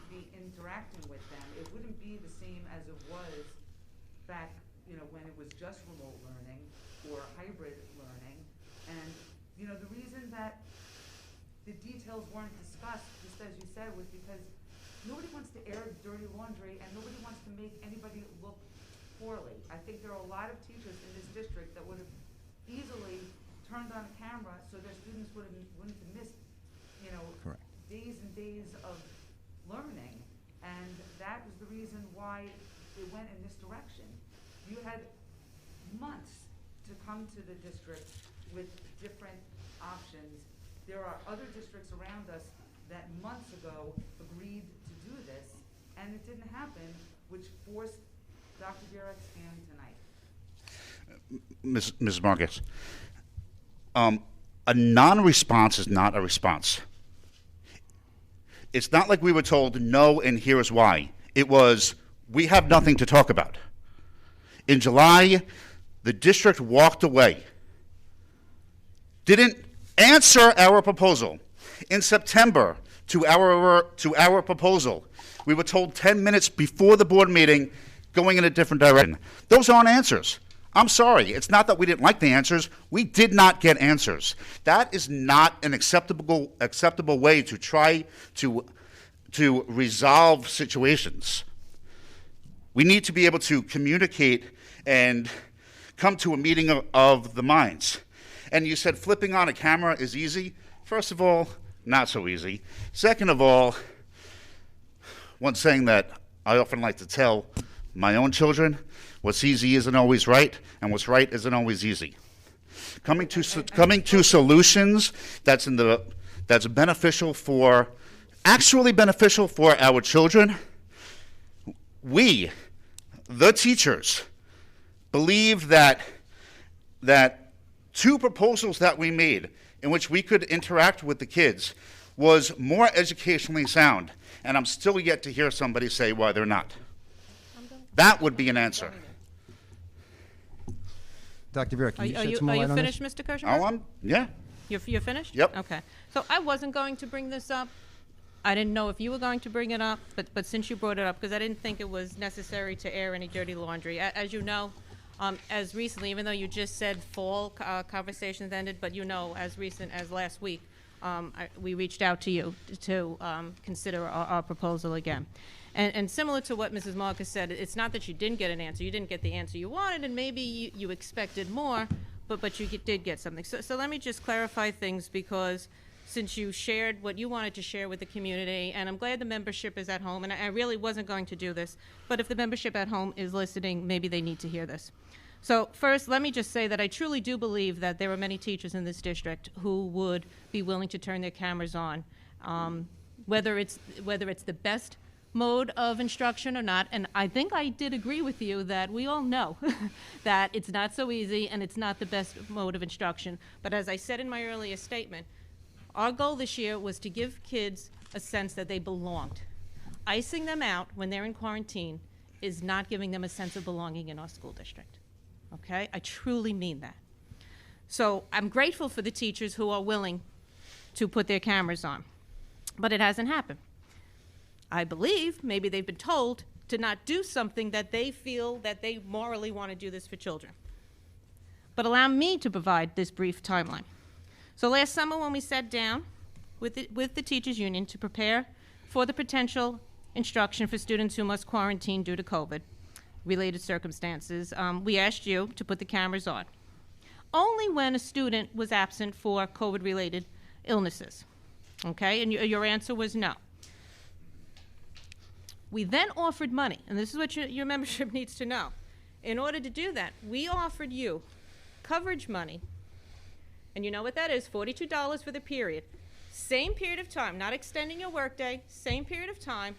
be interacting with them, it wouldn't be the same as it was back, when it was just remote learning or hybrid learning, and, the reason that the details weren't discussed, just as you said, was because nobody wants to air dirty laundry and nobody wants to make anybody look poorly. I think there are a lot of teachers in this district that would have easily turned on a camera so their students wouldn't have missed, days and days of learning. And that was the reason why it went in this direction. You had months to come to the district with different options. There are other districts around us that months ago agreed to do this, and it didn't happen, which forced Dr. Burek's hand tonight. Ms. Marcus, a non-response is not a response. It's not like we were told no and here is why. It was, we have nothing to talk about. In July, the district walked away, didn't answer our proposal. In September, to our proposal, we were told 10 minutes before the board meeting, going in a different direction. Those aren't answers. I'm sorry, it's not that we didn't like the answers, we did not get answers. That is not an acceptable way to try to resolve situations. We need to be able to communicate and come to a meeting of the minds. And you said flipping on a camera is easy. First of all, not so easy. Second of all, one saying that I often like to tell my own children, what's easy isn't always right, and what's right isn't always easy. Coming to solutions that's beneficial for, actually beneficial for our children. We, the teachers, believe that two proposals that we made in which we could interact with the kids was more educationally sound, and I'm still yet to hear somebody say why they're not. That would be an answer. Dr. Burek, can you shed some Are more you light on this? finished, Mr. Kirschenberg? Yeah. You're finished? Yep. Okay. So I wasn't going to bring this up. I didn't know if you were going to bring it up, but since you brought it up, because I didn't think it was necessary to air any dirty laundry. As you know, as recently, even though you just said fall conversations ended, but you know, as recent as last week, we reached out to you to consider our proposal again. And similar to what Mrs. Marcus said, it's not that you didn't get an answer. You didn't get the answer you wanted, and maybe you expected more, but you did get something. So let me just clarify things, because since you shared what you wanted to share with the community, and I'm glad the membership is at home, and I really wasn't going to do this, but if the membership at home is listening, maybe they need to hear this. So first, let me just say that I truly do believe that there are many teachers in this district who would be willing to turn their cameras on, whether it's the best mode of instruction or not. And I think I did agree with you that we all know that it's not so easy and it's not the best mode of instruction. But as I said in my earlier statement, our goal this year was to give kids a sense that they belonged. Icing them out when they're in quarantine is not giving them a sense of belonging in our school district. Okay? I truly mean that. So I'm grateful for the teachers who are willing to put their cameras on, but it hasn't happened. I believe maybe they've been told to not do something that they feel that they morally want to do this for children. But allow me to provide this brief timeline. So last summer, when we sat down with the teachers union to prepare for the potential instruction for students who must quarantine due to COVID-related circumstances, we asked you to put the cameras on only when a student was absent for COVID-related illnesses. Okay, and your answer was no. We then offered money, and this is what your membership needs to know. In order to do that, we offered you coverage money, and you know what that is, $42 for the period. Same period of time, not extending your workday, same period of time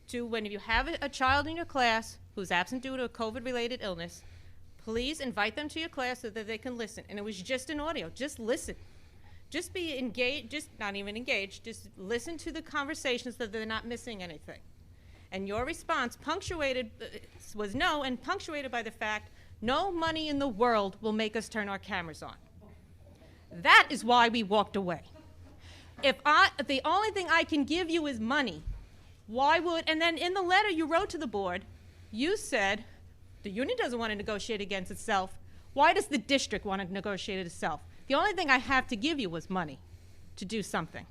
to when you have a child in your class who's absent due to a COVID-related illness, please invite them to your class so that they can listen. And it was just an audio, just listen. Just be engaged, just not even engaged, just listen to the conversations so that they're not missing anything. And your response punctuated was no, and punctuated by the fact, no money in the world will make us turn our cameras on. That is why we walked away. If the only thing I can give you is money, why would, and then in the letter you wrote to the board, you said, the union doesn't want to negotiate against itself. Why does the district want to negotiate it itself? The only thing I have to give you was money to do something.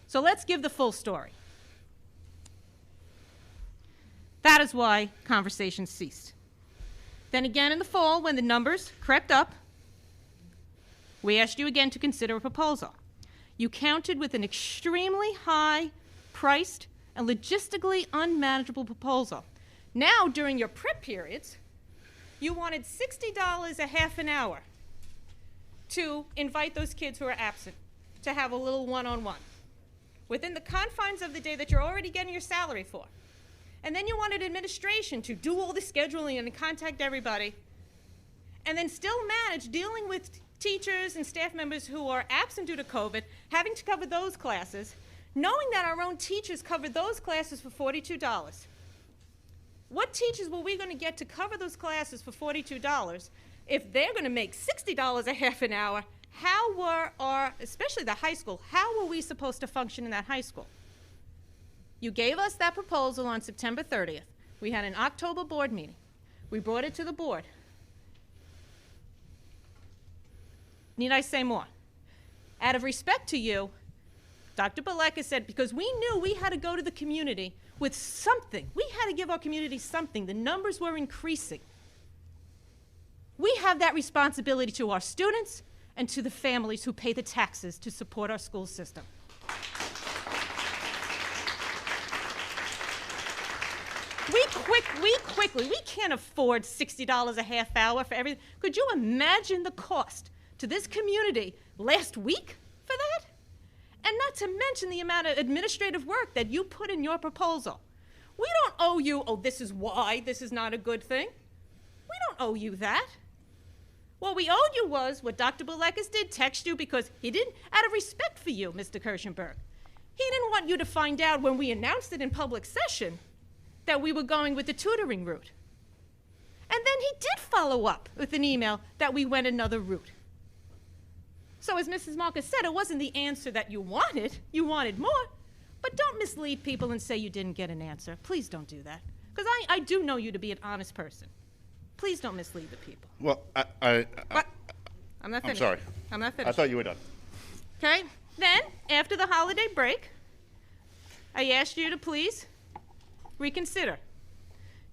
So let's give the full story. That is why conversations ceased. Then again in the fall, when the numbers crept up, we asked you again to consider a proposal. You countered with an extremely high-priced and logistically unmanageable proposal. Now, during your prep periods, you wanted $60 a half an hour to invite those kids who are absent to have a little one-on-one within the confines of the day that you're already getting your salary for. And then you wanted administration to do all the scheduling and contact everybody, and then still manage dealing with teachers and staff members who are absent due to COVID, having to cover those classes, knowing that our own teachers covered those classes for $42. What teachers were we going to get to cover those classes for $42 if they're going to make $60 a half an hour? How were our, especially the high school, how were we supposed to function in that high school? You gave us that proposal on September 30th. We had an October board meeting. We brought it to the board. Need I say more? Out of respect to you, Dr. Baleka said, because we knew we had to go to the community with something. We had to give our community something. The numbers were increasing. We have that responsibility to our students and to the families who pay the taxes to support our school system. We can't afford $60 a half hour for everything. Could you imagine the cost to this community last week for that? And not to mention the amount of administrative work that you put in your proposal. We don't owe you, oh, this is why this is not a good thing. We don't owe you that. What we owed you was what Dr. Baleka did, text you because he didn't, out of respect for you, Mr. Kirschenberg. He didn't want you to find out when we announced it in public session that we were going with the tutoring route. And then he did follow up with an email that we went another route. So as Mrs. Marcus said, it wasn't the answer that you wanted more, but don't mislead people and say you didn't get an answer. Please don't do that, because I do know you to be an honest person. Please don't mislead the people. Well, I'm not finished. I'm sorry. I'm not finished. I thought you were done. Okay, then, after the holiday break, I asked you to please reconsider,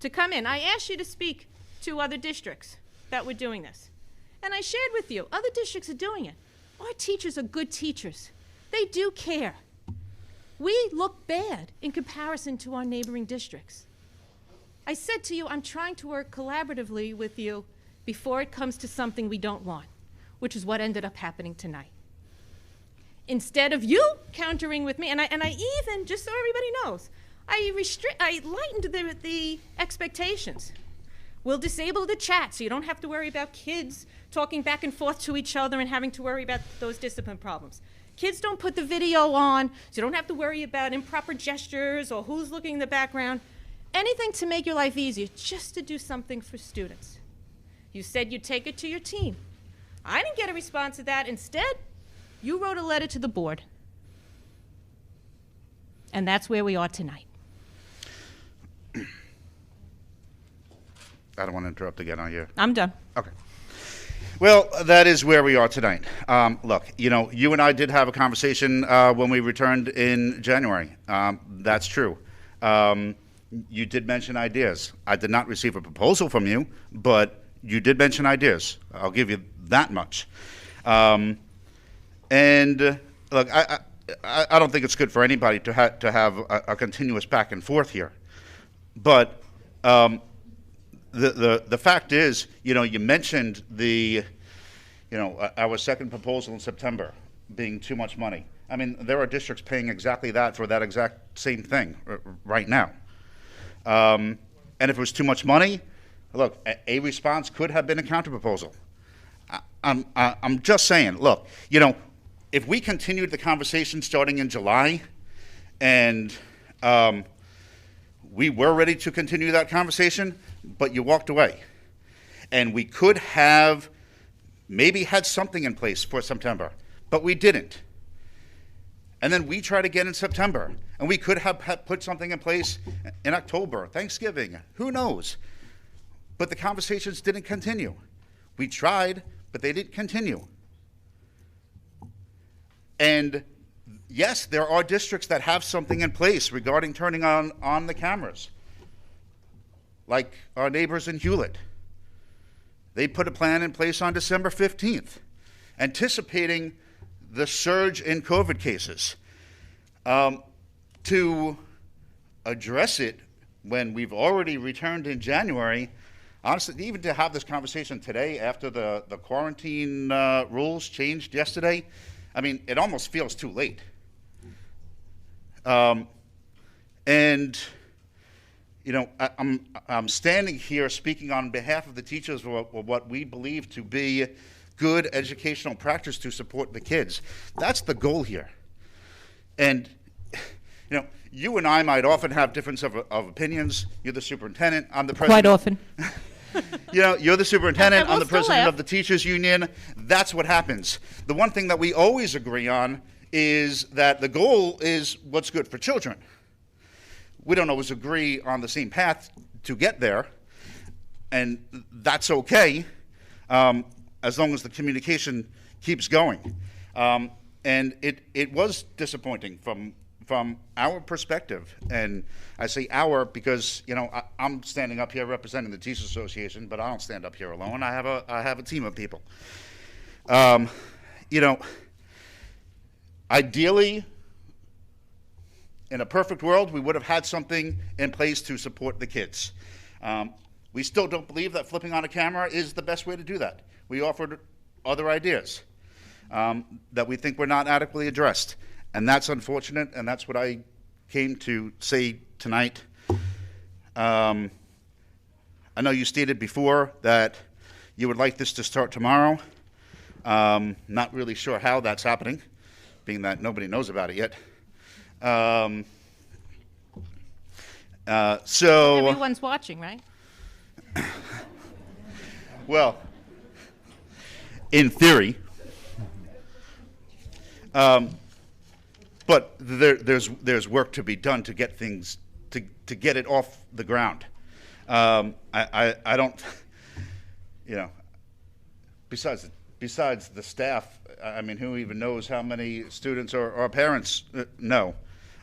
to come in. I asked you to speak to other districts that were doing this. And I shared with you, other districts are doing it. Our teachers are good teachers. They do care. We look bad in comparison to our neighboring districts. I said to you, I'm trying to work collaboratively with you before it comes to something we don't want, which is what ended up happening tonight. Instead of you countering with me, and I even, just so everybody knows, I lightened the expectations. We'll disable the chat so you don't have to worry about kids talking back and forth to each other and having to worry about those discipline problems. Kids don't put the video on, so you don't have to worry about improper gestures or who's looking in the background. Anything to make your life easier, just to do something for students. You said you'd take it to your team. I didn't get a response to that. Instead, you wrote a letter to the board. And that's where we are tonight. I don't want to interrupt again on you. I'm done. Okay. Well, that is where we are tonight. Look, you and I did have a conversation when we returned in January. That's true. You did mention ideas. I did not receive a proposal from you, but you did mention ideas. I'll give you that much. And look, I don't think it's good for anybody to have a continuous back and forth here. But the fact is, you mentioned our second proposal in September being too much money. I mean, there are districts paying exactly that for that exact same thing right now. And if it was too much money, look, a response could have been a counterproposal. I'm just saying, look, if we continued the conversation starting in July and we were ready to continue that conversation, but you walked away. And we could have maybe had something in place for September, but we didn't. And then we tried again in September, and we could have put something in place in October, Thanksgiving, who knows? But the conversations didn't continue. We tried, but they didn't continue. And yes, there are districts that have something in place regarding turning on the cameras, like our neighbors in Hewlett. They put a plan in place on December 15th, anticipating the surge in COVID cases, to address it when we've already returned in January. Honestly, even to have this conversation today after the quarantine rules changed yesterday, I mean, it almost feels too late. And, you know, I'm standing here speaking on behalf of the teachers for what we believe to be good educational practice to support the kids. That's the goal here. And, you know, you and I might often have difference of opinions. You're the superintendent, I'm the president. Quite often. You know, you're the superintendent, we'll I'm the still president laugh. of the teachers union. That's what happens. The one thing that we always agree on is that the goal is what's good for children. We don't always agree on the same path to get there, and that's okay, as long as the communication keeps going. And it was disappointing from our perspective, and I say our because, you know, I'm standing up here representing the Teachers Association, but I don't stand up here alone. I have a team of people. You know, ideally, in a perfect world, we would have had something in place to support the kids. We still don't believe that flipping on a camera is the best way to do that. We offered other ideas that we think were not adequately addressed. And that's unfortunate, and that's what I came to say tonight. I know you stated before that you would like this to start tomorrow. Not really sure how that's happening, being that nobody knows about it yet. So Everyone's watching, right? well, in theory, but there's work to be done to get things to get it off the ground. I don't, you know, besides the staff, I mean, who even knows how many students or parents know?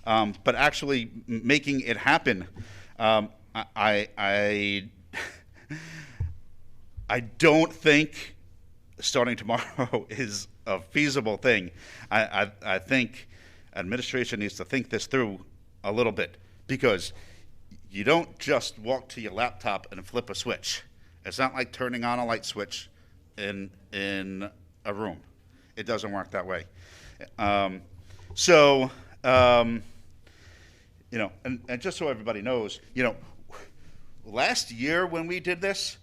But actually making it happen, I don't think starting tomorrow is a feasible thing. I think administration needs to think this through a little bit, because you don't just walk to your laptop and flip a switch. It's not like turning on a light switch in a room. It doesn't work that way. You know, and just so everybody knows, you know, last year when we did this,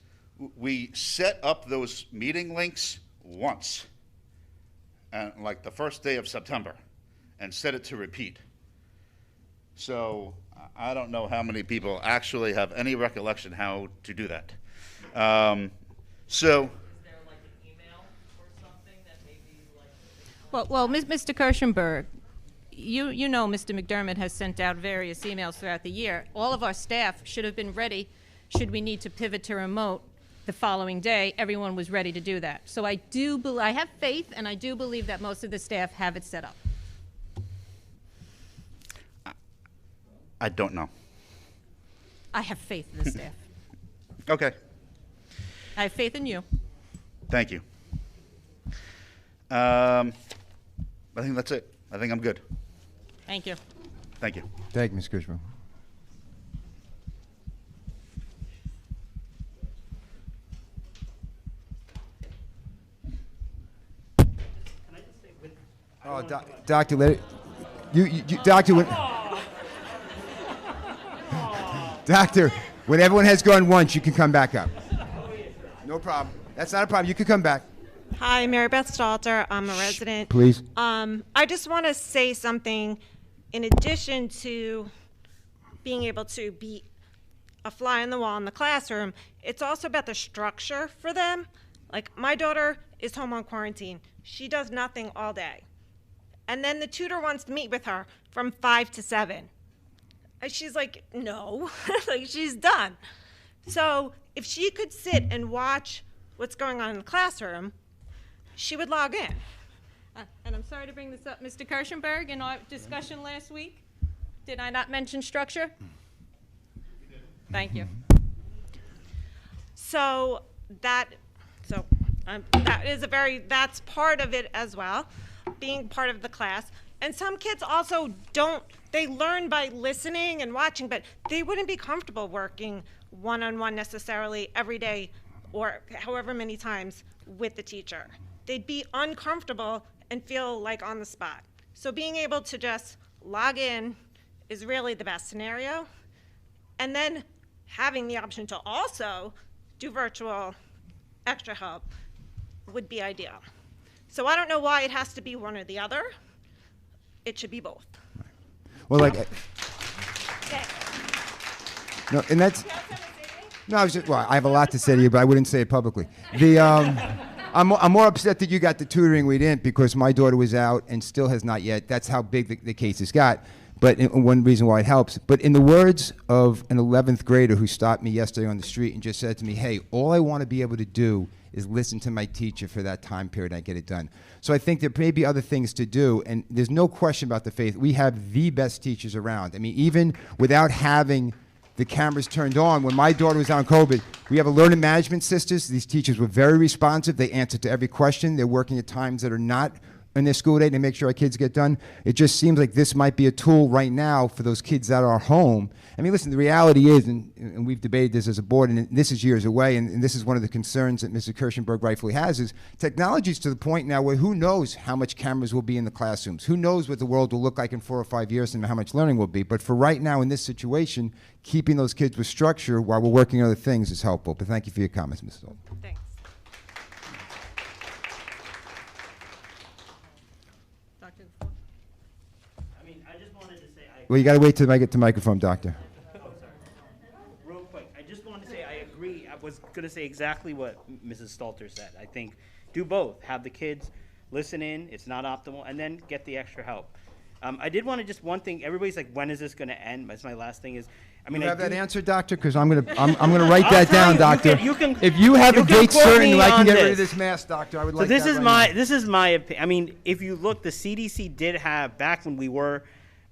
we set up those meeting links once, and like the first day of September, and set it to repeat. So I don't know how many people actually have any recollection how to do that. Well, Mr. Kirschenberg, you know Mr. McDermott has sent out various emails throughout the year. All of our staff should have been ready, should we need to pivot to remote the following day. Everyone was ready to do that. So I have faith, and I do believe that most of the staff have it set up. I don't know. I have faith in the staff. Okay. I have faith in you. Thank you. I think that's it. I think I'm good. Thank you. Thank you. Thank you, Ms. Cushman. Oh, Doctor, let it. Doctor, Doctor, when everyone has gone once, you can come back up. No problem. That's not a problem. You can come back. Hi, Mary Beth Stalter. I'm a resident. Please. I just want to say something. In addition to being able to be a fly on the wall in the classroom, it's also about the structure for them. Like, my daughter is home on quarantine. She does nothing all day. And then the tutor wants to meet with her from 5 to 7. And she's like, no, like, she's done. So if she could sit and watch what's going on in the classroom, she would log in. And I'm sorry to bring this up, Mr. Kirschenberg, in our discussion last week, did I not mention structure? Thank you. So that's part of it as well, being part of the class. And some kids also don't, they learn by listening and watching, but they wouldn't be comfortable working one-on-one necessarily every day or however many times with the teacher. They'd be uncomfortable and feel like on the spot. So being able to just log in is really the best scenario. And then having the option to also do virtual extra help would be ideal. So I don't know why it has to be one or the other. It should be both. Well, like, no, and that's, no, I was just, well, I have a lot to say to you, but I wouldn't say it publicly. I'm more upset that you got the tutoring we didn't, because my daughter was out and still has not yet. That's how big the case has got. But one reason why it helps. But in the words of an 11th grader who stopped me yesterday on the street and just said to me, hey, all I want to be able to do is listen to my teacher for that time period and I get it done. So I think there may be other things to do, and there's no question about the faith. We have the best teachers around. I mean, even without having the cameras turned on, when my daughter was on COVID, we have a learning management sisters. These teachers were very responsive. They answered to every question. They're working at times that are not in their school day to make sure our kids get done. It just seems like this might be a tool right now for those kids that are home. I mean, listen, the reality is, and we've debated this as a board, and this is years away, and this is one of the concerns that Mr. Kirschenberg rightfully has, is technology is to the point now where who knows how much cameras will be in the classrooms? Who knows what the world will look like in 4 or 5 years and how much learning will be? But for right now in this situation, keeping those kids with structure while we're working on other things is helpful. But thank you for your comments, Mrs. Old. Thanks. Well, you got to wait till I get the microphone, Doctor. Real quick, I just wanted to say I agree. I was going to say exactly what Mrs. Stalter said. I think do both. Have the kids listen in. It's not optimal. And then get the extra help. I did want to just one thing. Everybody's like, when is this going to end? That's my last thing is, I mean, You I have that do- answer, Doctor? Because I'm gonna write that tell down, you, Doctor. you can- If you have you a can date quote certain me that I can on get rid of this. this mask, Doctor, I would So like this that is right my now. this is my opinion. I mean, if you look, the CDC did have back when we were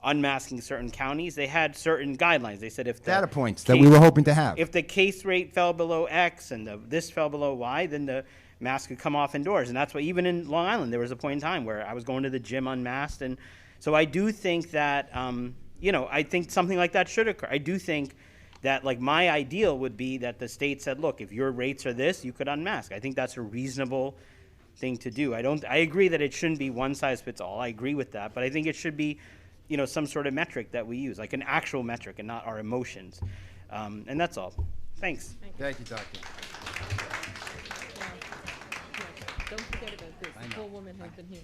unmasking certain counties, they had certain guidelines. They said if the Data points that we were hoping to have. If the case rate fell below X and this fell below Y, then the mask could come off indoors. And that's why even in Long Island, there was a point in time where I was going to the gym unmasked. And so I do think that, I think something like that should occur. I do think that, like, my ideal would be that the state said, look, if your rates are this, you could unmask. I think that's a reasonable thing to do. I agree that it shouldn't be one size fits all. I agree with that. But I think it should be, some sort of metric that we use, like an actual metric and not our emotions. And that's all. Thanks. Thank you, Doctor. Don't forget about this. I The know. poor woman has been here.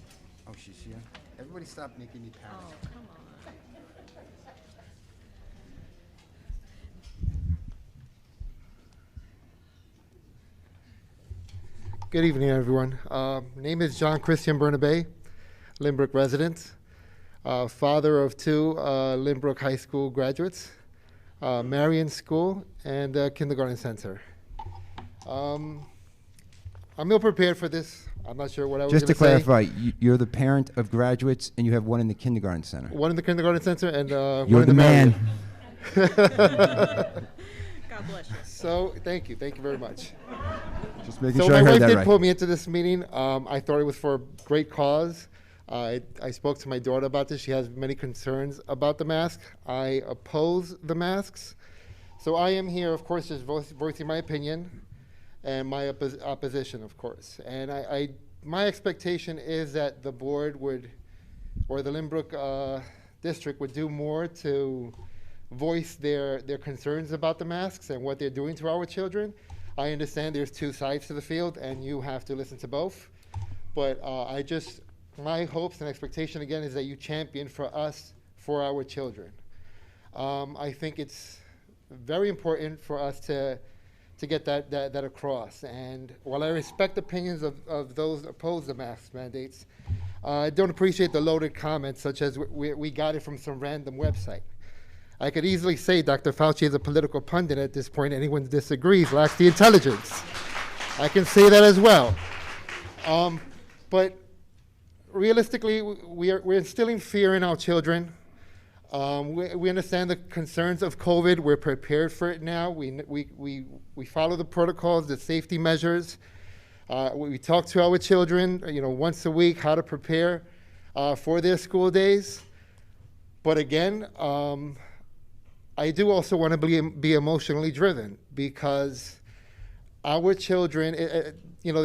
Oh, she's here? Everybody stop making me paranoid. Oh, come on. Good evening, everyone. Name is John Christian Bernabe, Lynbrook resident, father of 2 Lynbrook High School graduates, Marion School, and Kindergarten Center. I'm ill prepared for this. I'm not sure what I was Just to gonna say. clarify, you're the parent of graduates, and you have one in the kindergarten center. One in the Kindergarten Center and You're one in the man. Marion. God bless you. So, thank you very much. Just making So sure I my heard wife that did right. pull me into this meeting. I thought it was for a great cause. I spoke to my daughter about this. She has many concerns about the mask. I oppose the masks. So I am here, of course, just voicing my opinion and my opposition, of course. And my expectation is that the board would, or the Lynbrook district would do more to voice their concerns about the masks and what they're doing to our children. I understand there's 2 sides to the field and you have to listen to both. But my hopes and expectation again is that you champion for us, for our children. I think it's very important for us to get that across. And while I respect opinions of those opposed to mask mandates, I don't appreciate the loaded comments such as we got it from some random website. I could easily say Dr. Fauci is a political pundit at this point. Anyone who disagrees lacks the intelligence. I can say that as well. But realistically, we're instilling fear in our children. We understand the concerns of COVID. We're prepared for it now. We follow the protocols, the safety measures. We talk to our children, once a week, how to prepare. for their school days. But again, I do also want to be emotionally driven, because our children, you know,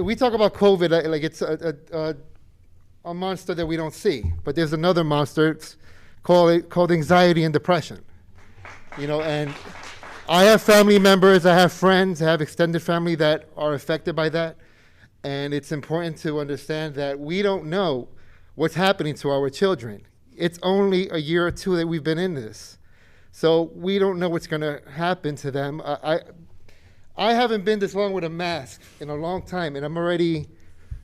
we talk about COVID like it's a monster that we don't see, but there's another monster called anxiety and depression. You know, and I have family members, I have friends, I have extended family that are affected by that, and it's important to understand that we don't know what's happening to our children. It's only a year or two that we've been in this, so we don't know what's going to happen to them. I haven't been this long with a mask in a long time, and I'm already,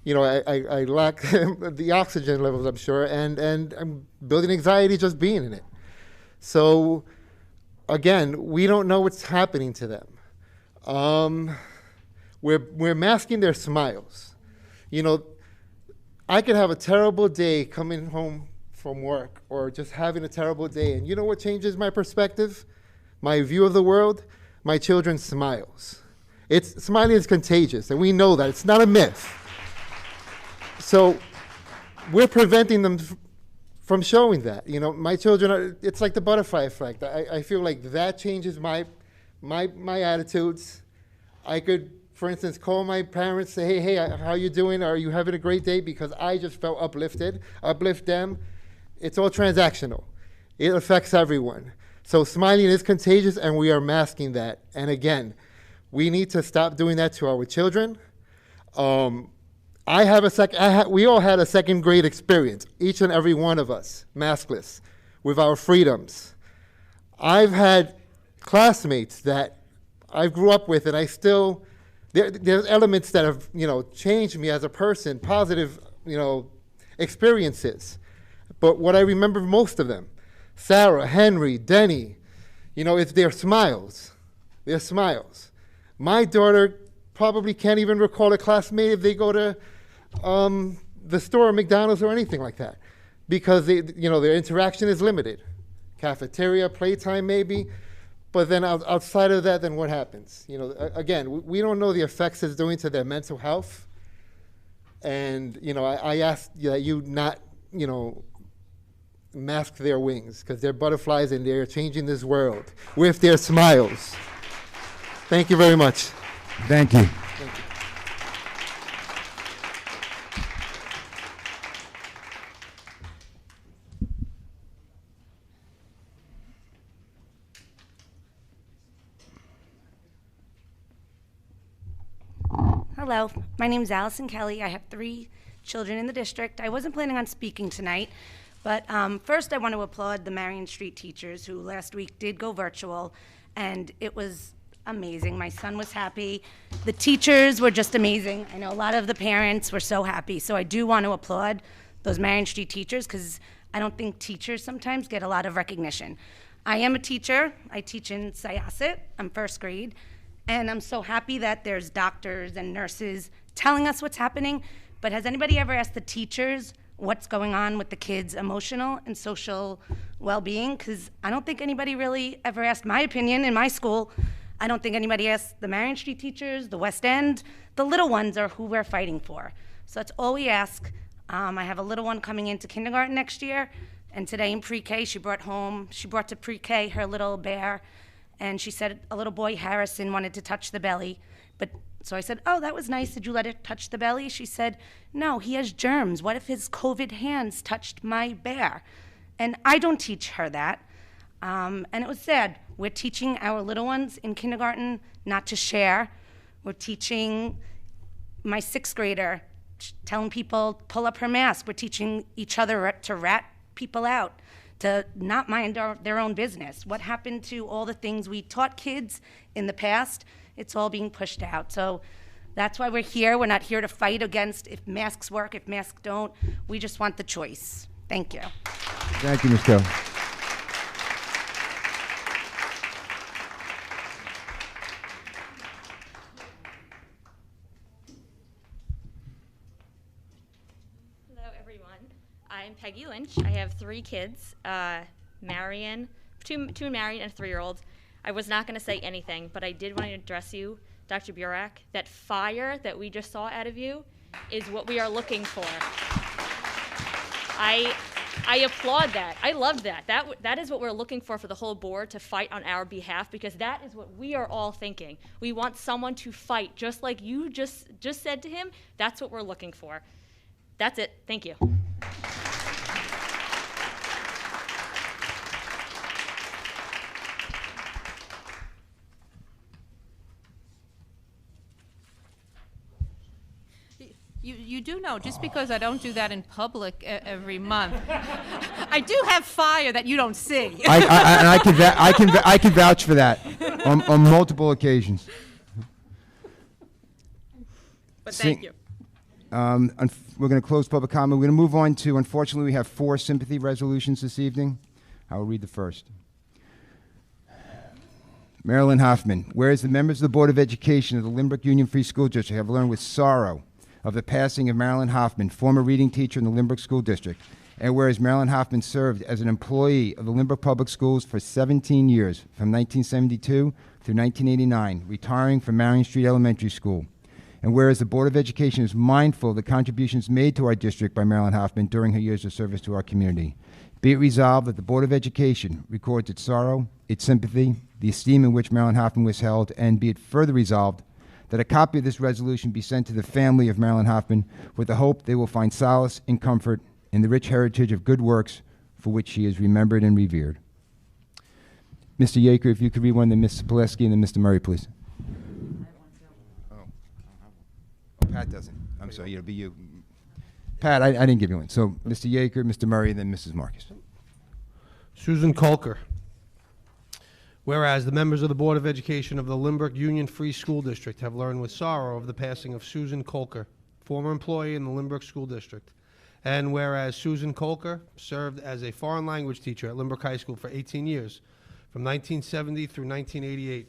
you know, I lack the oxygen levels, I'm sure, and I'm building anxiety just being in it. So, again, we don't know what's happening to them. We're masking their smiles. You know, I could have a terrible day coming home from work, or just having a terrible day, and you know what changes my perspective, my view of the world? My children's smiles. Smiling is contagious, and we know that. It's not a myth. So we're preventing them from showing that. You know, my children it's like the butterfly effect. I feel like that changes my attitudes. I could, for instance, call my parents, say, hey, how you doing? Are you having a great day? Because I just felt uplifted. Uplift them. It's all transactional. It affects everyone. So smiling is contagious, and we are masking that. And again, we need to stop doing that to our children. We all had a second grade experience, each and every one of us, maskless, with our freedoms. I've had classmates that I grew up with, and I still, there's elements that have, you know, changed me as a person, positive, you know, experiences. But what I remember most of them, Sarah, Henry, Denny, you know, it's their smiles. Their smiles. My daughter probably can't even recall a classmate if they go to the store, McDonald's, or anything like that, because you know, their interaction is limited. Cafeteria, playtime, maybe, but then outside of that, then what happens? You know, again, we don't know the effects it's doing to their mental health, and you know, I ask that you not, you know, mask their wings, because they're butterflies and they're changing this world with their smiles. Thank you very much. Thank you. Thank you. Hello, my name is Allison Kelly. I have 3 children in the district. I wasn't planning on speaking tonight, but first I want to applaud the Marion Street teachers who last week did go virtual, and it was amazing. My son was happy. The teachers were just amazing. I know a lot of the parents were so happy, so I do want to applaud those Marion Street teachers, because I don't think teachers sometimes get a lot of recognition. I am a teacher. I teach in Syosset. I'm first grade. And I'm so happy that there's doctors and nurses telling us what's happening. But has anybody ever asked the teachers what's going on with the kids' emotional and social well-being? Because I don't think anybody really ever asked my opinion in my school. I don't think anybody asked the Marion Street teachers, the West End. The little ones are who we're fighting for. So that's all we ask. I have a little one coming into kindergarten next year. And today in pre-K, she brought to pre-K her little bear. And she said a little boy, Harrison, wanted to touch the belly. So I said, oh, that was nice. Did you let it touch the belly? She said, no, he has germs. What if his COVID hands touched my bear? And I don't teach her that. And it was sad. We're teaching our little ones in kindergarten not to share. We're teaching my 6th grader, telling people, pull up her mask. We're teaching each other to rat people out, to not mind their own business. What happened to all the things we taught kids in the past? It's all being pushed out. So that's why we're here. We're not here to fight against if masks work, if masks don't. We just want the choice. Thank you. Thank you, Ms. Kelly. Hello, everyone. I'm Peggy Lynch. I have 3 kids, Marion, two Marion and a 3-year-old. I was not going to say anything, but I did want to address you, Dr. Burak. That fire that we just saw out of you is what we are looking for. I applaud that. I love that. That is what we're looking for the whole board to fight on our behalf, because that is what we are all thinking. We want someone to fight, just like you just said to him. That's what we're looking for. That's it. Thank you. You do know, just because I don't do that in public every month, I do have fire that you don't see. I can vouch for that on multiple occasions. But thank you. We're going to close public comment. We're going to move on to, unfortunately, we have 4 sympathy resolutions this evening. I will read the first. Marilyn Hoffman, whereas the members of the Board of Education of the Lynbrook Union Free School District have learned with sorrow of the passing of Marilyn Hoffman, former reading teacher in the Lynbrook School District, and whereas Marilyn Hoffman served as an employee of the Lynbrook Public Schools for 17 years, from 1972 through 1989, retiring from Marion Street Elementary School, and whereas the Board of Education is mindful of the contributions made to our district by Marilyn Hoffman during her years of service to our community, be it resolved that the Board of Education records its sorrow, its sympathy, the esteem in which Marilyn Hoffman was held, and be it further resolved that a copy of this resolution be sent to the family of Marilyn Hoffman with the hope they will find solace and comfort in the rich heritage of good works for which she is remembered and revered. Mr. Yaker, if you could read one, then Ms. Pileski, and then Mr. Murray, please. Oh, Pat doesn't. I'm sorry, it'll be you. Pat, I didn't give you one. So Mr. Yaker, Mr. Murray, and then Mrs. Marcus. Susan Kolker. Whereas the members of the Board of Education of the Lynbrook Union Free School District have learned with sorrow of the passing of Susan Kolker, former employee in the Lynbrook School District. And whereas Susan Kolker served as a foreign language teacher at Lynbrook High School for 18 years, from 1970 through 1988.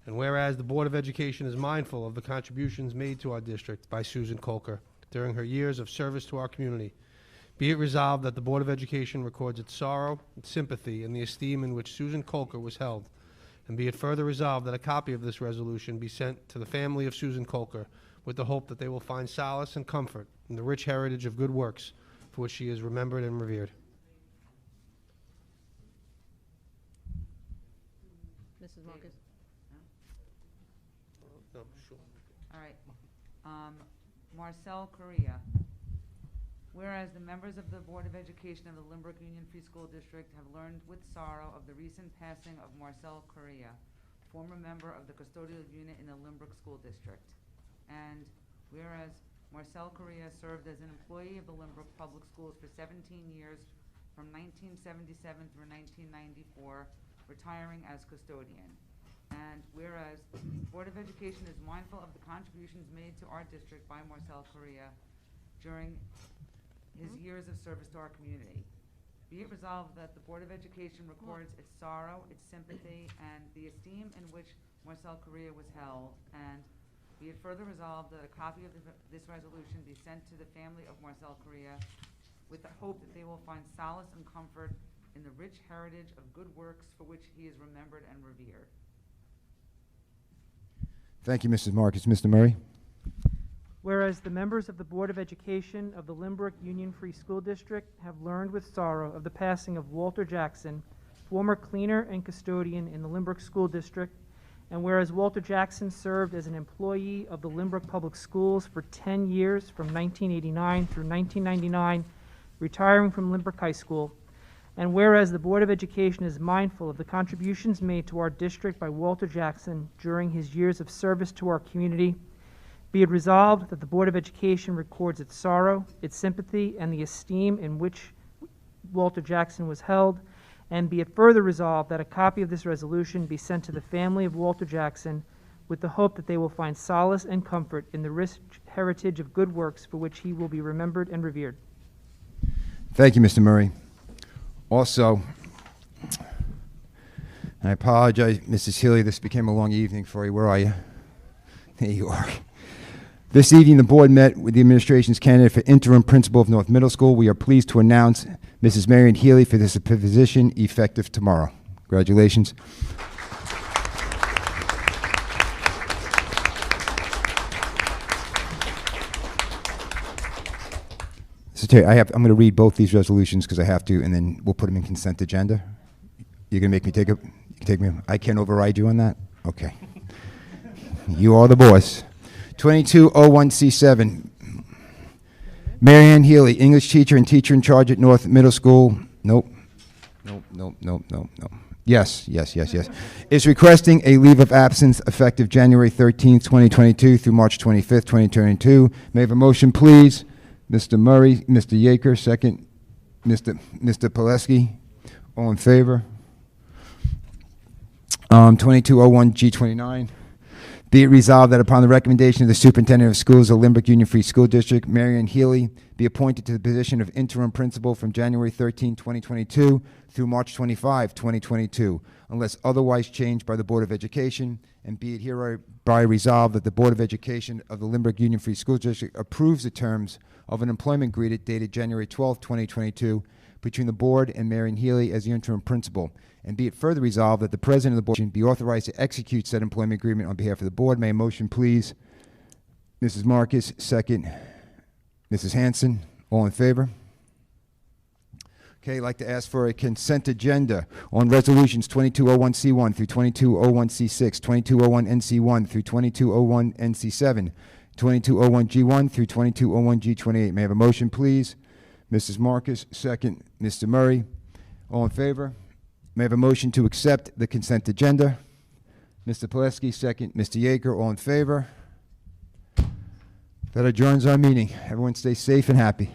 And whereas the Board of Education is mindful of the contributions made to our district by Susan Kolker during her years of service to our community, be it resolved that the Board of Education records its sorrow, its sympathy, and the esteem in which Susan Kolker was held. And be it further resolved that a copy of this resolution be sent to the family of Susan Kolker with the hope that they will find solace and comfort in the rich heritage of good works for which she is remembered and revered. Mrs. Marcus. No, sure. All right. Marcel Correa. Whereas the members of the Board of Education of the Lynbrook Union Free School District have learned with sorrow of the recent passing of Marcel Correa, former member of the custodial unit in the Lynbrook School District. And whereas Marcel Correa served as an employee of the Lynbrook Public Schools for 17 years, from 1977 through 1994, retiring as custodian. And whereas the Board of Education is mindful of the contributions made to our district by Marcel Correa during his years of service to our community. Be it resolved that the Board of Education records its sorrow, its sympathy, and the esteem in which Marcel Correa was held, and be it further resolved that a copy of this resolution be sent to the family of Marcel Correa with the hope that they will find solace and comfort in the rich heritage of good works for which he is remembered and revered. Thank you, Mrs. Marcus. Mr. Murray? Whereas the members of the Board of Education of the Lynbrook Union Free School District have learned with sorrow of the passing of Walter Jackson, former cleaner and custodian in the Lynbrook School District, and whereas Walter Jackson served as an employee of the Lynbrook Public Schools for 10 years from 1989 through 1999, retiring from Lynbrook High School, and whereas the Board of Education is mindful of the contributions made to our district by Walter Jackson during his years of service to our community, be it resolved that the Board of Education records its sorrow, its sympathy, and the esteem in which Walter Jackson was held, and be it further resolved that a copy of this resolution be sent to the family of Walter Jackson with the hope that they will find solace and comfort in the rich heritage of good works for which he will be remembered and revered. Thank you, Mr. Murray. Also, I apologize, Mrs. Healy, this became a long evening for you. Where are you? There you are. This evening, the board met with the administration's candidate for interim principal of North Middle School. We are pleased to announce Mrs. Marion Healy for this position effective tomorrow. Congratulations. So Terry, I'm going to read both these resolutions because I have to, and then we'll put them in consent agenda. You're going to make me take me. I can't override you on that? Okay. You are the boss. 2201C7. Marianne Healy, English teacher and teacher in charge at North Middle School. Nope. Yes. Is requesting a leave of absence effective January 13th, 2022 through March 25th, 2022. May I have a motion, please? Mr. Murray, Mr. Yaker, second. Mr. Pileski, all in favor? 2201G29. Be it resolved that upon the recommendation of the Superintendent of Schools of Lynbrook Union Free School District, Marion Healy be appointed to the position of interim principal from January 13, 2022 through March 25, 2022, unless otherwise changed by the Board of Education, and be it hereby resolved that the Board of Education of the Lynbrook Union Free School District approves the terms of an employment agreement dated January 12, 2022 between the Board and Marion Healy as the interim principal. And be it further resolved that the President of the Board be authorized to execute said employment agreement on behalf of the Board. May a motion, please? Mrs. Marcus, second. Mrs. Hanson, all in favor? Okay, I'd like to ask for a consent agenda on resolutions 2201C1 through 2201C6, 2201NC1 through 2201NC7, 2201G1 through 2201G28. May I have a motion, please? Mrs. Marcus, second. Mr. Murray, all in favor? May I have a motion to accept the consent agenda? Mr. Pileski, second. Mr. Yaker, all in favor? That adjourns our meeting. Everyone stay safe and happy.